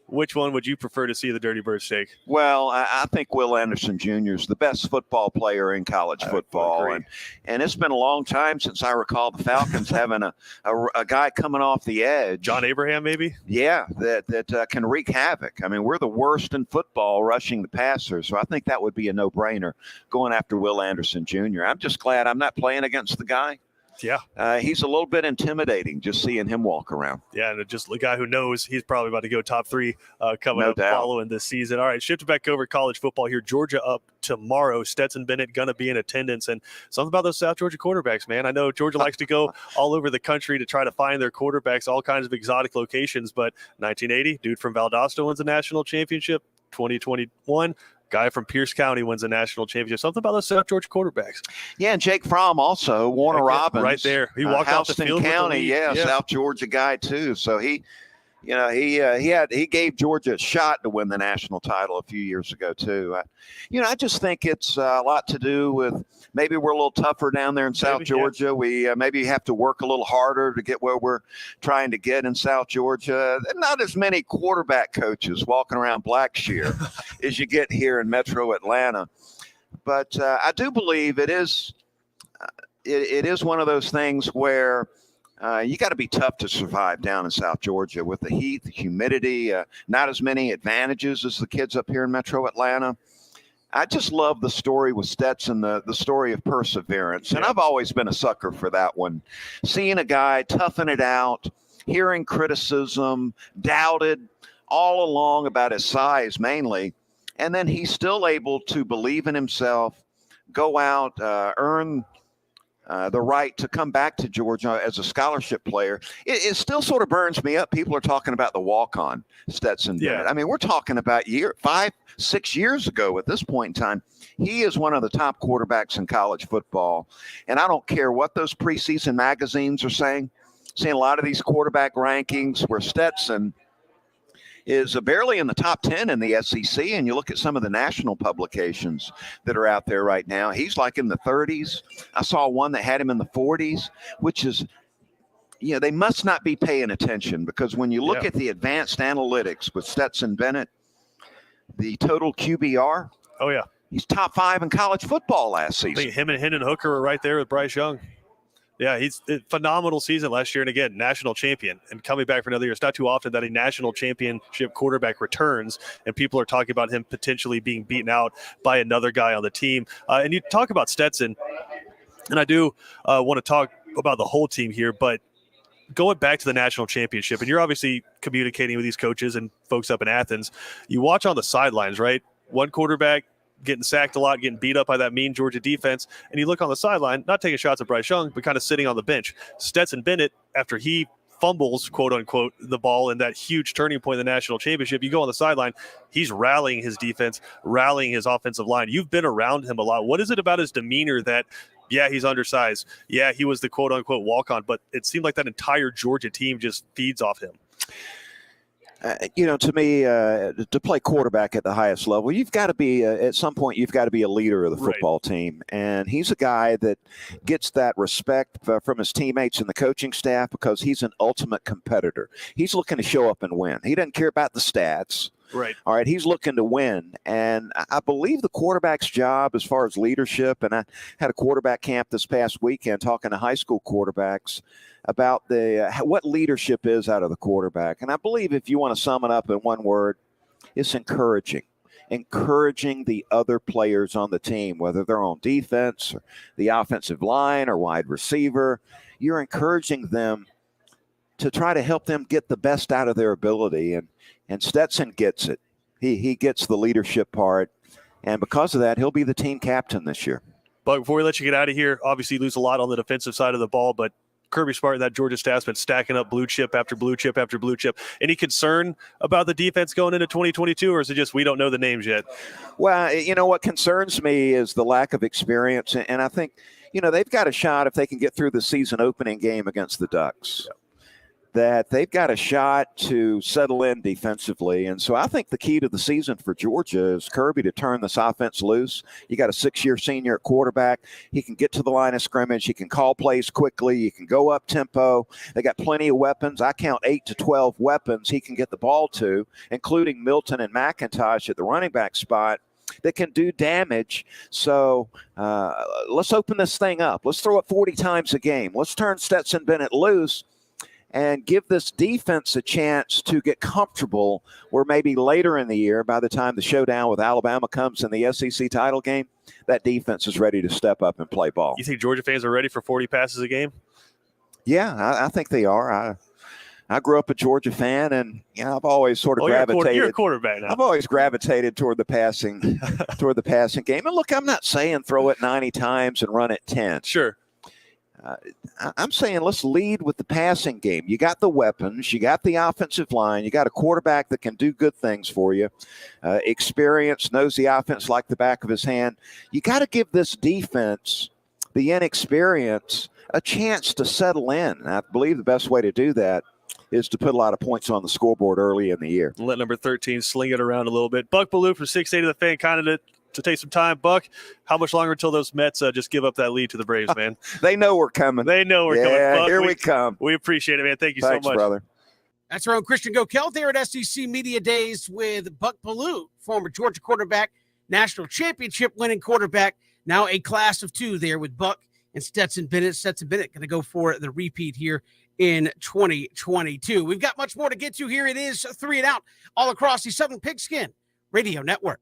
Which one would you prefer to see the Dirty Birds take? Well, I think Will Anderson Jr. is the best football player in college football. And it's been a long time since I recall the Falcons having a guy coming off the edge. John Abraham, maybe? Yeah, that can wreak havoc. I mean, we're the worst in football rushing the passer, so I think that would be a no-brainer going after Will Anderson Jr. I'm just glad I'm not playing against the guy. Yeah. He's a little bit intimidating just seeing him walk around. Yeah, and just the guy who knows he's probably about to go top 3 coming up following this season. All right, shifting back over college football here. Georgia up tomorrow. Stetson Bennett going to be in attendance. And something about those South Georgia quarterbacks, man. I know Georgia likes to go all over the country to try to find their quarterbacks, all kinds of exotic locations. But 1980, dude from Valdosta wins a national championship. 2021, guy from Pierce County wins a national championship. Something about those South Georgia quarterbacks. Yeah, and Jake Fromm also, Warner Robins. Right there. He walked out the field County, with the lead. South Georgia guy too. So he gave Georgia a shot to win the national title a few years ago too. I just think it's a lot to do with maybe we're a little tougher down there in South Georgia. We maybe have to work a little harder to get where we're trying to get in South Georgia. Not as many quarterback coaches walking around Blackshear as you get here in Metro Atlanta. But I do believe it is one of those things where you got to be tough to survive down in South Georgia with the heat, the humidity, not as many advantages as the kids up here in Metro Atlanta. I just love the story with Stetson, the story of perseverance. And I've always been a sucker for that one. Seeing a guy toughen it out, hearing criticism, doubted all along about his size mainly, and then he's still able to believe in himself, go out, earn the right to come back to Georgia as a scholarship player. It still sort of burns me up. People are talking about the walk-on Stetson Bennett. I mean, we're talking about 5-6 years ago at this point in time. He is one of the top quarterbacks in college football. And I don't care what those preseason magazines are saying. Seeing a lot of these quarterback rankings where Stetson is barely in the top 10 in the SEC. And you look at some of the national publications that are out there right now, he's like in the 30s. I saw one that had him in the 40s, which is, they must not be paying attention, because when you look at the advanced analytics with Stetson Bennett, the total QBR. Oh, yeah. He's top 5 in college football last season. I think him and Hendon Hooker were right there with Bryce Young. Yeah, he's a phenomenal season last year. And again, national champion and coming back for another year. It's not too often that a national championship quarterback returns and people are talking about him potentially being beaten out by another guy on the team. And you talk about Stetson, and I do want to talk about the whole team here, but going back to the national championship, and you're obviously communicating with these coaches and folks up in Athens, you watch on the sidelines, right? One quarterback getting sacked a lot, getting beat up by that mean Georgia defense, and you look on the sideline, not taking shots at Bryce Young, but kind of sitting on the bench. Stetson Bennett, after he fumbles, quote unquote, the ball in that huge turning point in the national championship, you go on the sideline, he's rallying his defense, rallying his offensive line. You've been around him a lot. What is it about his demeanor that, yeah, he's undersized, yeah, he was the quote unquote walk-on, but it seemed like that entire Georgia team just feeds off him? To me, to play quarterback at the highest level, you've got to be, at some point, you've got to be a leader of the football team. And he's a guy that gets that respect from his teammates and the coaching staff because he's an ultimate competitor. He's looking to show up and win. He doesn't care about the stats. Right. All right. He's looking to win. And I believe the quarterback's job as far as leadership, and I had a quarterback camp this past weekend talking to high school quarterbacks about what leadership is out of the quarterback. And I believe if you want to sum it up in one word, it's encouraging the other players on the team, whether they're on defense or the offensive line or wide receiver. You're encouraging them to try to help them get the best out of their ability. And Stetson gets it. He gets the leadership part. And because of that, he'll be the team captain this year. But before we let you get out of here, obviously you lose a lot on the defensive side of the ball, but Kirby Smart and that Georgia staff's been stacking up blue chip after blue chip after blue chip. Any concern about the defense going into 2022, or is it just we don't know the names yet? Well, what concerns me is the lack of experience. And I think, they've got a shot if they can get through the season opening game against the Ducks. Yep. That they've got a shot to settle in defensively. And so I think the key to the season for Georgia is Kirby to turn this offense loose. You got a 6-year senior at quarterback. He can get to the line of scrimmage. He can call plays quickly. You can go up tempo. They got plenty of weapons. I count 8 to 12 weapons he can get the ball to, including Milton and McIntosh at the running back spot, that can do damage. So let's open this thing up. Let's throw it 40 times a game. Let's turn Stetson Bennett loose and give this defense a chance to get comfortable where maybe later in the year, by the time the showdown with Alabama comes in the SEC title game, that defense is ready to step up and play ball. You think Georgia fans are ready for 40 passes a game? Yeah, I think they are. I grew up a Georgia fan, and I've always sort of gravitated. You're a quarterback now. I've always gravitated toward the passing game. And look, I'm not saying throw it 90 times and run it 10. Sure. I'm saying let's lead with the passing game. You got the weapons. You got the offensive line. You got a quarterback that can do good things for you. Experience, knows the offense like the back of his hand. You got to give this defense, the inexperience, a chance to settle in. And I believe the best way to do that is to put a lot of points on the scoreboard early in the year. Let number 13 sling it around a little bit. Buck Bellew from 680 The Fan, kind of to take some time. Buck, how much longer until those Mets just give up that lead to the Braves, man? They know we're coming. They know we're coming. Buck, here we come. We appreciate it, man. Thank you Thanks, so much. Brother. That's our own Christian Gokel there at SEC Media Days with Buck Bellew, former Georgia quarterback, national championship winning quarterback, now a class of 2 there with Buck and Stetson Bennett. Stetson Bennett going to go for the repeat here in 2022. We've got much more to get to here. It is 3 and Out all across the Southern Pigskin Radio Network.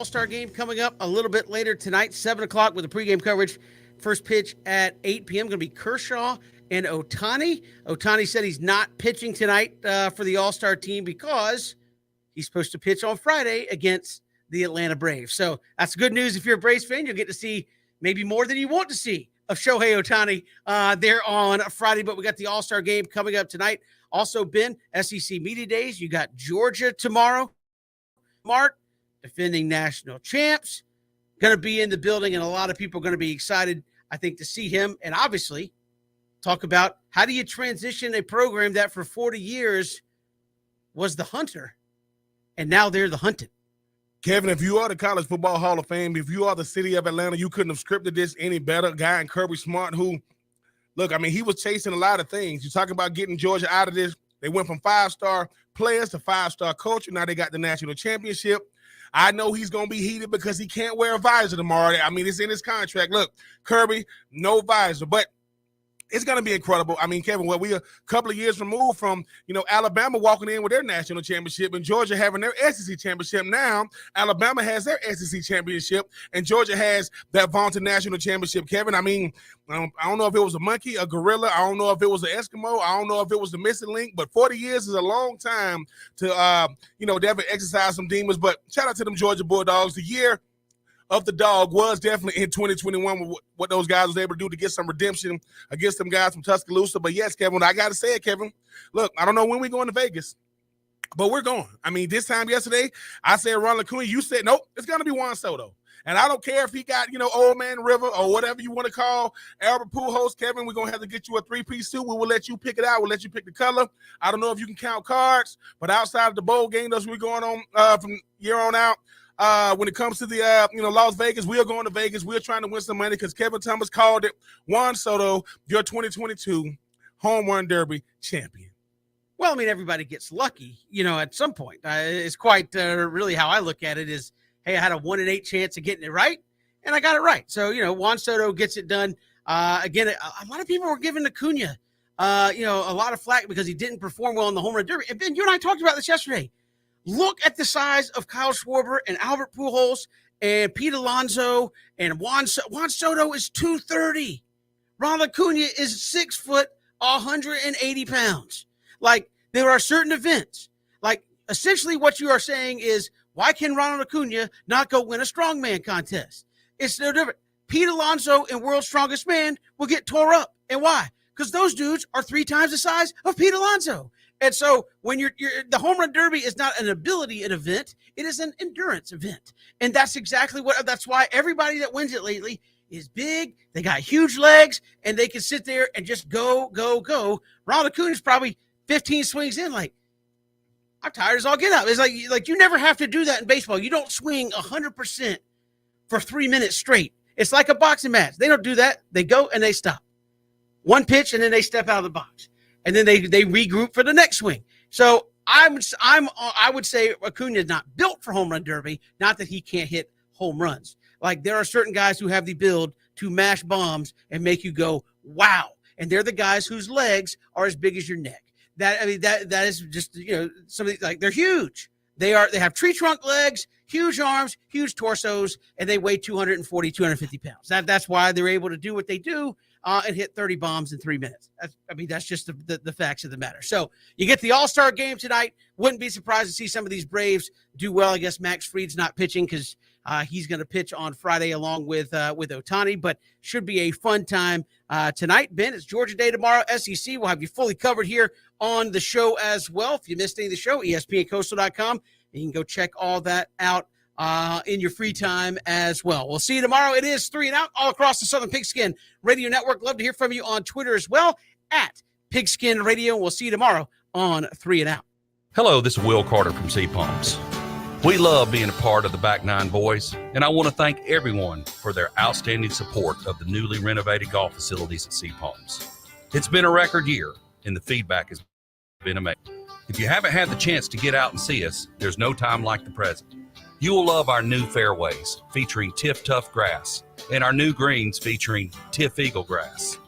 All-Star game coming up a little bit later tonight, 7 o'clock with the pregame coverage. First pitch at 8 p.m. Going to be Kershaw and Ohtani. Ohtani said he's not pitching tonight for the All-Star team because he's supposed to pitch on Friday against the Atlanta Braves. So that's good news. If you're a Braves fan, you'll get to see maybe more than you want to see of Shohei Ohtani there on Friday. But we got the All-Star game coming up tonight. Also, Ben, SEC Media Days. You got Georgia tomorrow. Mark, defending national champs, going to be in the building, and a lot of people are going to be excited, I think, to see him. And obviously, talk about how do you transition a program that for 40 years was the hunter, and now they're the hunted. Kevin, if you are the College Football Hall of Fame, if you are the city of Atlanta, you couldn't have scripted this any better. Guy in Kirby Smart who, look, I mean, he was chasing a lot of things. You're talking about getting Georgia out of this. They went from 5-star players to 5-star culture. Now they got the national championship. I know he's going to be heated because he can't wear a visor tomorrow. I mean, it's in his contract. Look, Kirby, no visor. But it's going to be incredible. I mean, Kevin, we're a couple of years removed from, Alabama walking in with their national championship and Georgia having their SEC championship. Now, Alabama has their SEC championship and Georgia has that vaunted national championship. Kevin, I mean, I don't know if it was a monkey, a gorilla. I don't know if it was an Eskimo. I don't know if it was the missing link, but 40 years is a long time to, definitely exercise some demons. But shout out to them Georgia Bulldogs. The year of the dog was definitely in 2021 with what those guys was able to do to get some redemption against them guys from Tuscaloosa. But yes, Kevin, I got to say it, Kevin. Look, I don't know when we're going to Vegas, but we're going. I mean, this time yesterday, I said Ronald Acuna. You said, nope, it's going to be Juan Soto. And I don't care if he got, Old Man River or whatever you want to call Albert Pujols, Kevin. We're going to have to get you a 3-piece suit. We will let you pick it out. We'll let you pick the color. I don't know if you can count cards, but outside of the bowl game, those we're going on from year on out. When it comes to the, Las Vegas, we are going to Vegas. We are trying to win some money because Kevin Thomas called it Juan Soto, your 2022 Home Run Derby champion. Well, I mean, everybody gets lucky, at some point. It's quite really how I look at it is, hey, I had a 1 in 8 chance of getting it right, and I got it right. So, Juan Soto gets it done. Again, a lot of people were giving Acuna, a lot of flack because he didn't perform well in the Home Run Derby. And Ben, you and I talked about this yesterday. Look at the size of Kyle Schwarber and Albert Pujols and Pete Alonso and Juan Soto is 230. Ronald Acuna is 6 foot, 180 pounds. Like, there are certain events. Like, essentially what you are saying is, why can Ronald Acuna not go win a strongman contest? It's no different. Pete Alonso and World's Strongest Man will get tore up. And why? Because those dudes are 3 times the size of Pete Alonso. And so when you're the Home Run Derby is not an ability event, it is an endurance event. And that's exactly that's why everybody that wins it lately is big. They got huge legs and they can sit there and just go, go, go. Ronald Acuna's probably 15 swings in like, I'm tired as all get up. It's like you never have to do that in baseball. You don't swing 100% for 3 minutes straight. It's like a boxing match. They don't do that. They go and they stop. One pitch and then they step out of the box. And then they regroup for the next swing. So I would say Acuna is not built for Home Run Derby, not that he can't hit home runs. Like, there are certain guys who have the build to mash bombs and make you go, wow. And they're the guys whose legs are as big as your neck. That is just, somebody like they're huge. They have tree trunk legs, huge arms, huge torsos, and they weigh 240, 250 pounds. That's why they're able to do what they do. And hit 30 bombs in 3 minutes. That's just the facts of the matter. So you get the All-Star game tonight. Wouldn't be surprised to see some of these Braves do well. I guess Max Fried's not pitching because he's going to pitch on Friday along with Ohtani, but should be a fun time tonight. Ben, it's Georgia Day tomorrow. SEC, we'll have you fully covered here on the show as well. If you missed any of the show, ESPNCoastal.com. You can go check all that out in your free time as well. We'll see you tomorrow. It is 3 and Out all across the Southern Pigskin Radio Network. Love to hear from you on Twitter as well at Pigskin Radio. We'll see you tomorrow on 3 and Out. Hello, this is Will Carter from Sea Pumps. We love being a part of the Back Nine Boys, and I want to thank everyone for their outstanding support of the newly renovated golf facilities at Sea Pumps. It's been a record year, and the feedback has been amazing. If you haven't had the chance to get out and see us, there's no time like the present. You will love our new fairways featuring Tiff Tough grass and our new greens featuring Tiff Eagle grass.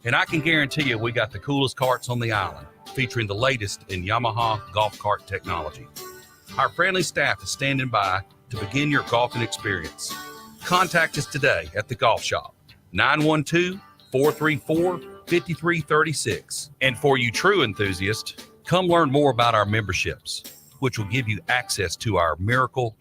And I can guarantee you we got the coolest carts on the island featuring the latest in Yamaha golf cart technology. Our friendly staff is standing by to begin your golfing experience. Contact us today at the Golf Shop, 912-434-5336. And for you true enthusiasts, come learn more about our memberships, which will give you access to our Miracle